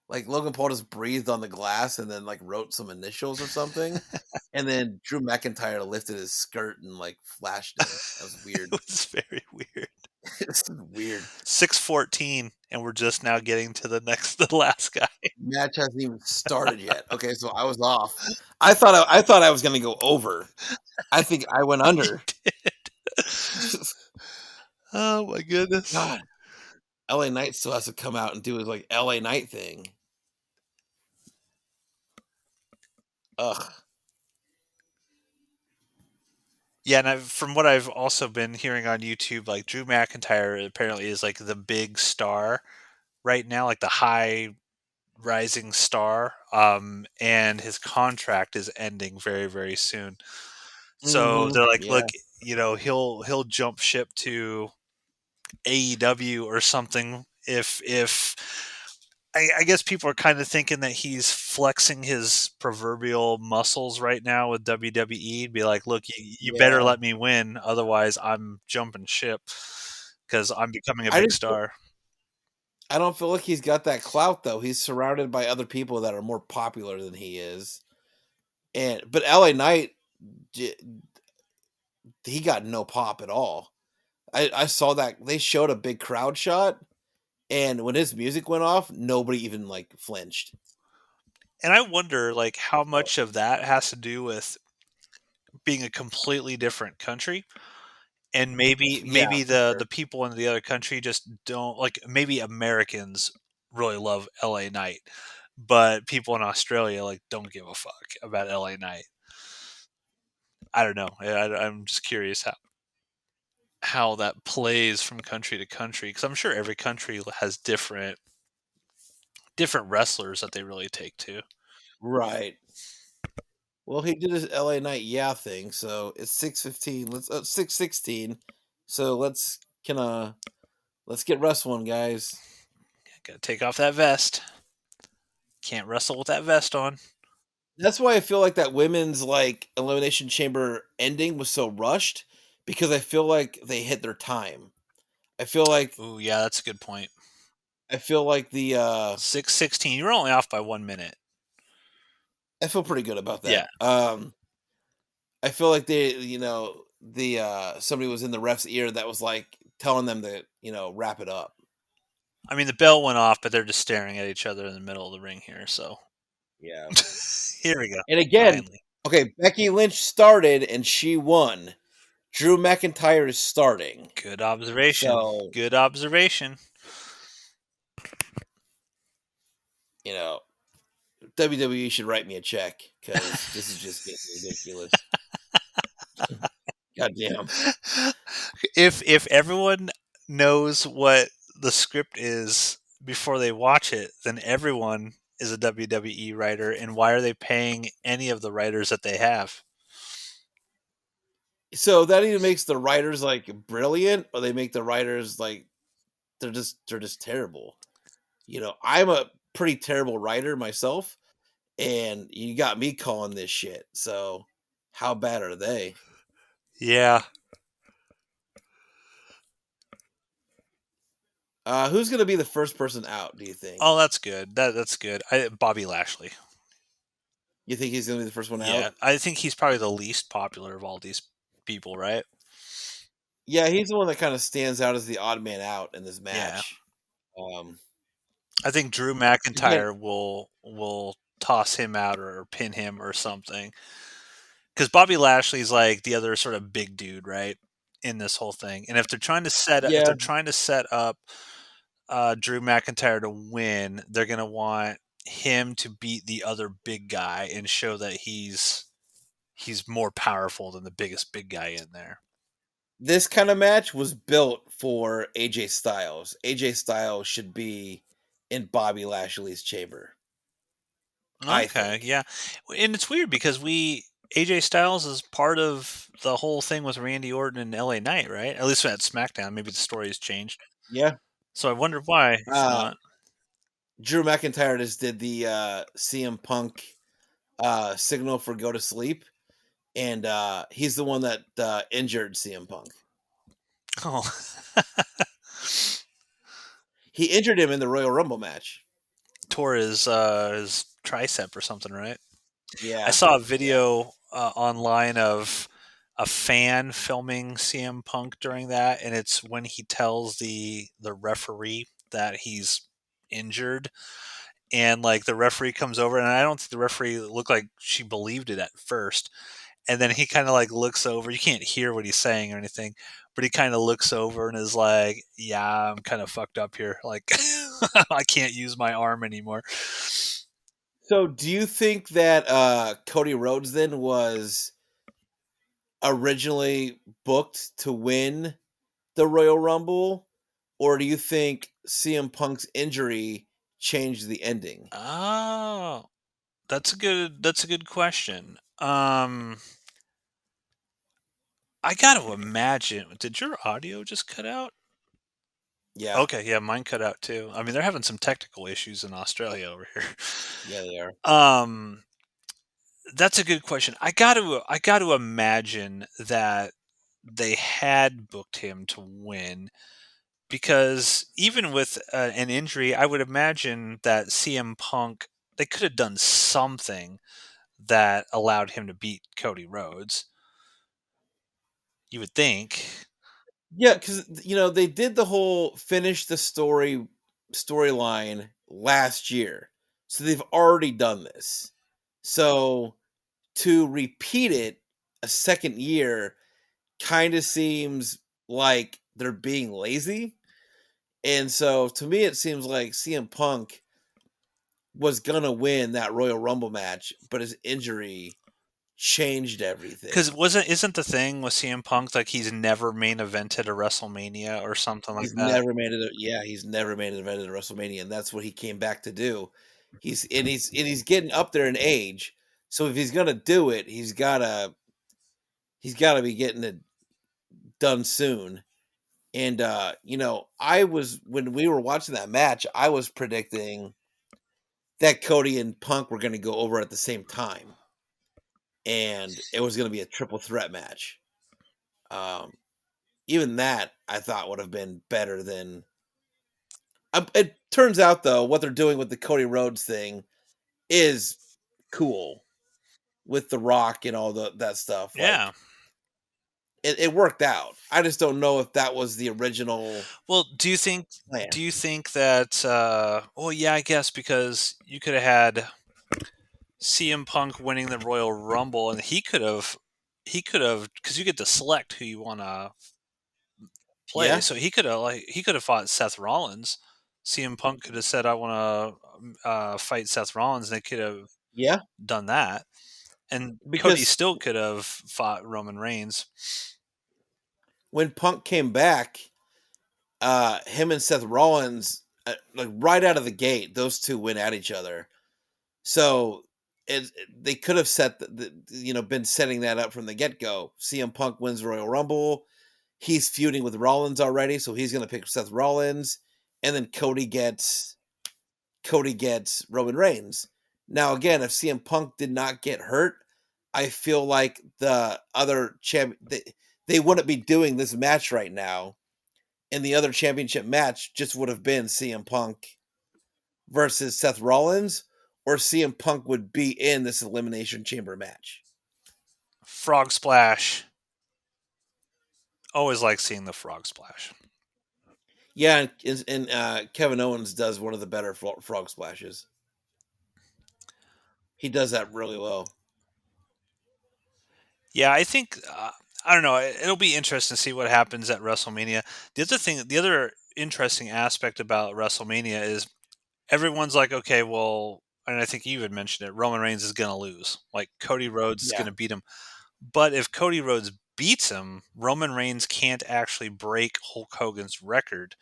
Like Logan Paul just breathed on the glass and then like wrote some initials or something, and then Drew McIntyre lifted his skirt and like flashed him. That was It weird. was very weird. It's weird. 6:14, and we're just now getting to the last guy. Match hasn't even started yet. Okay, so I was off. I thought I was gonna go over. I think I went You under. did. Oh my goodness. God, LA Knight still has to come out and do his like LA Knight thing. Ugh. Yeah, and from what I've also been hearing on YouTube, like Drew McIntyre apparently is like the big star right now, like the high rising star. And his contract is ending very, very soon. So Mhm. they're like, Yeah. look, he'll jump ship to AEW or something if I guess people are kind of thinking that he's flexing his proverbial muscles right now with WWE. Be like, look, you better Yeah. let me win, otherwise I'm jumping ship because I'm becoming a I big just star. I don't feel like he's got that clout though. He's surrounded by other people that are more popular than he is. And but LA Knight, j- he got no pop at all. I saw that they showed a big crowd shot, and when his music went off, nobody even like flinched. And I wonder, like, how So, much of that has to do with being a completely different country, and yeah, maybe for the sure. people in the other country just don't like. Maybe Americans really love LA Knight, but people in Australia like don't give a fuck about LA Knight. I don't know. I'm just curious how that plays from country to country because I'm sure every country has different wrestlers that they really take to. Right. Well, he did his LA Knight yeah thing, so it's 6:15. Let's 6:16. So let's get wrestling, guys. Got to take off that vest. Can't wrestle with that vest on. That's why I feel like that women's like elimination chamber ending was so rushed because I feel like they hit their time. I feel like Ooh, yeah, that's a good point. I feel like the 6:16. You're only off by 1 minute. I feel pretty good about Yeah. that. I feel like they, the somebody was in the ref's ear that was like telling them to, wrap it up. I mean, the bell went off, but they're just staring at each other in the middle of the ring here. So Yeah. here we go. And again, Finally, okay, Becky Lynch started and she won. Drew McIntyre is starting. good observation. So, Good observation. you know, WWE should write me a check because this is just getting ridiculous. God damn. If everyone knows what the script is before they watch it, then everyone is a WWE writer. And why are they paying any of the writers that they have? So that either makes the writers like brilliant or they make the writers like they're just terrible. I'm a pretty terrible writer myself, and you got me calling this shit. So how bad are they? Yeah. Who's gonna be the first person out, do you think? Oh, that's good. That's good. Bobby Lashley. You think he's gonna be the first one Yeah, out? I think he's probably the least popular of all these people, right? Yeah, he's the one that kind of stands out as the odd man out in this Yeah. match. Um, I think Drew again, McIntyre will toss him out or pin him or something. Because Bobby Lashley's like the other sort of big dude, right? In this whole thing. And if yeah, they're trying to set up Drew McIntyre to win, they're gonna want him to beat the other big guy and show that he's more powerful than the biggest big guy in there. this kind of match was built for AJ Styles. AJ Styles should be in Bobby Lashley's chamber, I Okay, think. yeah, and it's weird because we AJ Styles is part of the whole thing with Randy Orton and LA Knight, right? At least at SmackDown. Maybe the story has changed. Yeah. So I wonder why he's Uh, not. Drew McIntyre just did the CM Punk signal for go to sleep, and he's the one that injured CM Punk. Oh, He injured him in the Royal Rumble match. tore his tricep or something, right? I Yeah, saw a yeah, video online of a fan filming CM Punk during that, and it's when he tells the referee that he's injured, and like the referee comes over, and I don't think the referee looked like she believed it at first, and then he kind of like looks over. You can't hear what he's saying or anything, but he kind of looks over and is like, "Yeah, I'm kind of fucked up here. Like, I can't use my arm anymore." So, do you think that Cody Rhodes then was originally booked to win the Royal Rumble, or do you think CM Punk's injury changed the ending? Oh, that's a good question. I got to imagine. Did your audio just cut out? Yeah, Okay, yeah, mine cut out too. I mean, they're having some technical issues in Australia over here. yeah, they are. Um, that's a good question. I got to imagine that they had booked him to win because even with an injury, I would imagine that CM Punk they could have done something that allowed him to beat Cody Rhodes. You would think. Yeah, because they did the whole finish the storyline last year, so they've already done this. So to repeat it a second year kind of seems like they're being lazy. And so to me, it seems like CM Punk was gonna win that Royal Rumble match, but his injury changed Because everything. wasn't isn't the thing with CM Punk like he's never main evented a WrestleMania or something like He's that? never made it. Yeah, he's never made an event at WrestleMania, and that's what he came back to do. He's getting up there in age, so if he's gonna do it, he's gotta be getting it done soon. And I was when we were watching that match, I was predicting that Cody and Punk were gonna go over at the same time, and it was gonna be a triple threat match. Um, Even that I thought would have been better than. It turns out though, what they're doing with the Cody Rhodes thing is cool with The Rock and all that stuff. Yeah. Like it worked out. I just don't know if that was the original Well, do you think plan. that well yeah, I guess because you could have had CM Punk winning the Royal Rumble and he could have cuz you get to select who you want to play. Yeah, So he could have fought Seth Rollins. CM Punk could have said I want to fight Seth Rollins and they could have yeah, done that. And Cody because still could have fought Roman Reigns. when Punk came back, him and Seth Rollins, like right out of the gate, those two went at each other. So they could have been setting that up from the get go. CM Punk wins Royal Rumble. He's feuding with Rollins already, so he's going to pick Seth Rollins, and then Cody gets Roman Reigns. Now again, if CM Punk did not get hurt, I feel like the other they wouldn't be doing this match right now, and the other championship match just would have been CM Punk versus Seth Rollins, or CM Punk would be in this Elimination Chamber match. Frog splash. Always like seeing the frog splash. Yeah, and Kevin Owens does one of the better frog splashes. He does that really well. Yeah, I think I don't know. It'll be interesting to see what happens at WrestleMania. The other interesting aspect about WrestleMania is everyone's like, okay, well, and I think you had mentioned it. Roman Reigns is going to lose. Like Cody Rhodes is going Yeah, to beat him. But if Cody Rhodes beats him, Roman Reigns can't actually break Hulk Hogan's record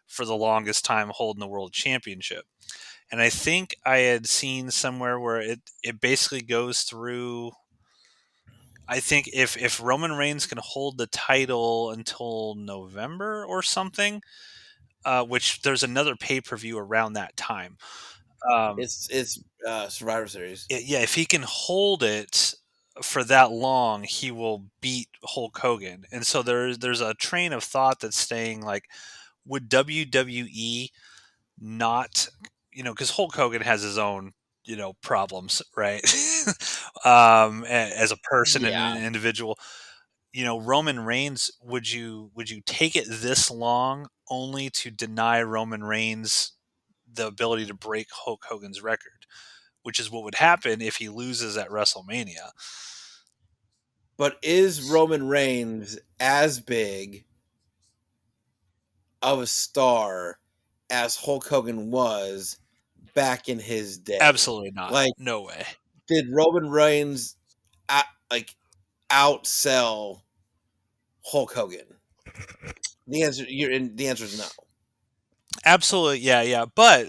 for the longest time holding the world championship. And I think I had seen somewhere where it basically goes through. I think if Roman Reigns can hold the title until November or something, which there's another pay per view around that time. Um, it's Survivor Series. yeah, if he can hold it for that long, he will beat Hulk Hogan. And so there's a train of thought that's saying like, would WWE not, because Hulk Hogan has his own, problems, right? As a person and Yeah, an individual. Roman Reigns, would you take it this long only to deny Roman Reigns the ability to break Hulk Hogan's record, which is what would happen if he loses at WrestleMania. But is Roman Reigns as big of a star as Hulk Hogan was back in his day? Absolutely not. Like, No way. did Roman Reigns like outsell Hulk Hogan? The answer is no. Absolutely, yeah, yeah. But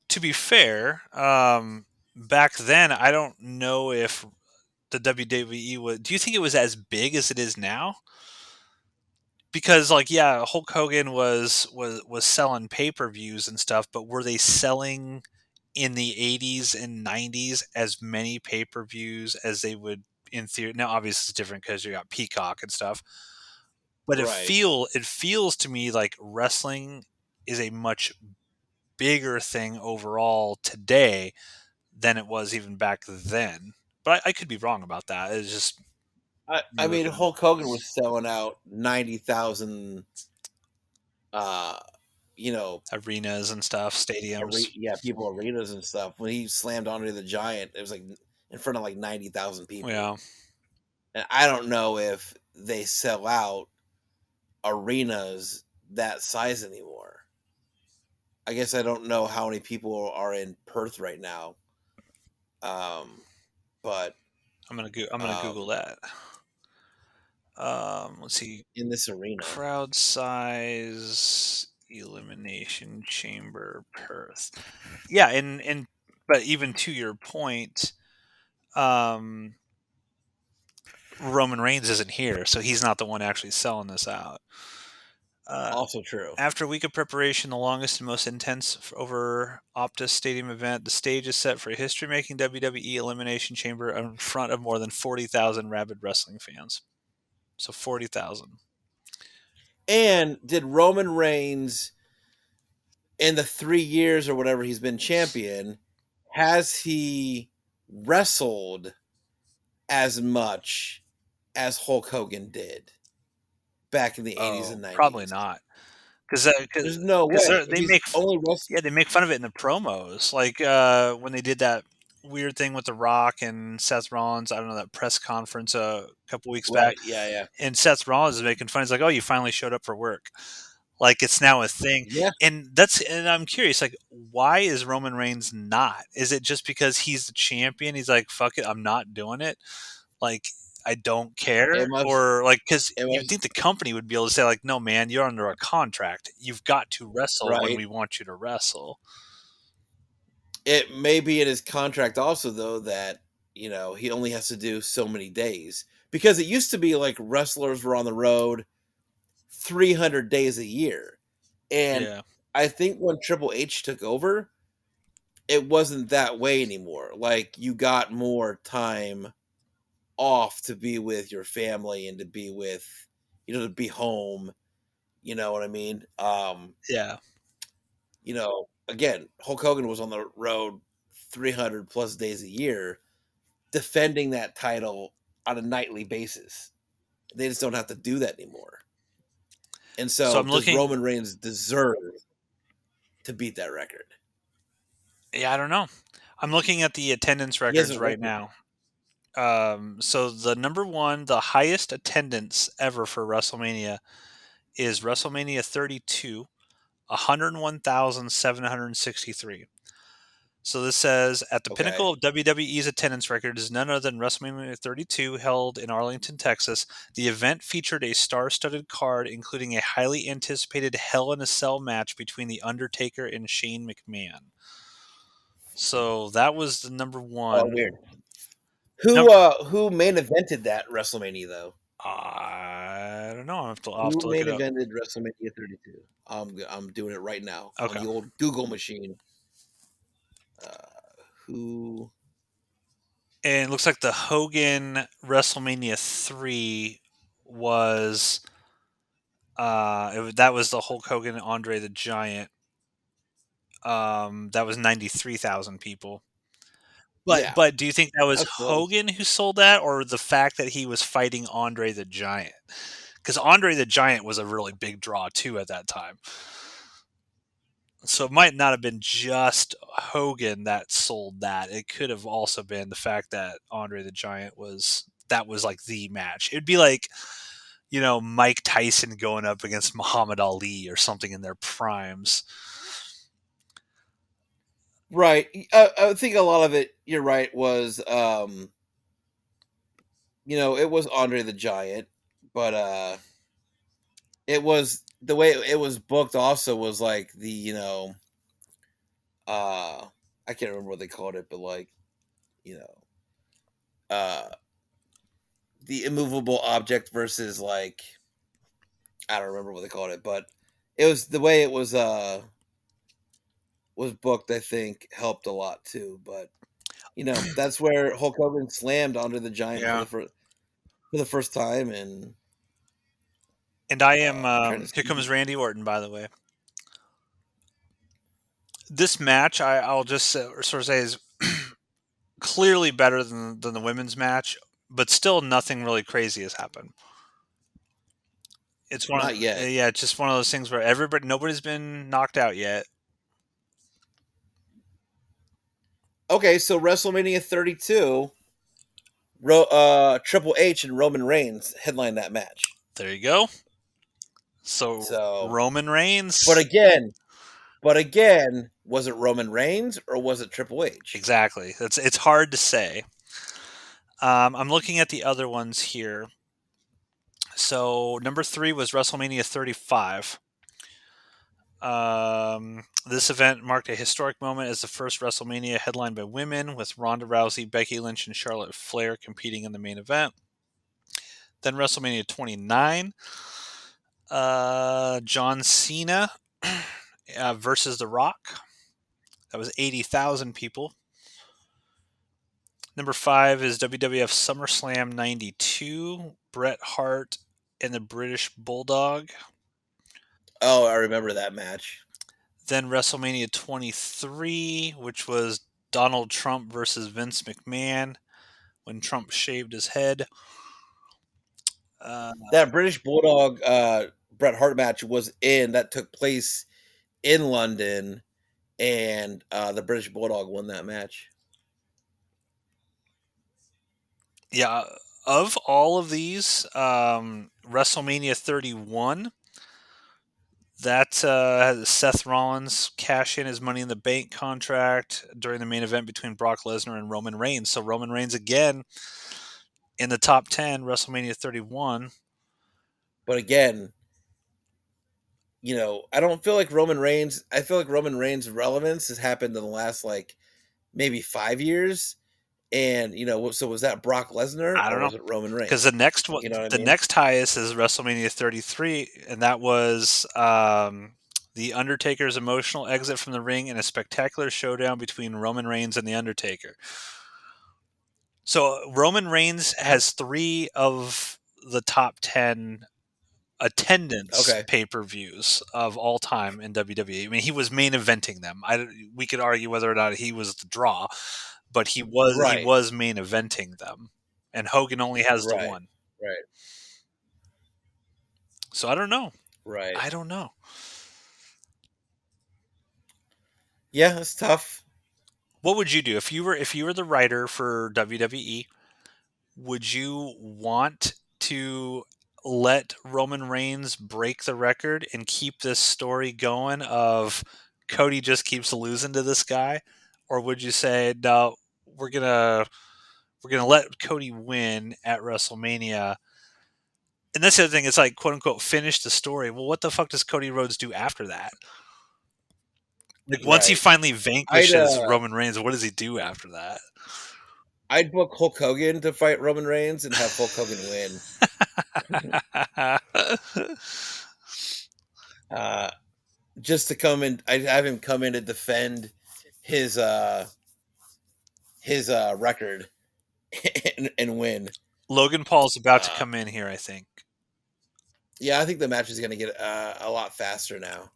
to be fair, back then I don't know if the WWE was. Do you think it was as big as it is now? Because like yeah, Hulk Hogan was selling pay-per-views and stuff, but were they selling in the 80s and 90s as many pay-per-views as they would in theory? Now obviously it's different because you got Peacock and stuff, but Right. it feels to me like wrestling is a much bigger thing overall today than it was even back then. But I could be wrong about that. It's just me I mean, looking Hulk Hogan was selling out 90,000, uh, you know, arenas and stuff, stadiums. yeah, people arenas and stuff. When he slammed Andre the Giant, it was like in front of like 90,000 people. Yeah, And I don't know if they sell out arenas that size anymore. I guess I don't know how many people are in Perth right now. Um, but I'm gonna Google um, that. Let's see, in this arena, crowd size, Elimination Chamber, Perth. Yeah, and but even to your point, um, Roman Reigns isn't here, so he's not the one actually selling this out. Uh, also true. After a week of preparation, the longest and most intense over Optus Stadium event, the stage is set for a history-making WWE Elimination Chamber in front of more than 40,000 rabid wrestling fans. So 40,000. And did Roman Reigns, in the 3 years or whatever he's been champion, has he wrestled as much as Hulk Hogan did back in the 80s Oh, and probably 90s? not. Because There's no way. If they he's make only wrestled, yeah, they make fun of it in the promos. Like when they did that weird thing with The Rock and Seth Rollins, I don't know, that press conference a couple weeks back, right? Yeah, yeah, and Seth Rollins is making fun. He's like, "Oh, you finally showed up for work." Like it's now a thing, yeah. and I'm curious, like, why is Roman Reigns not? Is it just because he's the champion? He's like, "Fuck it, I'm not doing it." Like I don't It care, must. or like because It you'd must. think the company would be able to say like, "No, man, you're under a contract. You've got to wrestle when Right. we want you to wrestle." It may be in his contract also, though, that he only has to do so many days, because it used to be like wrestlers were on the road 300 days a year, and Yeah, I think when Triple H took over, it wasn't that way anymore. Like, you got more time off to be with your family and to be with, to be home. You know what I mean? yeah. Again, Hulk Hogan was on the road 300 plus days a year, defending that title on a nightly basis. They just don't have to do that anymore. And So so, I'm does looking. Roman Reigns deserve to beat that record? Yeah, I don't know. I'm looking at the attendance He records hasn't right wrestled. now. So the number one, the highest attendance ever for WrestleMania is WrestleMania 32, 101,763. So this says at the Okay. pinnacle of WWE's attendance record is none other than WrestleMania 32 held in Arlington, Texas. The event featured a star-studded card including a highly anticipated Hell in a Cell match between The Undertaker and Shane McMahon. So that was the number Oh, one. weird. Num- Who main evented that WrestleMania though? I don't know. I'll have Who to look main it up. evented WrestleMania 32? I'm doing it right now on Okay. the old Google machine. Who? And it looks like the Hogan WrestleMania 3 was that was the Hulk Hogan and Andre the Giant. That was 93,000 people. But Yeah, do you think that was that's close. Hogan who sold that, or the fact that he was fighting Andre the Giant? Because Andre the Giant was a really big draw too at that time. So it might not have been just Hogan that sold that. It could have also been the fact that Andre the Giant was like the match. It'd be like, Mike Tyson going up against Muhammad Ali or something in their primes. Right. I think a lot of it, you're right, was it was Andre the Giant, but it was the way it was booked also was like uh I can't remember what they called it, but like, you know, uh the immovable object versus like I don't remember what they called it, but it was the way it was booked, I think helped a lot too. But that's where Hulk Hogan slammed Andre the Giant Yeah. for the first time, and And I am, I'm trying to here see. comes Randy Orton, by the way. This match, I'll just sort of say, is clearly better than the women's match, but still nothing really crazy has happened. It's one of Not yet. yeah, it's just one of those things where nobody's been knocked out yet. Okay, so WrestleMania 32, Triple H and Roman Reigns headlined that match. There you go. So So, Roman but Reigns, again, was it Roman Reigns or was it Triple H? exactly. It's hard to say. I'm looking at the other ones here. So number 3 was WrestleMania 35. This event marked a historic moment as the first WrestleMania headlined by women, with Ronda Rousey, Becky Lynch, and Charlotte Flair competing in the main event. Then WrestleMania 29, John Cena versus The Rock. That was 80,000 people. Number 5 is WWF SummerSlam 92, Bret Hart and the British Bulldog. Oh, I remember that match. Then WrestleMania 23, which was Donald Trump versus Vince McMahon when Trump shaved his head. Uh, That British Bulldog Bret Hart match was in that took place in London, and the British Bulldog won that match. yeah, of all of these, WrestleMania 31, that has Seth Rollins cash in his Money in the Bank contract during the main event between Brock Lesnar and Roman Reigns. So Roman Reigns again in the top 10, WrestleMania 31. But again, I don't feel like Roman Reigns. I feel like Roman Reigns' relevance has happened in the last like maybe 5 years. And so was that Brock Lesnar I or don't know. was it Roman Because Reigns? You know what I the mean? next highest is WrestleMania 33, and that was the Undertaker's emotional exit from the ring in a spectacular showdown between Roman Reigns and the Undertaker. So Roman Reigns has 3 of the top 10 attendance Okay, pay-per-views of all time in WWE. I mean, he was main eventing them. We could argue whether or not he was the draw, but he right, was main eventing them, and Hogan only has the right, one. right, So I don't know. right. I don't know. Yeah, it's tough. What would you do if you were the writer for WWE? Would you want to let Roman Reigns break the record and keep this story going of Cody just keeps losing to this guy, or would you say no? We're gonna we're gonna let Cody win at WrestleMania. And that's the other thing. It's like quote unquote finish the story. Well, what the fuck does Cody Rhodes do after that? Like once he Right. finally I'd vanquishes Roman Reigns, what does he do after that? I'd book Hulk Hogan to fight Roman Reigns and have Hulk Hogan win. Uh, just to come in, I'd have him come in to defend his uh his record and win. Logan Paul's about to Uh, come in here, I think. yeah, I think the match is going to get a lot faster now.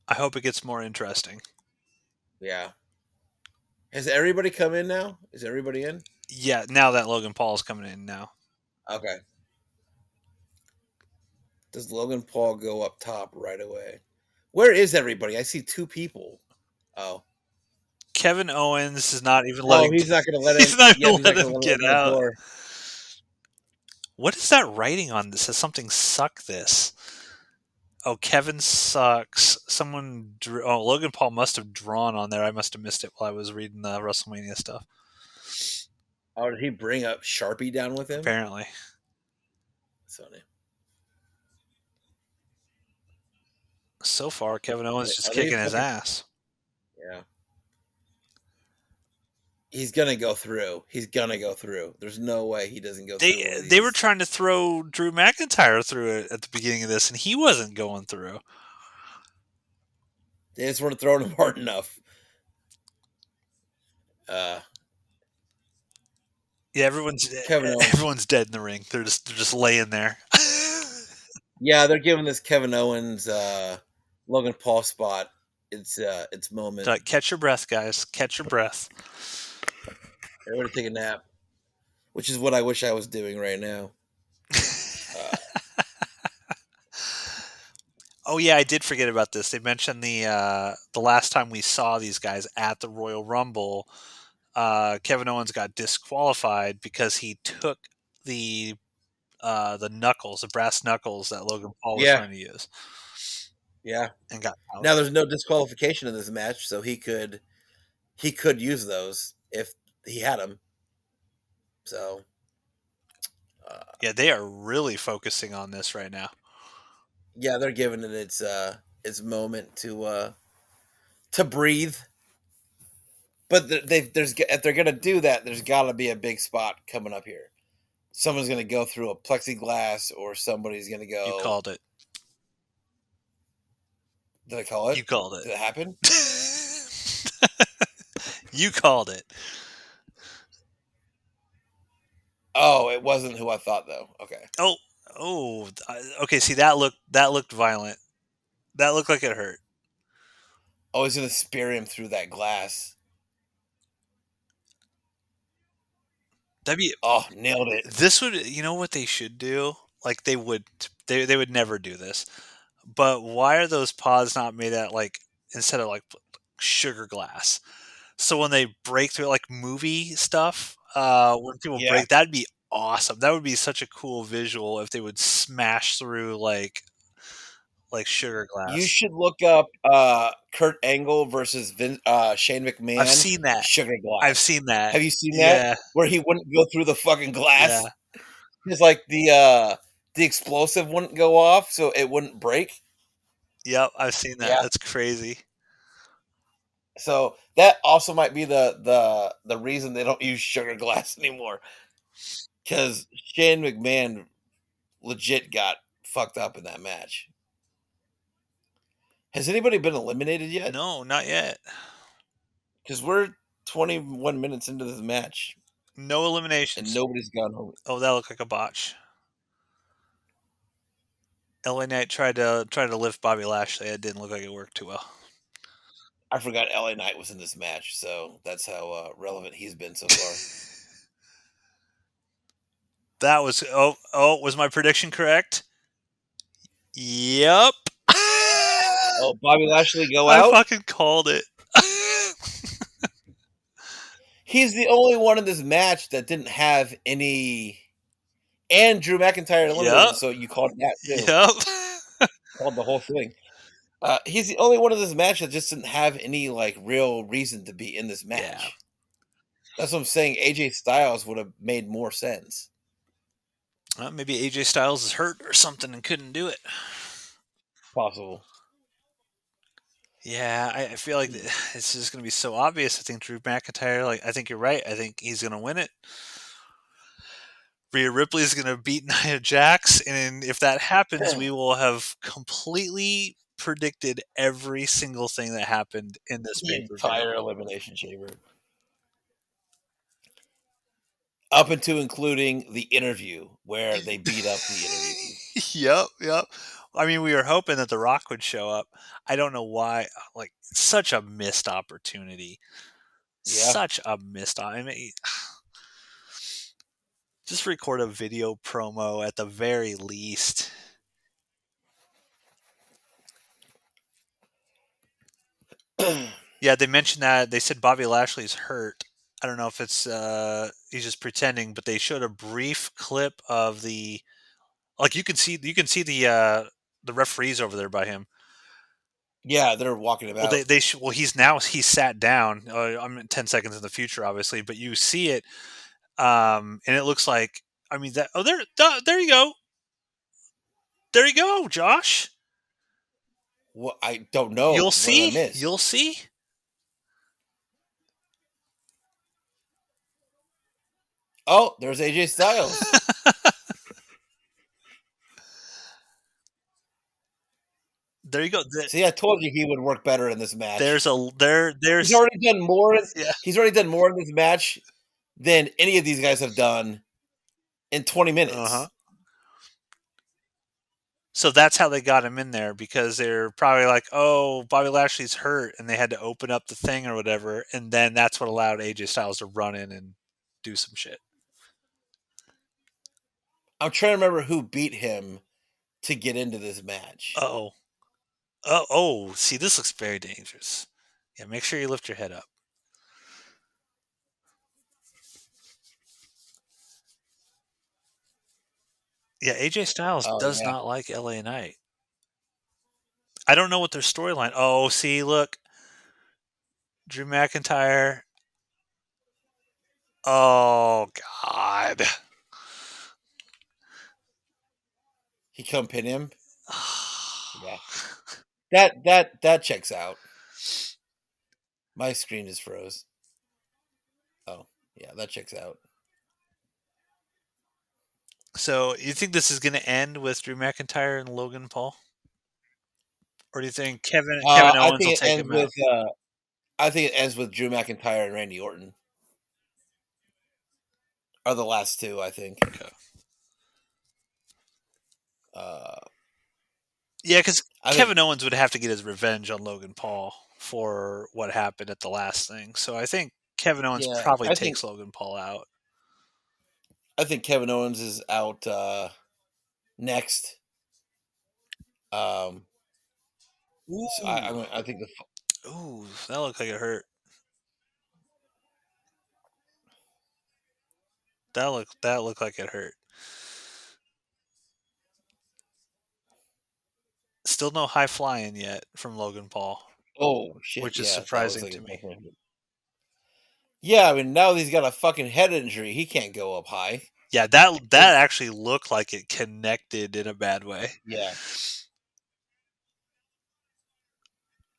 I hope it gets more interesting. Yeah. Has everybody come in now? Is everybody in? Yeah, now that Logan Paul's coming in now. Okay. Does Logan Paul go up top right away? Where is everybody? I see 2 people. Oh. Kevin Owens is not even Oh, letting he's not gonna let him he's not yep, even he's not letting gonna him let him get open the out. door. What is that writing on this? Says something suck this. Oh, Kevin sucks. Someone drew. Oh, Logan Paul must have drawn on there. I must have missed it while I was reading the WrestleMania stuff. Oh, did he bring up Sharpie down with him? Apparently, That's funny. so far Kevin Owens just Are they kicking his fucking ass. yeah. He's gonna go through. He's gonna go through. There's no way he doesn't go through one of They were these. trying to throw Drew McIntyre through it at the beginning of this, and he wasn't going through. They just weren't throwing him hard enough. Uh, Yeah, everyone's Kevin Owens. everyone's dead in the ring. They're just laying there. Yeah, they're giving this Kevin Owens Logan Paul spot its moment. Like, catch your breath, guys. Catch your breath. Everybody take a nap, which is what I wish I was doing right now. Uh, Oh yeah, I did forget about this. They mentioned the last time we saw these guys at the Royal Rumble, Kevin Owens got disqualified because he took the the knuckles, the brass knuckles that Logan Paul was yeah, trying to use, yeah. and got out. Now there's no disqualification in this match, so he could use those if he had them. So uh, Yeah, they are really focusing on this right now. yeah, they're giving it its moment to breathe. But there's if they're gonna do that, there's got to be a big spot coming up here. Someone's gonna go through a plexiglass, or somebody's gonna You go. called it. Did I call it? You called it. Did it happen? You called it. Oh, it wasn't who I thought though. Okay. Oh, okay. See, that looked violent. That looked like it hurt. Oh, he's gonna spear him through that glass. That'd be Oh, nailed it. This would, you know what they should do? Like they would never do this. But why are those pods not made out like instead of like sugar glass? So when they break through like movie stuff, when people Yeah. break, that'd be awesome. That would be such a cool visual if they would smash through like sugar You glass. should look up Kurt Angle versus Shane I've McMahon seen that. sugar I've glass. seen that. Have you seen that? Yeah. Where he wouldn't go through the fucking Yeah. glass? It's like the explosive wouldn't go off, so it wouldn't break. Yep, I've seen that. Yeah. That's crazy. So that also might be the reason they don't use sugar glass anymore. Because Shane McMahon legit got fucked up in that match. Has anybody been eliminated yet? No, not yet. Because we're 21 minutes into this match No and eliminations. nobody's gone home. Oh, that looked like a botch. LA Knight tried to lift Bobby Lashley. It didn't look like it worked too well. I forgot LA Knight was in this match, so that's how relevant he's been so far. That was was my prediction correct? Yep. Oh, Bobby Lashley go I out? fucking called it. He's the only one in this match that didn't have any. And Drew McIntyre Yep. eliminated, so you called that too. Yep. Called the whole thing. He's the only one in this match that just didn't have any like real reason to be in this Yeah. match. That's what I'm saying. AJ Styles would have made more sense. Well, maybe AJ Styles is hurt or something and couldn't do it. Possible. Yeah, I feel like it's just going to be so obvious. I think Drew McIntyre, like, I think you're right. I think he's going to win it. Rhea Ripley is going to beat Nia Jax, and if that happens, we will have completely predicted every single thing that happened in this The pay per view. entire Elimination Chamber. Up into including the interview where they beat up the interview. Yep. I mean, we were hoping that The Rock would show up. I don't know why. Like, such a missed opportunity. Yeah. Such a missed I mean, just record a video promo at the very least. Yeah, they mentioned that they said Bobby Lashley's hurt. I don't know if it's he's just pretending, but they showed a brief clip of the like you can see the referees over there by him. Yeah, they're walking Well, about. well he's sat down. I'm 10 seconds in the future, obviously, but you see it, and it looks like I mean that. Oh, there you go, there you go, Josh. What, I don't know. What did I miss? You'll see. Oh, there's AJ Styles. There you go. See, I told you he would work better in this match. There's a He's there's already done more. yeah. He's already done more in this match than any of these guys have done in 20 Uh huh. minutes. So that's how they got him in there because they're probably like, "Oh, Bobby Lashley's hurt," and they had to open up the thing or whatever, and then that's what allowed AJ Styles to run in and do some shit. I'm trying to remember who beat him to get into this match. Oh, oh, see, this looks very dangerous. Yeah, make sure you lift your head up. Yeah, AJ Styles Oh does yeah, not like LA Knight. I don't know what their storyline. Oh, see, look, Drew McIntyre. Oh God. he come pin him. Yeah, that checks out. My screen just froze. Oh yeah, that checks out. So you think this is going to end with Drew McIntyre and Logan Paul, or do you think Kevin I Owens will think it take ends him with. out? I think it ends with Drew McIntyre and Randy Orton are the last two. I think. Okay. Uh, Yeah, because I think. Kevin Owens would have to get his revenge on Logan Paul for what happened at the last thing. So I think Kevin Owens Yeah, probably takes Logan Paul out. I think Kevin Owens is out next. Um, so Ooh, I think the ooh, that looked like it hurt. That looked like it hurt. Still no high flying yet from Logan Paul, oh shit, which is yeah, that looks surprising like to it's me. definitely. Yeah, I mean now that he's got a fucking head injury, he can't go up high. Yeah, It, that actually looked like it connected in a bad way. yeah.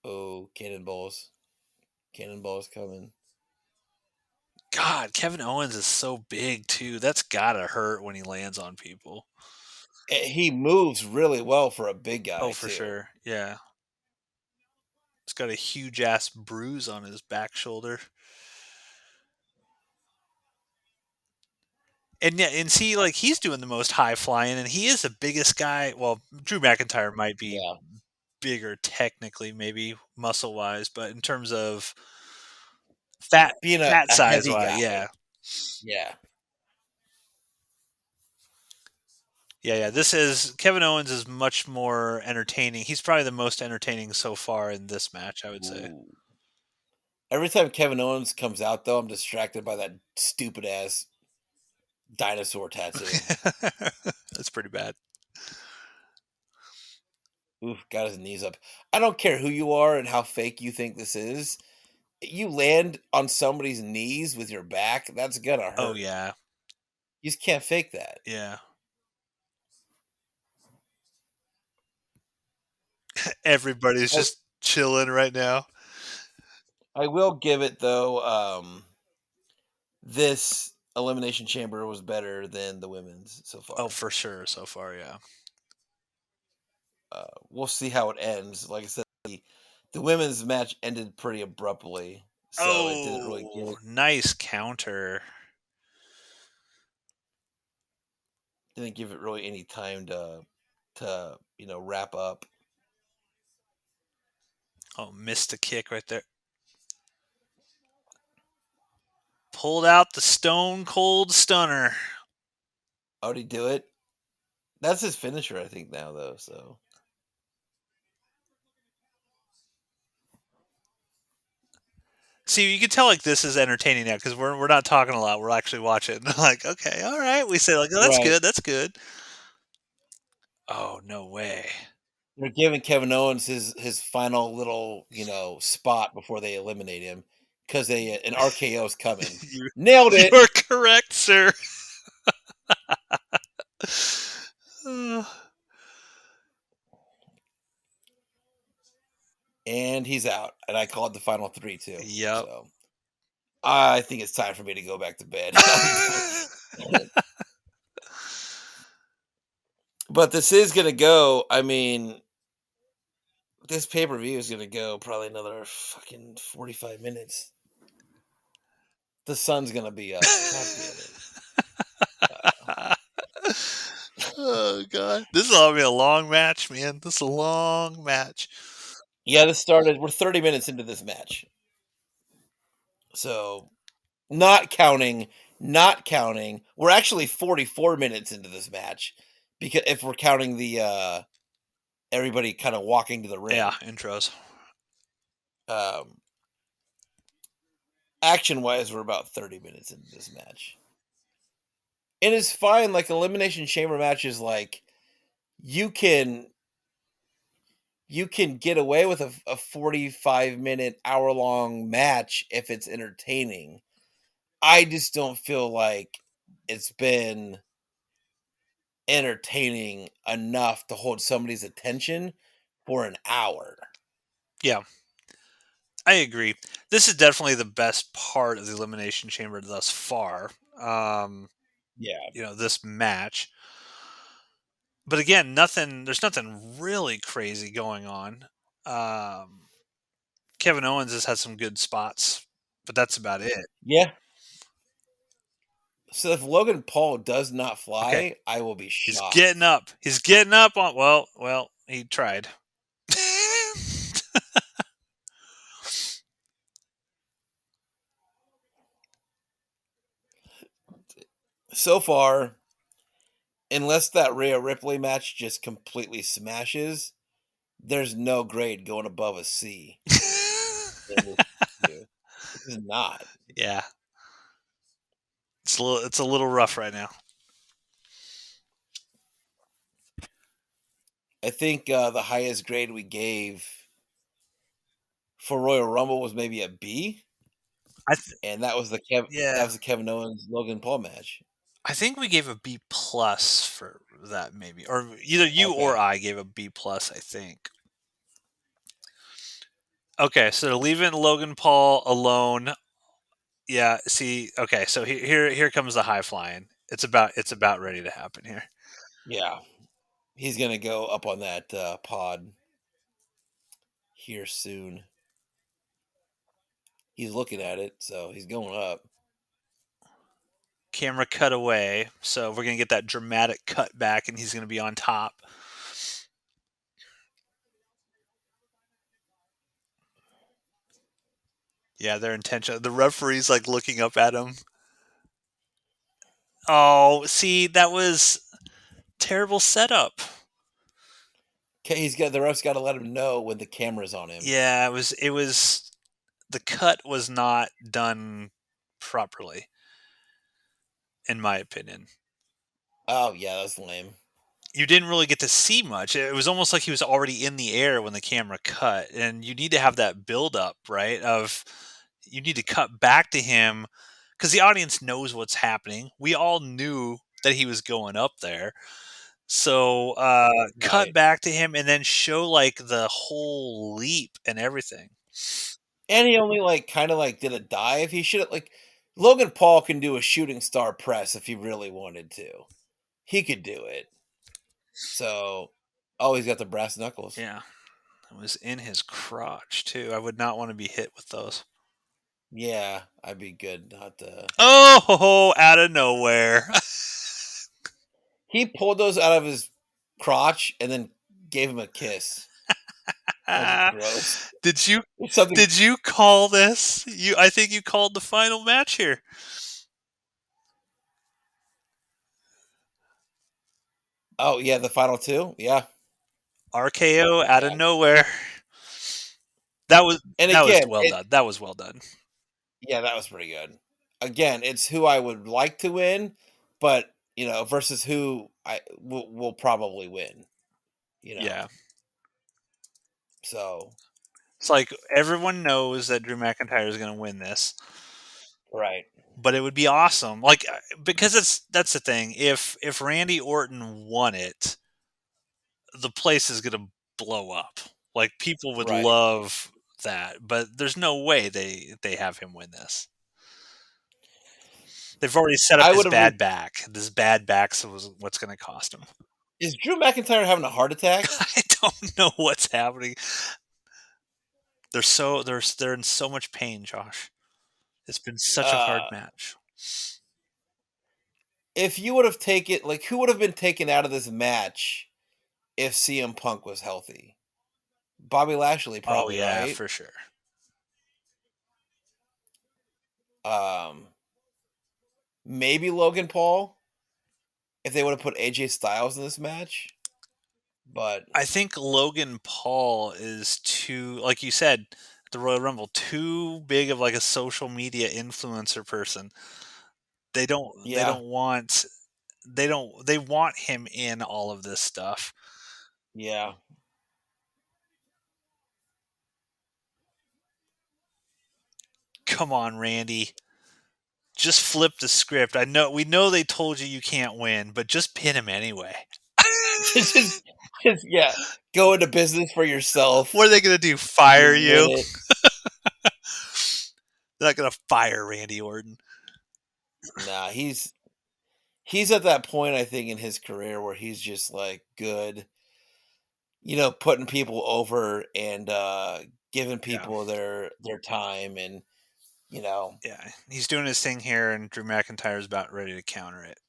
Oh, cannonballs coming. God, Kevin Owens is so big too. That's gotta hurt when he lands on people. He moves really well for a big Oh, guy for too. sure. Yeah. He's got a huge ass bruise on his back shoulder. And yeah, and see, like he's doing the most high flying, and he is the biggest guy. Well, Drew McIntyre might be Yeah, bigger technically, maybe muscle wise, but in terms of being fat a size heavy wise, guy. yeah, Yeah. yeah. This is Kevin Owens is much more entertaining. He's probably the most entertaining so far in this match, I would say. Ooh. Every time Kevin Owens comes out, though, I'm distracted by that stupid ass dinosaur tattoo. That's pretty bad. Oof, got his knees up. I don't care who you are and how fake you think this is. You land on somebody's knees with your back, that's gonna Oh hurt. yeah, You just can't fake that. yeah. Everybody's I, just chilling right now. I will give it though. This elimination chamber was better than the women's so Oh, far. for sure. So far, yeah. We'll see how it ends. Like I said, the women's match ended pretty abruptly, so it didn't really give Oh, it nice counter. really any time to wrap up. Oh, missed a kick right there. pulled out the Stone Cold Stunner. Oh, did he do it? That's his finisher, I think now though. So See, you can tell like this is entertaining now because we're not talking a lot. We're actually watching. Like, okay, all right. We say like, oh, that's right, good. That's good. Oh no way. they're giving Kevin Owens his final little spot before they eliminate him because they an RKO's coming. you Nailed you it, are correct, sir. Uh, and he's out. And I called the final three too. yep. So I think it's time for me to go back to bed. I'm done. But this is gonna go. I mean, this pay per view is gonna go probably another fucking 45 minutes. The sun's gonna be up. God damn it. Oh god, this is gonna be a long match, man. This is a long match. Yeah, this started. We're 30 minutes into this match, so not counting, not counting. We're actually 44 minutes into this match because if we're counting the everybody kind of walking to the Yeah, ring. intros. Um, Action wise, we're about 30 minutes into this match. And it's fine. Like elimination chamber matches, like you can you can get away with a 45-minute hour long match if it's entertaining. I just don't feel like it's been entertaining enough to hold somebody's attention for an hour. Yeah, I agree. This is definitely the best part of the Elimination Chamber thus far. Um, Yeah. this match. But again, nothing. There's nothing really crazy going on. Um, Kevin Owens has had some good spots, but that's about it. Yeah. So if Logan Paul does not Okay, fly, I will be he's getting shocked. up. He's getting up on. Well, he tried. So far, unless that Rhea Ripley match just completely smashes, there's no grade going above a C in this view. This is not. Yeah, it's a little rough right now. I think the highest grade we gave for Royal Rumble was maybe a B, I th- and that yeah, was the Kevin Owens Logan Paul match. I think we gave a B plus for that maybe, or either you or Okay. I gave a B plus. I think. Okay, so leaving Logan Paul alone. Yeah. See. Okay. So here comes the high flying. It's about ready to happen here. Yeah. He's gonna go up on that pod here soon. He's looking at it, so he's going up. Camera cut away, so we're gonna get that dramatic cut back, and he's gonna be on top. Yeah, their intention. The referee's like looking up at him. Oh, see, that was terrible setup. Okay, he's got the ref's got to let him know when the camera's on him. Yeah, it was the cut was not done properly, in my opinion. Oh yeah, that's lame. You didn't really get to see much. It was almost like he was already in the air when the camera cut, and you need to have that build up, right? Of you need to cut back to him because the audience knows what's happening. We all knew that he was going up there. So cut Right. back to him and then show like the whole leap and everything. And he only like kind of like did a dive. He should have like Logan Paul can do a shooting star press if he really wanted to. He could do it. So, oh, he's got the brass knuckles. Yeah, it was in his crotch too. I would not want to be hit with those. Yeah, I'd be good not to. Oh, out of nowhere. He pulled those out of his crotch and then gave him a kiss. That's gross. Did you There's something. did you call this? I think you called the final match here. Oh yeah, the final two. Yeah, RKO out of yeah. nowhere. That was And that was again, well done. That was well done. yeah, that was pretty good. Again, it's who I would like to win, but versus who I will probably win. You know, Yeah. so It's like everyone knows that Drew McIntyre is going to win this, right, but it would be awesome. Like because that's the thing. If Randy Orton won it, the place is going to blow up. Like people would right. love that, but there's no way they have him win this. They've already set up I his would have. bad back. This bad back was what's going to cost him. Is Drew McIntyre having a heart attack? I don't know what's happening. They're in so much pain, Josh. It's been such a hard Uh, match. if you would have taken, like, who would have been taken out of this match if CM Punk was healthy? Bobby Lashley, Oh probably, yeah, right? for sure. Um, maybe Logan Paul if they would have put AJ Styles in this match, but I think Logan Paul is too, like you said, the Royal Rumble, too big of like a social media influencer person. They don't they yeah, don't want they want him in all of this stuff. yeah. Come on, Randy. Just flip the script. We know they told you you can't win, but just pin him anyway. just, just, yeah. Go into business for What are yourself. they gonna do? Fire Just win you? it. They're not gonna fire Randy Orton. Nah, he's at that point, I think, in his career where he's just like good, putting people over and giving Yeah. people their time and you know Yeah. He's doing his thing here and Drew McIntyre's about ready to counter it.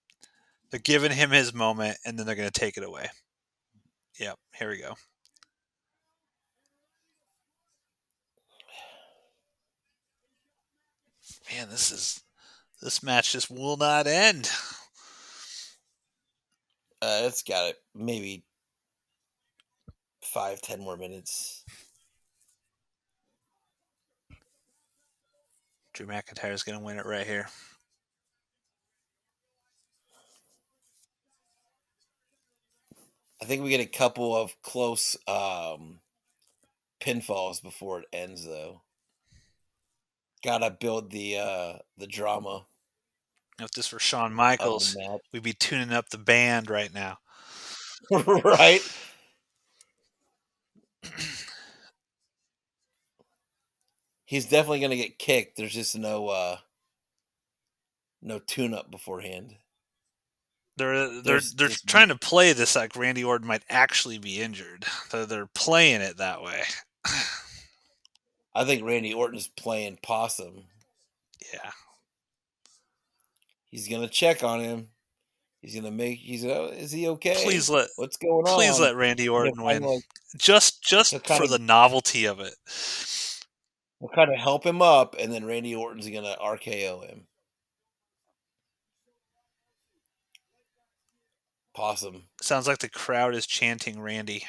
They're giving him his moment and then they're gonna take it away. Yep, here we go. Man, this match just will not end. it's got it maybe 5-10 more minutes. Drew McIntyre's gonna win it right here. I think we get a couple of close pinfalls before it ends, though. Gotta build the drama If this were Shawn of the Michaels, match. we'd be tuning up the band right now. Right. He's definitely gonna get kicked. There's just no tune up beforehand. They're There's trying to play this like Randy Orton might actually be injured. They're playing it that way. I think Randy Orton's playing possum. Yeah. He's gonna check on him. Is he Please okay? let What's going please on? let Randy And he'll Orton kind win. of like Just he'll kind for of the novelty of it. he'll kind of help him up, and then Randy Orton's gonna RKO him. Possum. Sounds like the crowd is chanting Randy.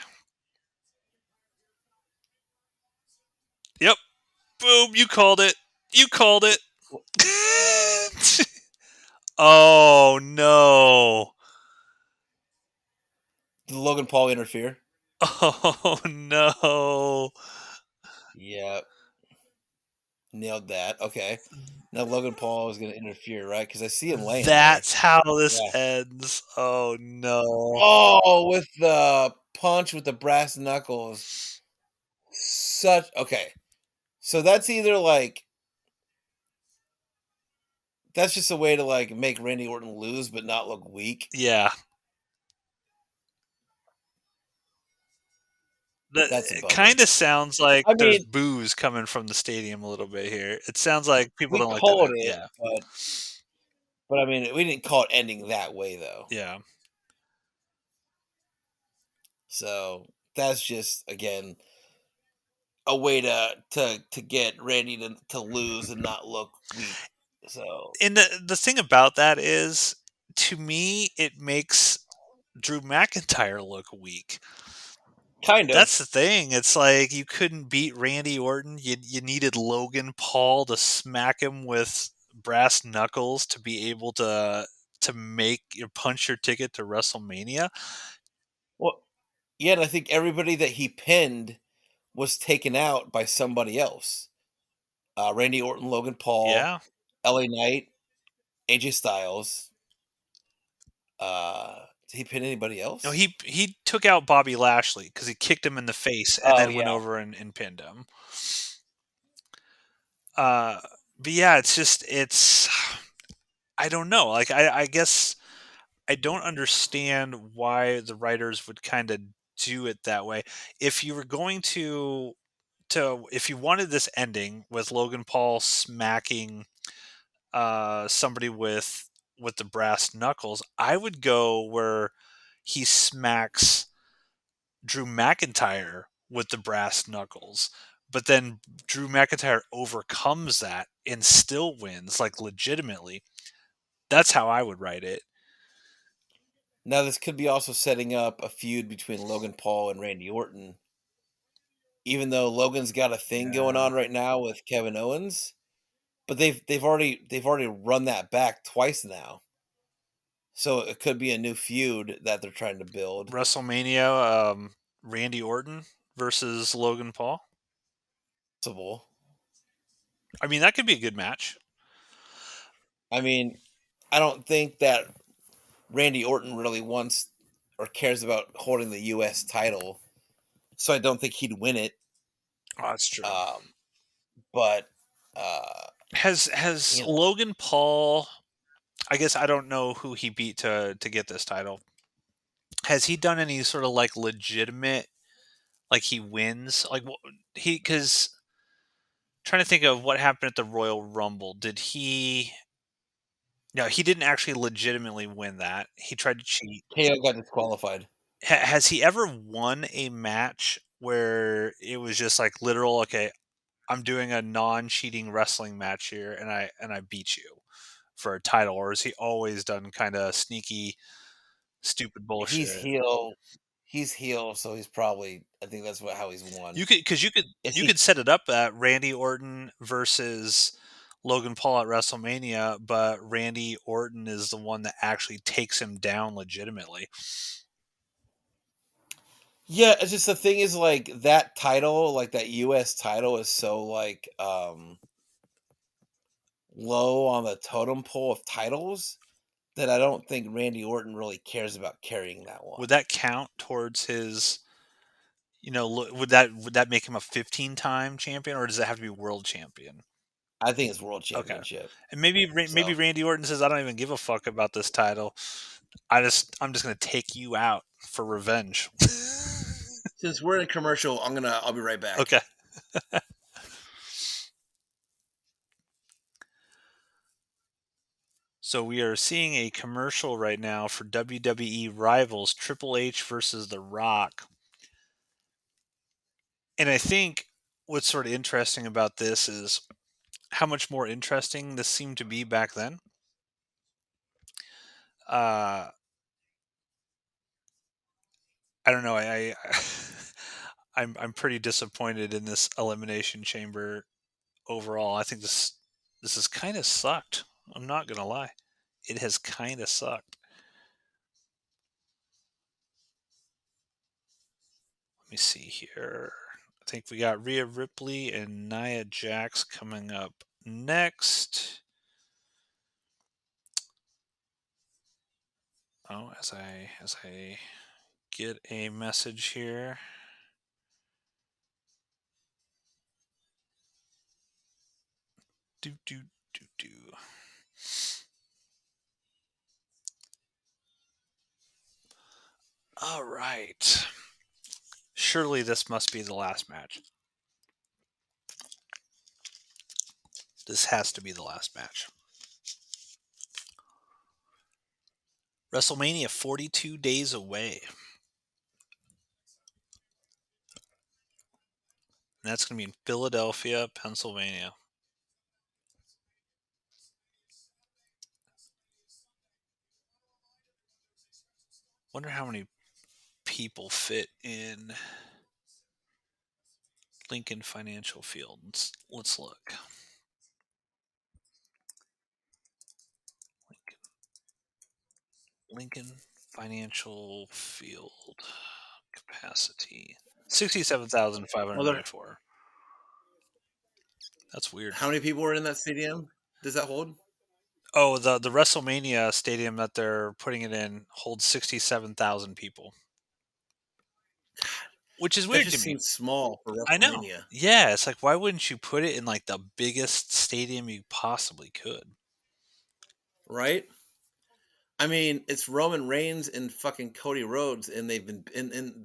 Yep. Boom, you called it. You called it. Oh no. Did Logan Paul interfere? Oh no. Yeah, nailed that. Okay. Now Logan Paul is gonna interfere, right? Because I see him laying there. That's how this Yeah. ends. Oh no. Oh, with the punch with the brass knuckles. Such okay. So that's either like that's just a way to like make Randy Orton lose but not look weak. Yeah. That's a It bummer. kind of sounds like I there's mean, booze coming from the stadium a little bit here. It sounds like people we don't like that. called it, Yeah. but I mean, we didn't call it ending that way though. Yeah. So that's just again a way to get Randy to lose and not look weak. So And the thing about that is, to me, it makes Drew McIntyre look weak. kind That's of. the thing. It's like you couldn't beat Randy Orton. You needed Logan Paul to smack him with brass knuckles to be able to make your punch your ticket to WrestleMania. Well, yeah, and I think everybody that he pinned was taken out by somebody else. Randy Orton, Logan Paul, Yeah. LA Knight, AJ Styles. Did he pin anybody No, else? he took out Bobby Lashley because he kicked him in the face and Oh then went yeah. over and pinned him. Uh, but yeah, it's I don't know. Like I guess I don't understand why the writers would kind of do it that way. If you were going to if you wanted this ending with Logan Paul smacking somebody with the brass knuckles, I would go where he smacks Drew McIntyre with the brass knuckles. But then Drew McIntyre overcomes that and still wins, like legitimately. That's how I would write it. Now this could be also setting up a feud between Logan Paul and Randy Orton. Even though Logan's got a thing going Yeah. on right now with Kevin Owens, but they've already run that back twice now. So it could be a new feud that they're trying to build. WrestleMania, Randy Orton versus Logan Paul. Possible. I mean, that could be a good match. I mean, I don't think that Randy Orton really wants or cares about holding the US title, so I don't think he'd win it. Oh, that's true. Um, but uh, Has you know, Logan Paul? I guess I don't know who he beat to get this title. Has he done any sort of like legitimate, like he wins, like he? Because trying to think of what happened at the Royal Rumble. Did he? No, he didn't actually legitimately win that. He tried to cheat. KO got disqualified. Has he ever won a match where it was just like literal? Okay, I'm doing a non-cheating wrestling match here, and I beat you for a title, or has he always done kind of sneaky, stupid He's bullshit? heel. He's heel, so he's probably. I think that's how he's won. You could because Is you he? could set it up that Randy Orton versus Logan Paul at WrestleMania, but Randy Orton is the one that actually takes him down legitimately. Yeah, it's just the thing is like that title, like that US title is so like low on the totem pole of titles that I don't think Randy Orton really cares about carrying that Would one. that count towards his? Would that make him a 15-time champion, or does it have to be world champion? I think it's world Okay. championship. And maybe So Randy Orton says, "I don't even give a fuck about this title. I'm just gonna take you out for revenge." since we're in a commercial, I'll be right back. Okay. So we are seeing a commercial right now for WWE rivals Triple H versus The Rock. And I think what's sort of interesting about this is how much more interesting this seemed to be back then. Uh, I don't know. I'm pretty disappointed in this elimination chamber overall. I think this has kind of sucked. I'm not gonna lie. It has kind of sucked. Let me see here. I think we got Rhea Ripley and Nia Jax coming up next. Oh, as I get a message here. Do do do do. All right. Surely this must be the last match. This has to be the last match. WrestleMania 42 days away. And that's going to be in Philadelphia, Pennsylvania. Wonder how many people fit in Lincoln Financial Field. Let's look. Lincoln, Lincoln Financial Field capacity 67,594. Well, That's weird. how many people are in that stadium? Does that hold? Oh, the WrestleMania stadium that they're putting it in holds 67,000 people, which is That weird to just me. seems small for I know. WrestleMania, Yeah, it's like why wouldn't you put it in like the biggest stadium you possibly could? right? I mean, it's Roman Reigns and fucking Cody Rhodes, and they've been in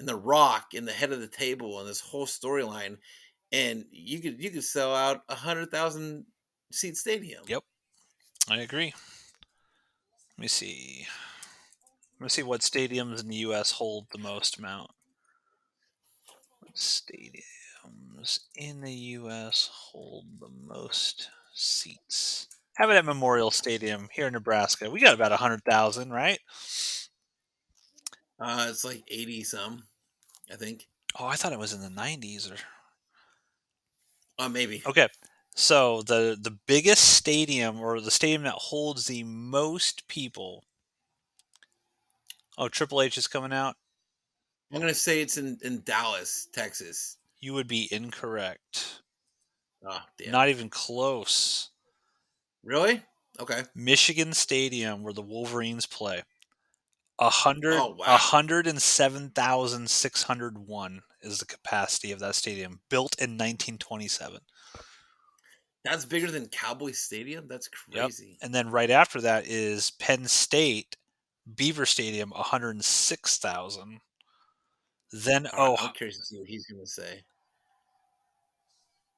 the Rock in the head of the table and this whole storyline, and you could sell out 100,000 seat stadium. Yep, I agree. Let me see. Let me see what stadiums in the U.S. hold the most amount. What stadiums in the U.S. hold the most seats? Have it at Memorial Stadium here in Nebraska. We got about 100,000, right? It's like 80 some, I think. Oh, I thought it was in the 90s or Maybe. okay. So the biggest stadium or the stadium that holds the most people. Oh, Triple H is coming out. I'm gonna say it's in Dallas, Texas. You would be incorrect. Oh, damn. Not even close. Really? Okay. Michigan Stadium, where the Wolverines play. Oh, A wow. hundred and 7,601 is the capacity of that stadium, built in 1927. That's bigger than Cowboy Stadium? That's Yep. crazy. And then right after that is Penn State, Beaver Stadium, 106,000. Then All right, oh I'm curious to see what he's gonna say.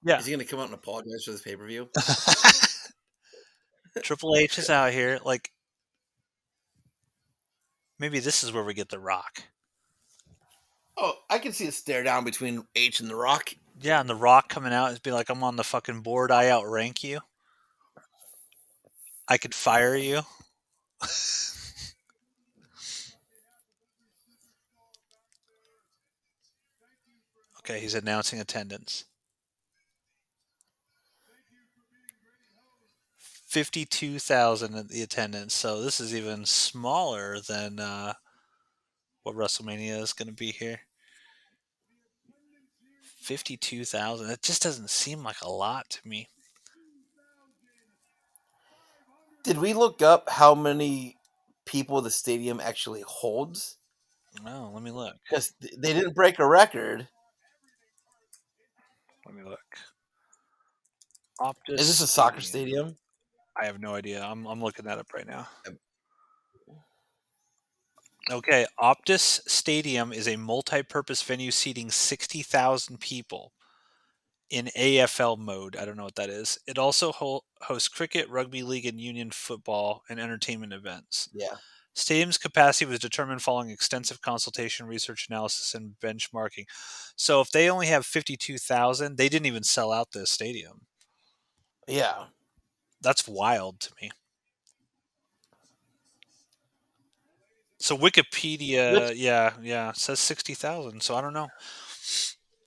yeah, Is he gonna come out and apologize for this pay-per-view? Triple H is out here. Like maybe this is where we get the Rock. Oh, I can see a stare down between H and The Rock. Yeah, and the Rock coming out and be like, "I'm on the fucking board. I outrank you. I could fire you." Okay, he's announcing attendance. 52,000 at the attendance. So this is even smaller than what WrestleMania is going to be here. 52,000. That just doesn't seem like a lot to me. Did we look up how many people the stadium actually holds? Oh, let me look. Because they didn't break a record. Let me look. Optus Is this a soccer Stadium. stadium? I have no idea. I'm looking that up right now. Um, Okay, Optus Stadium is a multi-purpose venue seating 60,000 people in AFL mode. I don't know what that is. It also hosts cricket, rugby league, and union football and entertainment events. Yeah. Stadium's capacity was determined following extensive consultation, research analysis, and benchmarking. So if they only have 52,000, they didn't even sell out this stadium. Yeah. That's wild to me. So Wikipedia, Which yeah, says 60,000. So I don't know.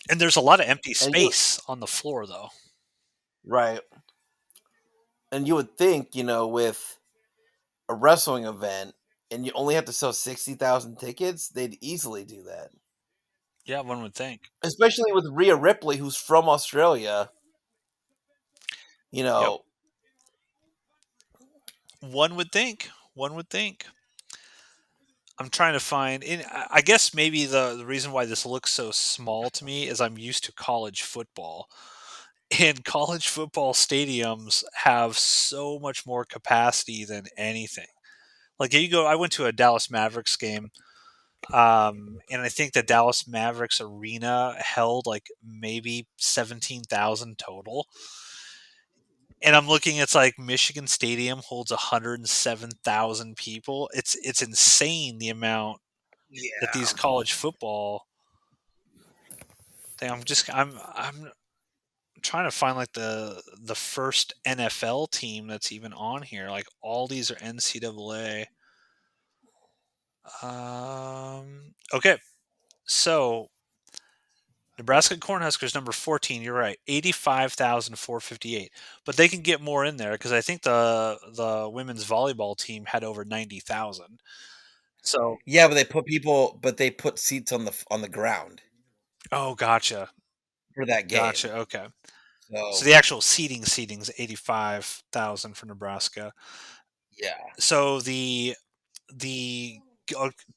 And there's a lot of empty and you space on the floor, though. right. And you would think, with a wrestling event and you only have to sell 60,000 tickets, they'd easily do that. Yeah, one would think. Especially with Rhea Ripley, who's from Australia. You Yep. know, One would think. One would think. I'm trying to find. And I guess maybe the reason why this looks so small to me is I'm used to college football. And college football stadiums have so much more capacity than anything. Like you go, I went to a Dallas Mavericks game, and I think the Dallas Mavericks arena held like maybe 17,000 total. And I'm looking, it's like Michigan Stadium holds 107,000 people. It's insane the amount that these yeah. college football I'm trying to find like the first NFL team that's even on here. Like all these are NCAA. Okay, so Nebraska Cornhuskers number 14. You're right, 85,458. But they can get more in there because I think the women's volleyball team had over 90,000. So Yeah, but they put seats on the ground oh, gotcha, for that game. gotcha. Okay, so So, the actual seating is 85,000 for Nebraska. yeah, So the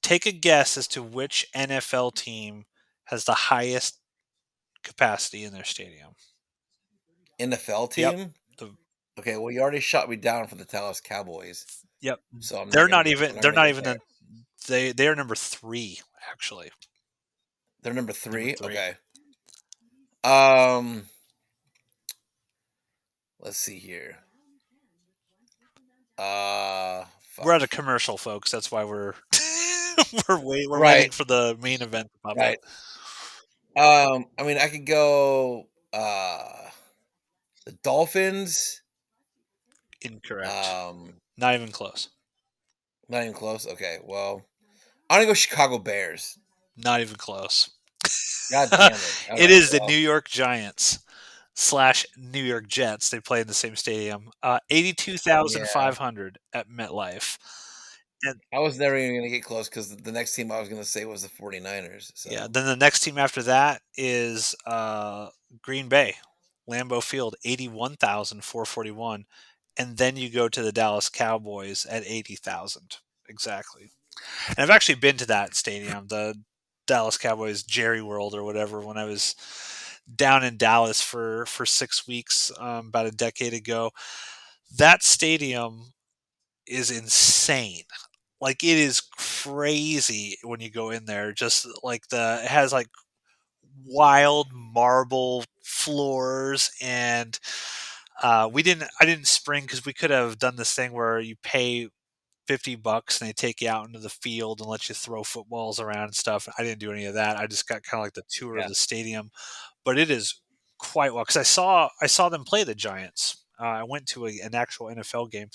take a guess as to which NFL team has the highest capacity in their stadium. NFL Yep. team? The Okay, well, you already shot me down for the Dallas Cowboys, yep. so I'm not They're gonna not go even there. the they're number 3 actually. They're number Number 3? 3. Okay. Um, let's see here. We're Fuck. at a commercial, folks. That's why we're we're waiting Right, for the main event to pop up. right. I mean, I could go, the Dolphins. Incorrect. Um, Not even close. Not even close? Okay, well, I'm gonna go Chicago Bears. Not even close. God damn it. It Alright, is the New well, York Giants slash New York Jets. They play in the same stadium. yeah. 82,500 at MetLife. And I was never even gonna get close because the next team I was gonna say was the 49ers, yeah, so then the next team after that is Green Bay, Lambeau Field, 81,441. And then you go to the Dallas Cowboys at 80,000. Exactly. And I've actually been to that stadium, the Dallas Cowboys Jerry World or whatever, when I was down in Dallas for 6 weeks about a decade ago. That stadium is insane. Like it is crazy when you go in there. Just like it has like wild marble floors and I didn't spring because we could have done this thing where you pay $50 and they take you out into the field and let you throw footballs around and stuff. I didn't do any of that. I just got kind of like the tour of yeah. the stadium, but it is quite well because I saw them play the Giants. I went to an actual NFL game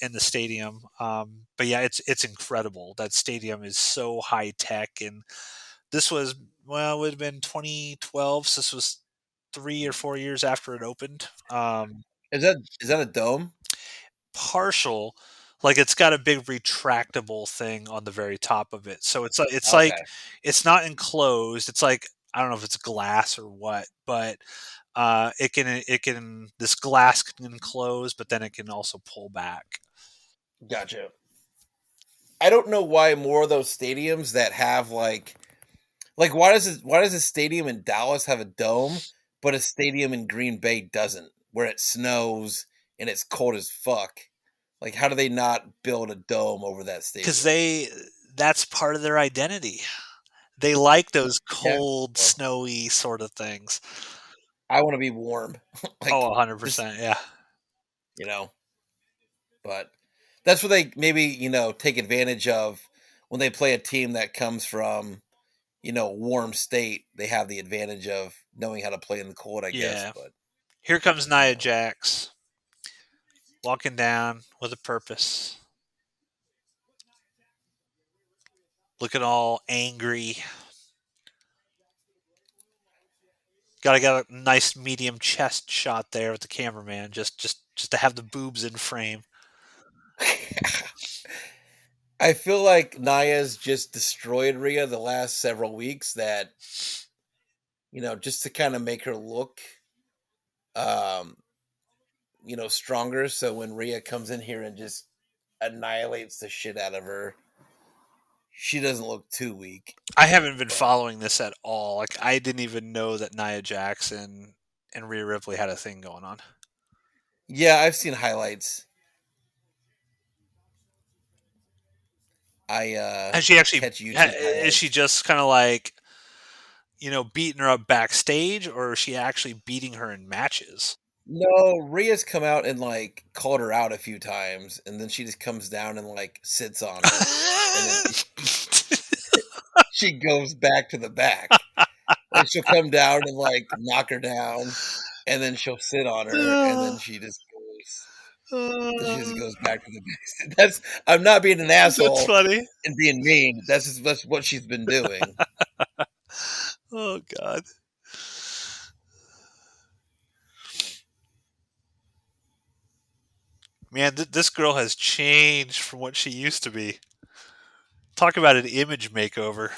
in the stadium. But yeah, it's incredible. That stadium is so high tech, and this was well, it would have been 2012. So this was 3 or 4 years after it opened. Is that a dome? Partial, like it's got a big retractable thing on the very top of it. So it's like Okay, it's not enclosed. It's like I don't know if it's glass or what, but it can this glass can enclose, but then it can also pull back. gotcha. I don't know why more of those stadiums that have, why does a stadium in Dallas have a dome, but a stadium in Green Bay doesn't, where it snows and it's cold as fuck? Like, how do they not build a dome over that Because stadium? that's part of their identity. They like those Yeah, cold, well, snowy sort of things. I wanna be warm, Oh, like, just 100%, yeah. you know? But that's what they maybe, take advantage of when they play a team that comes from, warm state. They have the advantage of knowing how to play in the cold, I guess, Yeah. but, Here comes you Nia know. Jax, walking down with a purpose, looking all angry. Gotta get a nice medium chest shot there with the cameraman, just to have the boobs in frame. I feel like Naya's just destroyed Rhea the last several weeks that, just to kinda make her look, um, stronger, so when Rhea comes in here and just annihilates the shit out of her, she doesn't look too weak, I haven't been but following this at all. Like I didn't even know that Nia Jackson and Rhea Ripley had a thing going on. yeah, I've seen highlights. Has she actually? Catch YouTube Is she highlights. just kind of like beating her up backstage, or is she actually beating her in matches? No, Rhea's come out and, like, called her out a few times, and then she just comes down and, like, sits on her, and then she goes back to the back. then she'll come down and, like, knock her down, and then she'll sit on her, and then she just Uh, goes back to the base. That's I'm not being an that's asshole funny. and being mean. That's what she's been doing. Oh god. Man, this girl has changed from what she used to be. Talk about an image makeover.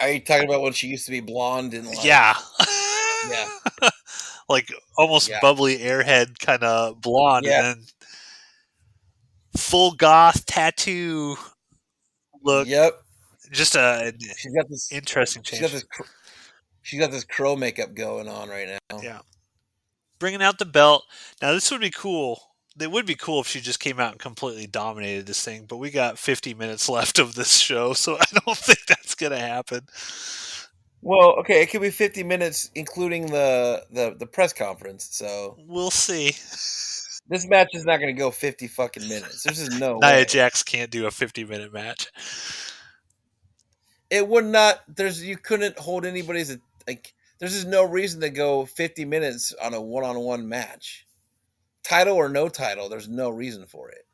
Are you talking about when she used to be blonde and, Yeah. like yeah, Like almost yeah, bubbly airhead kind of blonde, and yeah, then full goth tattoo look. yep. Just an She's got this interesting she's got change. this cr she's got this crow makeup going on right now. Yeah. Bringing out the belt. Now, this would be cool. It would be cool if she just came out and completely dominated this thing, but we got 50 minutes left of this show, so I don't think that's going to happen. Well, okay, it could be 50 minutes, including the press conference, so We'll see. this match is not gonna go 50 fucking minutes. There's just no Nia way. Jax can't do a 50-minute match. It would not there's you couldn't hold anybody's like, there's just no reason to go 50 minutes on a one-on-one match. Title or no title, there's no reason for it.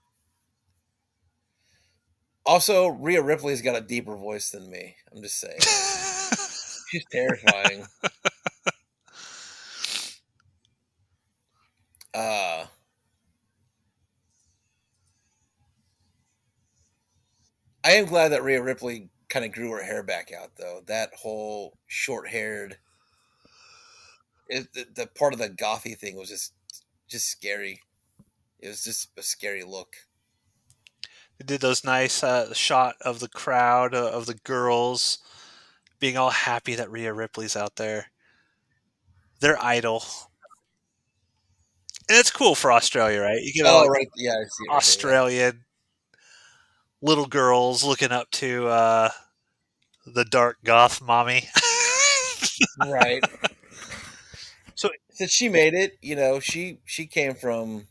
Also, Rhea Ripley's got a deeper voice than me. I'm just saying. She's terrifying. Uh, I am glad that Rhea Ripley kind of grew her hair back out, though. That whole short-haired, the part of the gothy thing was just scary. It was just a scary look. They did those nice shot of the crowd, of the girls being all happy that Rhea Ripley's out there. Their idol. And it's cool for Australia, right? You get all Oh, like right. Yeah, I see it right there. Yeah. Australian little girls looking up to the dark goth mommy. Right. So Since she made it, she came from,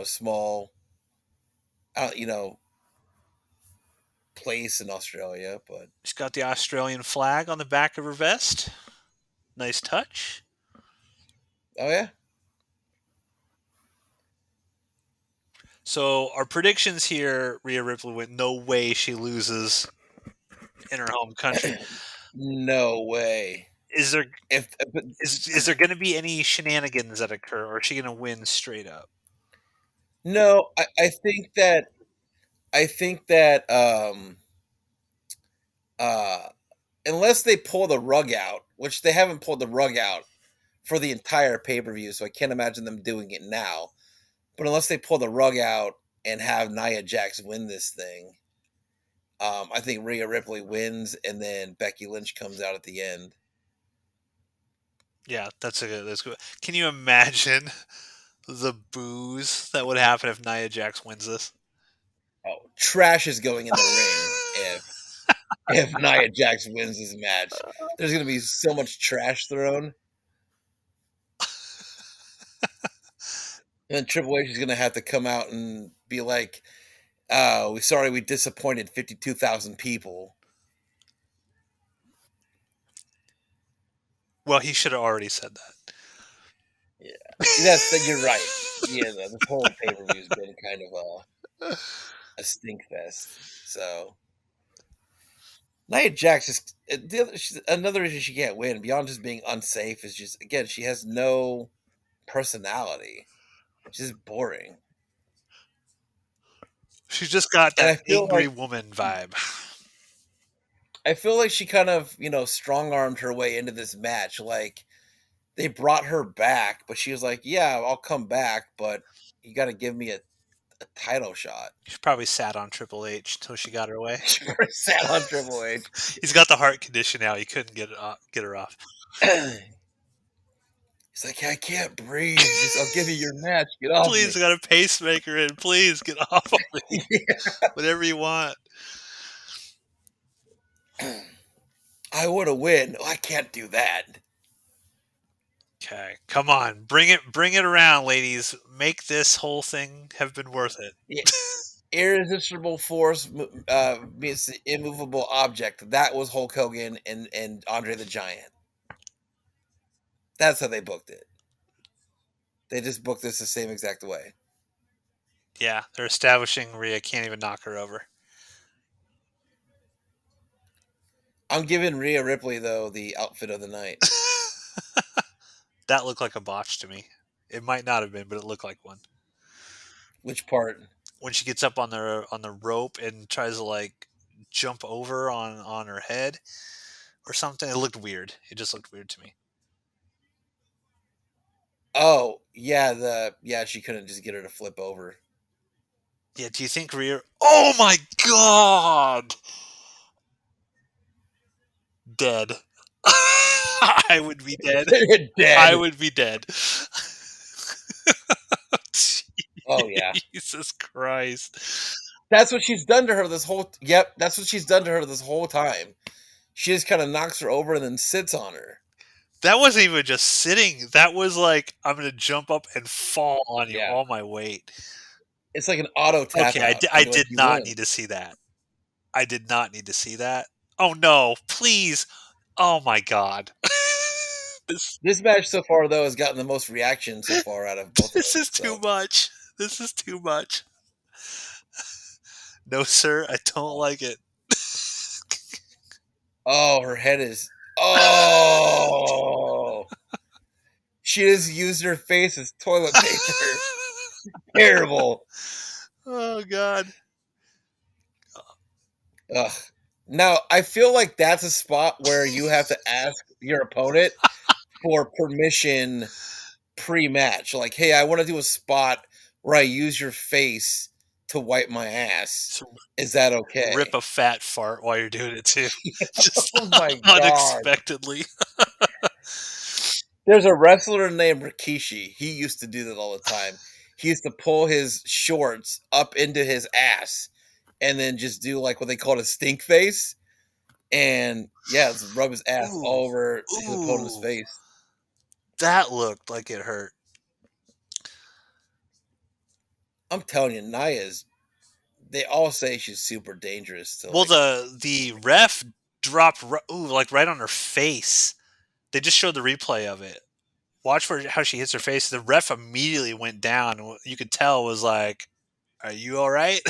small, uh, you know, place in Australia, but she's got the Australian flag on the back of her vest. Nice touch. oh yeah. So our predictions here, Rhea Ripley went. No way she loses in her home country. No way. Is there But is there going to be any shenanigans that occur, or is she going to win straight up? no, I think that uh unless they pull the rug out, which they haven't pulled the rug out for the entire pay-per-view, so I can't imagine them doing it now. But unless they pull the rug out and have Nia Jax win this thing, I think Rhea Ripley wins, and then Becky Lynch comes out at the end. Yeah, that's good. Can you imagine the booze that would happen if Nia Jax wins this? Oh, trash is going in the ring if Nia Jax wins this match. There's gonna be so much trash thrown. And then Triple H is gonna have to come out and be like, "Oh, we sorry we disappointed 52,000 people." Well, he should have already said that. Yeah, you're right. Yeah, this whole pay per view has been kind of a stink fest. So Nia Jax is another reason she can't win beyond just being unsafe is just again she has no personality. She's just boring, She's just got and that angry woman vibe. I feel like she kind of strong armed her way into this match. Like they brought her back, but she was like, "Yeah, I'll come back, but you got to give me a title shot." She probably sat on Triple H till she got her way. She probably sat on Triple H. He's got the heart condition now. He couldn't get her off. He's like, "I can't breathe. Just I'll give you your match. Get off Please, me." I got a pacemaker in. Please get off of me. Whatever you want. I want to win. Oh, I can't do that. Okay, come on, bring it around, ladies. Make this whole thing have been worth it. Yeah. irresistible force meets the immovable object. That was Hulk Hogan and Andre the Giant. That's how they booked it. They just booked this the same exact way. Yeah, they're establishing Rhea can't even knock her over. I'm giving Rhea Ripley though the outfit of the night. That looked like a botch to me. It might not have been, but it looked like one. Which part? When she gets up on the rope and tries to like jump over on her head or something, it looked weird. It just looked weird to me. Oh yeah, she couldn't just get her to flip over. Yeah, do you think Rhea? Oh my god! Dead. I would be dead. They're I dead. would be dead. Oh yeah. Jesus Christ. That's what she's done to her this whole. Yep, that's what she's done to her this whole time. She just kind of knocks her over and then sits on her. That wasn't even just sitting. That was like, I'm going to jump up and fall on you, Yeah, all my weight. it's like an auto tap Okay, out. I Like did you not win. need to see that. I did not need to see that. Oh no, please. Oh my god. this This match so far though has gotten the most reaction so far out of both of this them. is too So, much. This is too much. No sir, I don't like it. oh, her head is. Oh, she just used her face as toilet paper. Terrible. Oh god. Ugh. Now I feel like that's a spot where you have to ask your opponent for permission pre-match. Like, hey, I want to do a spot where I use your face to wipe my ass. So Is that rip okay? a fat fart while you're doing it too. Just Oh my god. unexpectedly. There's a wrestler named Rikishi. He used to do that all the time. He used to pull his shorts up into his ass and then just do like what they call a stink face. And yeah, just rub his ass Ooh. all over his opponent's Ooh. face. That looked like it hurt. I'm telling you, Naya's. They all say she's super dangerous to Well, like. the ref dropped like right on her face. They just showed the replay of it. Watch for how she hits her face. The ref immediately went down. You could tell was like, "Are you all right?"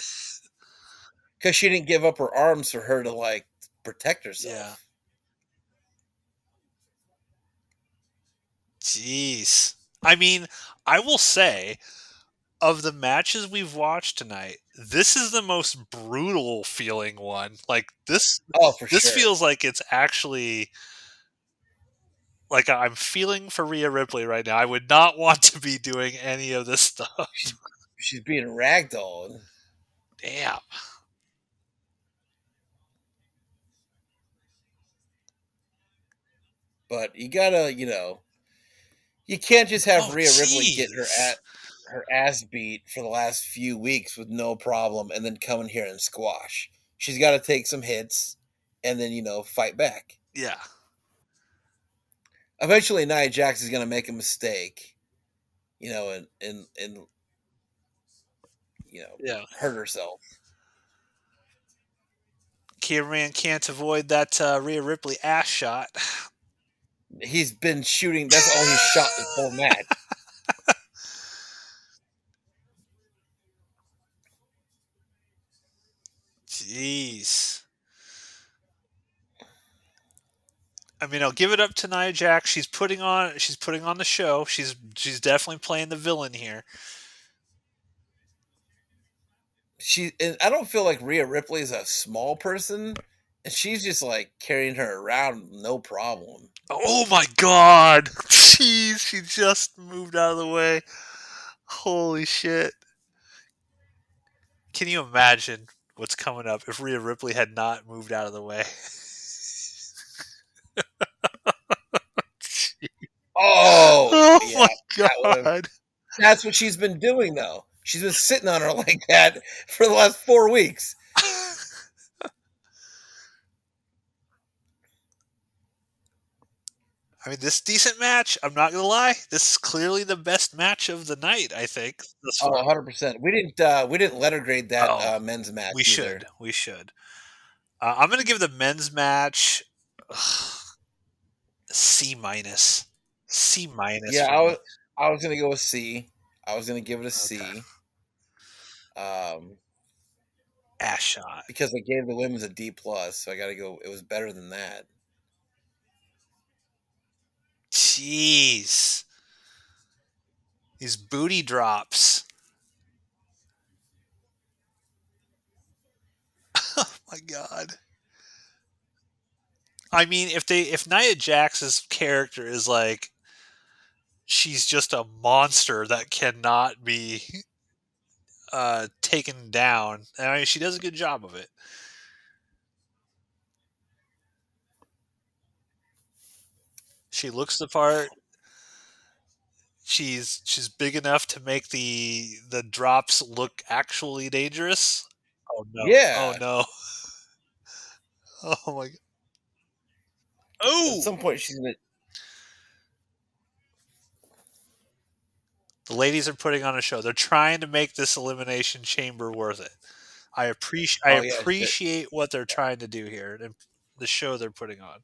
Because she didn't give up her arms for her to like protect Yeah. herself. Jeez. I mean, I will say of the matches we've watched tonight, this is the most brutal feeling one. Like Oh, for this sure. feels like it's actually like I'm feeling for Rhea Ripley right now. I would not want to be doing any of this stuff. She's being ragdolled. Damn. But you gotta, you can't just have Oh, Rhea Ripley get jeez. her ass beat for the last few weeks with no problem, and then come in here and squash. She's got to take some hits, and then fight back. Yeah. Eventually, Nia Jax is gonna make a mistake, and Yeah. hurt herself. Cameraman can't avoid that Rhea Ripley ass shot. He's been shooting. That's all he's shot this whole match. Jeez. I mean, I'll give it up to Nia Jax. She's putting on the show. She's definitely playing the villain here. And I don't feel like Rhea Ripley is a small person, and she's just like carrying her around no problem. Oh my god. Jeez, she just moved out of the way. Holy shit. Can you imagine what's coming up if Rhea Ripley had not moved out of the way? Oh Oh yeah, my that would have. god. That's what she's been doing though. She's been sitting on her like that for the last 4 weeks. I mean, this decent match, I'm not gonna lie, this is clearly the best match of the night, I think, thus Oh, far. 100%. We didn't letter grade that, Oh, men's match we either. should, we should. I'm gonna give the men's match C minus. C minus Yeah, for me. I was gonna go with C. I was gonna give it a Okay. C, um, Ass shot. because I gave the women's a D plus, so I gotta go it was better than that. Jeez. These booty drops. Oh my god. I mean, if Nia Jax's character is like she's just a monster that cannot be taken down, I mean, she does a good job of it. She looks the part. She's big enough to make the drops look actually dangerous. Oh no. Oh Yeah. no. Oh my god. At Oh! some point, she's gonna The ladies are putting on a show. They're trying to make this elimination chamber worth it. I oh, yeah, sh appreciate what they're trying to do here and the show they're putting on.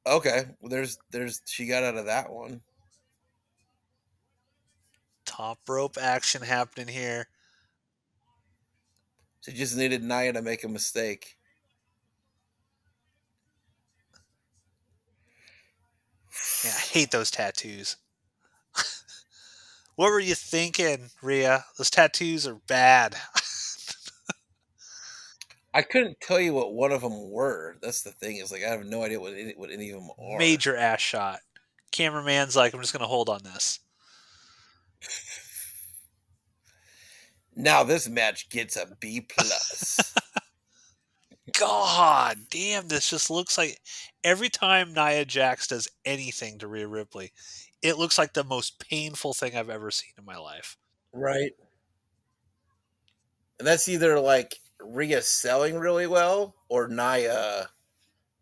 okay. Well, there's she got out of that one. Top rope action happening here. She just needed Nia to make a mistake. Yeah, I hate those tattoos. What were you thinking, Rhea? Those tattoos are bad. I couldn't tell you what one of them were. That's the thing is, like, I have no idea what any of them are. Major ass shot. Cameraman's like, I'm just gonna hold on this. Now this match gets a B plus. God damn, this just looks like every time Nia Jax does anything to Rhea Ripley, it looks like the most painful thing I've ever seen in my life. Right. And that's either like Rhea selling really well or Nia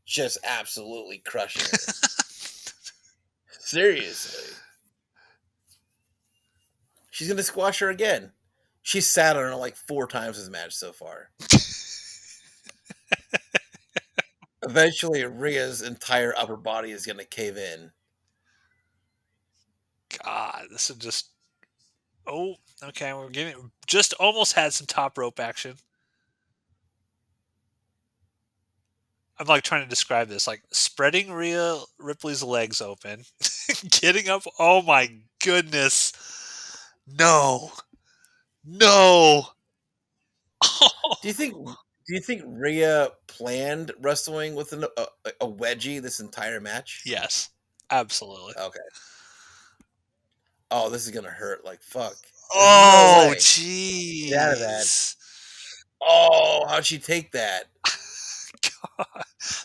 just absolutely crushing her. Seriously. She's gonna squash her again. She's sat on her like 4 times this match so far. Eventually, Rhea's entire upper body is gonna cave in. God, this is just oh, okay, we're getting just almost had some top rope action. I'm like trying to describe this, like spreading Rhea Ripley's legs open, getting up. Oh my goodness. No. No. Do you think? Do you think Rhea planned wrestling with a wedgie this entire match? Yes. Absolutely. Okay. Oh, this is gonna hurt like fuck. There's no Oh, way. Get out of that. jeez. Oh, how'd she take that? God.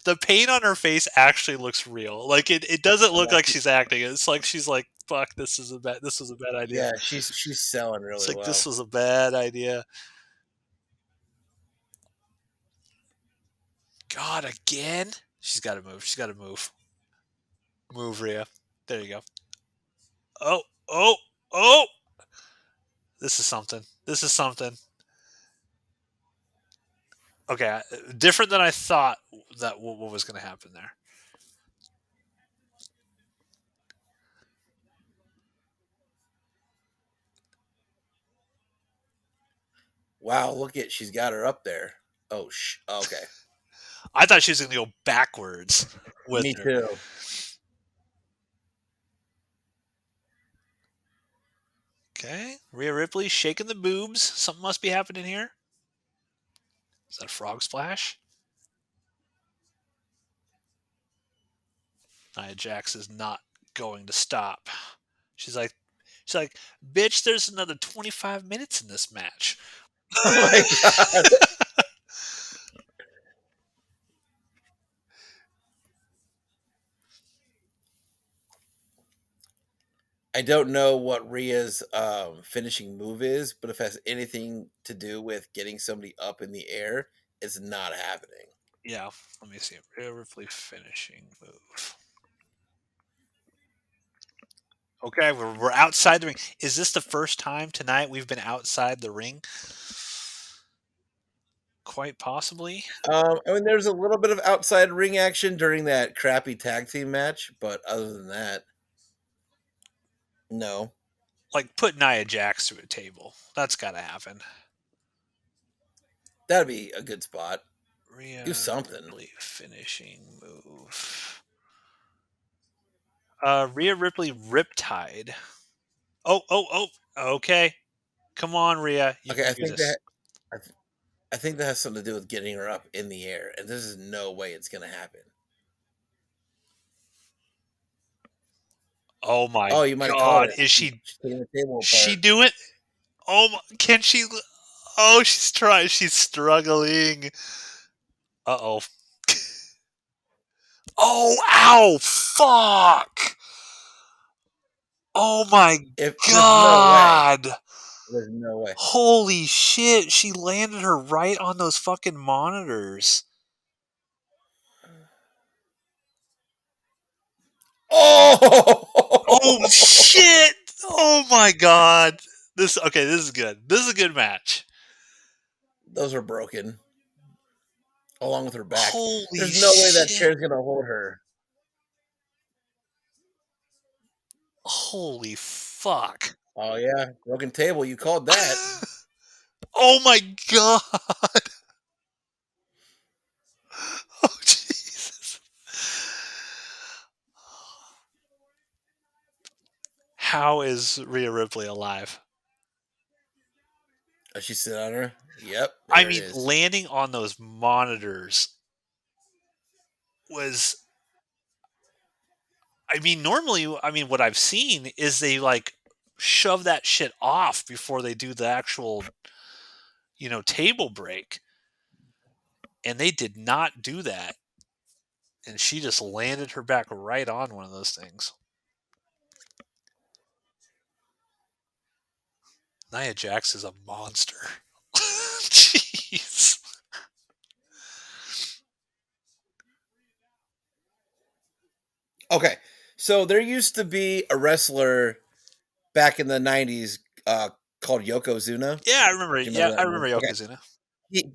The pain on her face actually looks real. Like it doesn't look Yeah, like she's acting. It's like she's like, fuck, this was a bad idea. yeah, she's selling It's really like this well. was a bad idea. God, again? She's gotta move. She's gotta move. Move, Rhea. There you go. Oh, oh, oh! This is something. This is something. Okay, different than I thought that what was going to happen there. Wow, look at she's got her up there. Oh, okay. I thought she was going to go backwards with Me her. too. Okay, Rhea Ripley shaking the boobs. Something must be happening here. Is that a frog splash? Nia Jax is not going to stop. She's like, she's like, bitch. There's another 25 minutes in this match. Oh my god. I don't know what Rhea's finishing move is, but if it has anything to do with getting somebody up in the air, It's not happening. Yeah, let me see. Rhea Ripley finishing move. Okay, we're outside the ring. Is this the first time tonight we've been outside the ring? Quite possibly. I mean, there's a little bit of outside ring action during that crappy tag team match, but other than that, no. Like put Nia Jax through a table. That's got to happen. That'd be a good spot. Do Rhea something. Ripley finishing move. Rhea Ripley Riptide. Oh, oh, oh. Okay. Come on, Rhea. You Okay, can do this. I, th- I think that has something to do with getting her up in the air, and this is no way it's going to happen. Oh my Oh, you might have called God. it. Is She's taking the table she apart. do it? Oh, can she? Oh, she's trying. She's struggling. Uh oh. Oh, ow. Fuck. Oh my If there's no way, God. there's no way. Holy shit. She landed her right on those fucking monitors. Oh Oh, shit. Oh my God. This is good. This is a good match. those are broken along with her back. Holy There's no way that shit. chair's going to hold her. Holy fuck. Oh yeah, broken table. You called that. Oh my God. Oh Jesus. How is Rhea Ripley alive? Does she sit on her? Yep, I there it mean, is. landing on those monitors was. I mean, normally, I mean, what I've seen is they like shove that shit off before they do the actual, table break. And they did not do that. And she just landed her back right on one of those things. Nia Jax is a monster. Jeez. Okay, so there used to be a wrestler back in the '90s called Yokozuna. Yeah, I remember it. Do you Yeah, remember I that name? remember Okay, Yokozuna.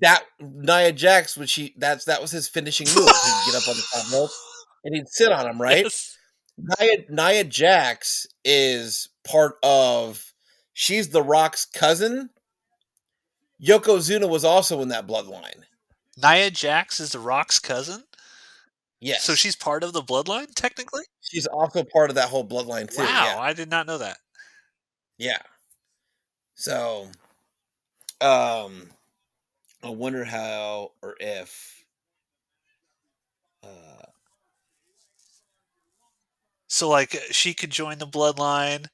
that Nia Jax, when that was his finishing move. He'd get up on the top rope and he'd sit on him, right? Yes. Nia Jax is part of. She's The Rock's cousin. Yokozuna was also in that bloodline. Nia Jax is The Rock's cousin? So Yes, she's part of the bloodline, technically? she's also part of that whole bloodline too. Wow, Yeah, I did not know that. yeah. So, um, I wonder how or if. Uh, So, like, she could join the bloodline.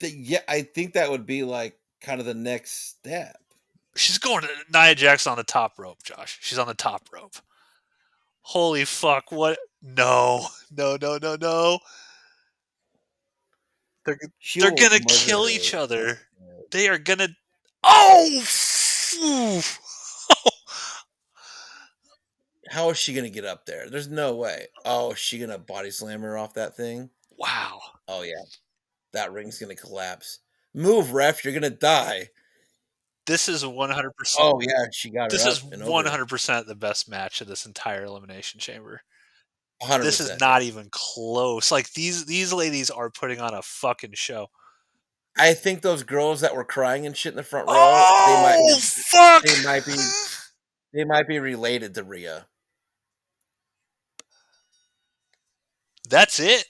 yeah, I think that would be like kind of the next step. She's going to Nia Jax on the top rope, Josh. She's on the top rope. Holy fuck, what? No, no, no, no, no. They're, She they're will gonna murder kill her. each other. They are gonna. Oh! Phew. How is she gonna get up there? There's no way. Oh, is she gonna body slam her off that thing? Wow. Oh yeah, that ring's gonna collapse. Move, ref, you're gonna die. This is 100%. Oh yeah, she got her This is up and over. 100% the best match of this entire Elimination Chamber. This is 100%, not yeah. even close. Like these ladies are putting on a fucking show. I think those girls that were crying and shit in the front row, Oh fuck! they might be they might be related to Rhea. That's it.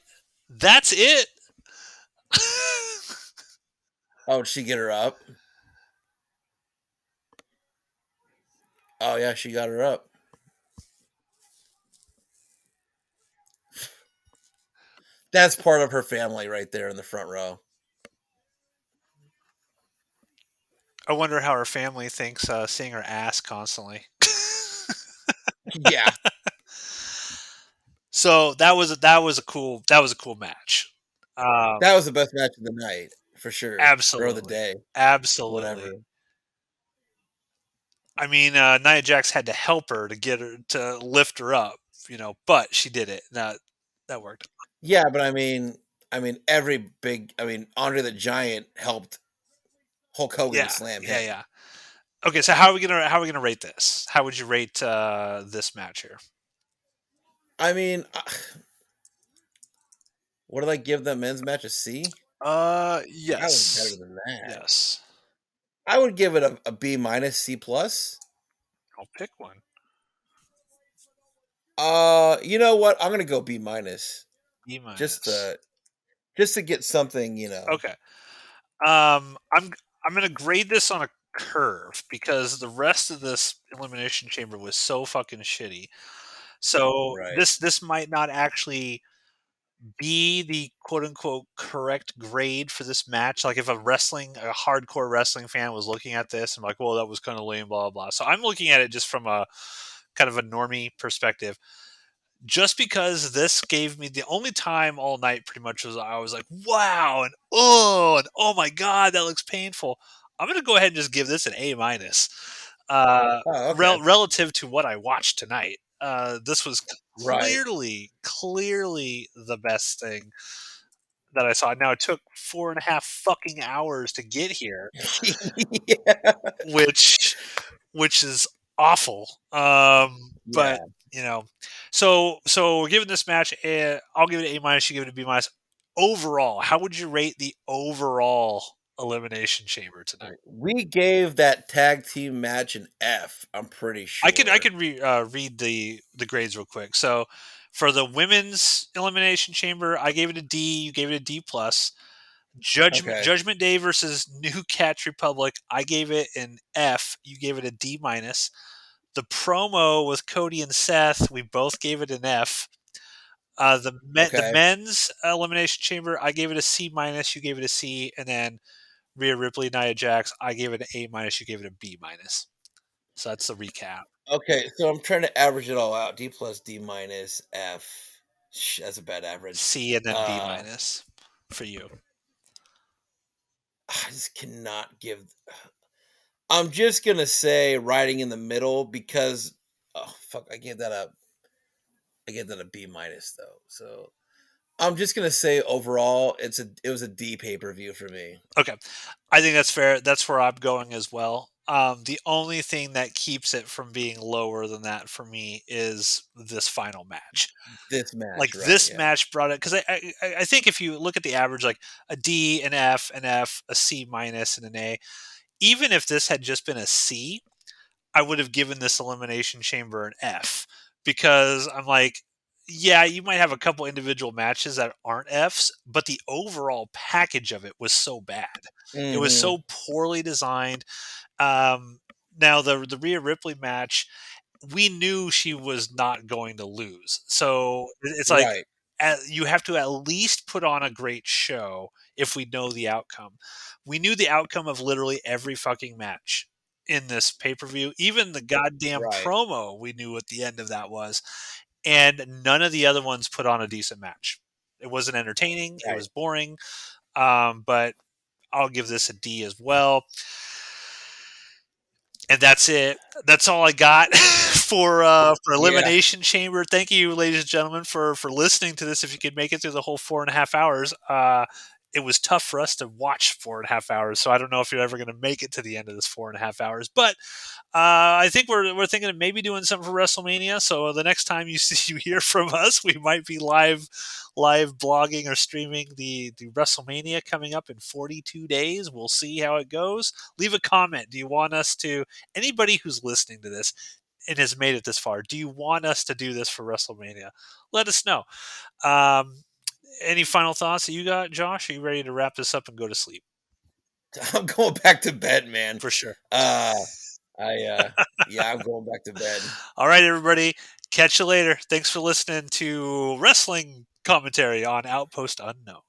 That's it. Oh, did she get her up? Oh yeah, she got her up. That's part of her family right there in the front row. I wonder how her family thinks seeing her ass constantly. Yeah, So that was a cool match. Um, that was the best match of the night for sure, or of the absolutely, day, absolutely. whatever. I mean, Nia Jax had to help her to get her to lift her up, but she did it. That worked. Yeah, but every big Andre the Giant helped Hulk Hogan Yeah, slam yeah, him. yeah. Okay, so how are we gonna rate this? How would you rate this match here? I mean, what did I give the men's match a C? That was better Yes, than that. yes. I would give it a B minus C plus. I'll pick one. You know what? I'm gonna go B minus E just minus. to just to get something. Okay. I'm gonna grade this on a curve because the rest of this elimination chamber was so fucking shitty. So Right. this might not actually be the quote unquote correct grade for this match. Like if a hardcore wrestling fan was looking at this and like, well, that was kind of lame, blah, blah, blah. So I'm looking at it just from a kind of a normie perspective. Just because this gave me the only time all night pretty much was I was like, wow, and oh my god, that looks painful. I'm gonna go ahead and just give this an A minus. Oh, okay. Relative to what I watched tonight. This was Right. clearly the best thing that I saw. Now it took 4.5 fucking hours to get here, Yeah. which is awful. But Yeah. you know, so we're giving this match I'll give it an A minus. You give it a B minus. Overall, how would you rate the overall elimination chamber tonight? We gave that tag team match an F, I'm pretty I could sure. read the grades real quick. So for the women's elimination chamber, I gave it a D. You gave it a D plus. Okay. Judgment Day versus New Catch Republic, I gave it an F. You gave it a D minus. The promo with Cody and Seth, we both gave it an F. The Okay. men's elimination chamber, I gave it a C minus. You gave it a C, and then Rhea Ripley, Nia Jax, I gave it an A minus. You gave it a B minus. So that's the recap. Okay, so I'm trying to average it all out. D plus, D minus, F. That's a bad average. C and then B Uh, minus for you. I just cannot give. I'm just gonna say riding in the middle because oh fuck, I gave that a B minus though. So I'm just gonna say overall, it was a D pay-per-view for me. Okay. I think that's fair. That's where I'm going as well. The only thing that keeps it from being lower than that for me is this final match. This Like match, right? this Yeah. match brought it because I think if you look at the average, like a D, an F, a C minus, and an A, even if this had just been a C, I would have given this elimination chamber an F because I'm like, yeah, you might have a couple individual matches that aren't Fs, but the overall package of it was so bad. It was Hmm. so poorly designed. Um, Now the Rhea Ripley match, we knew she was not going to lose, so it's like Right. you have to at least put on a great show if we know the outcome. We knew the outcome of literally every fucking match in this pay per view, even the goddamn Right. promo. We knew what the end of that was, and none of the other ones put on a decent match. It wasn't entertaining. It Right. was boring. But I'll give this a D as well. And that's it. That's all I got for Yeah. Elimination Chamber. Thank you, ladies and gentlemen, for listening to this. If you could make it through the whole 4.5 hours, it was tough for us to watch 4.5 hours. So I don't know if you're ever going to make it to the end of this 4.5 hours. But I think we're thinking of maybe doing something for WrestleMania. So the next time you hear from us, we might be live blogging or streaming the WrestleMania coming up in 42 days. We'll see how it goes. Leave a comment. Do you want us to anybody who's listening to this and has made it this far? Do you want us to do this for WrestleMania? Let us know. Um, any final thoughts that you got, Josh? Are you ready to wrap this up and go to sleep? I'm going back to bed, man. For sure. Uh, yeah, I'm going back to bed. All right, everybody. Catch you later. Thanks for listening to wrestling commentary on Outpost Unknown.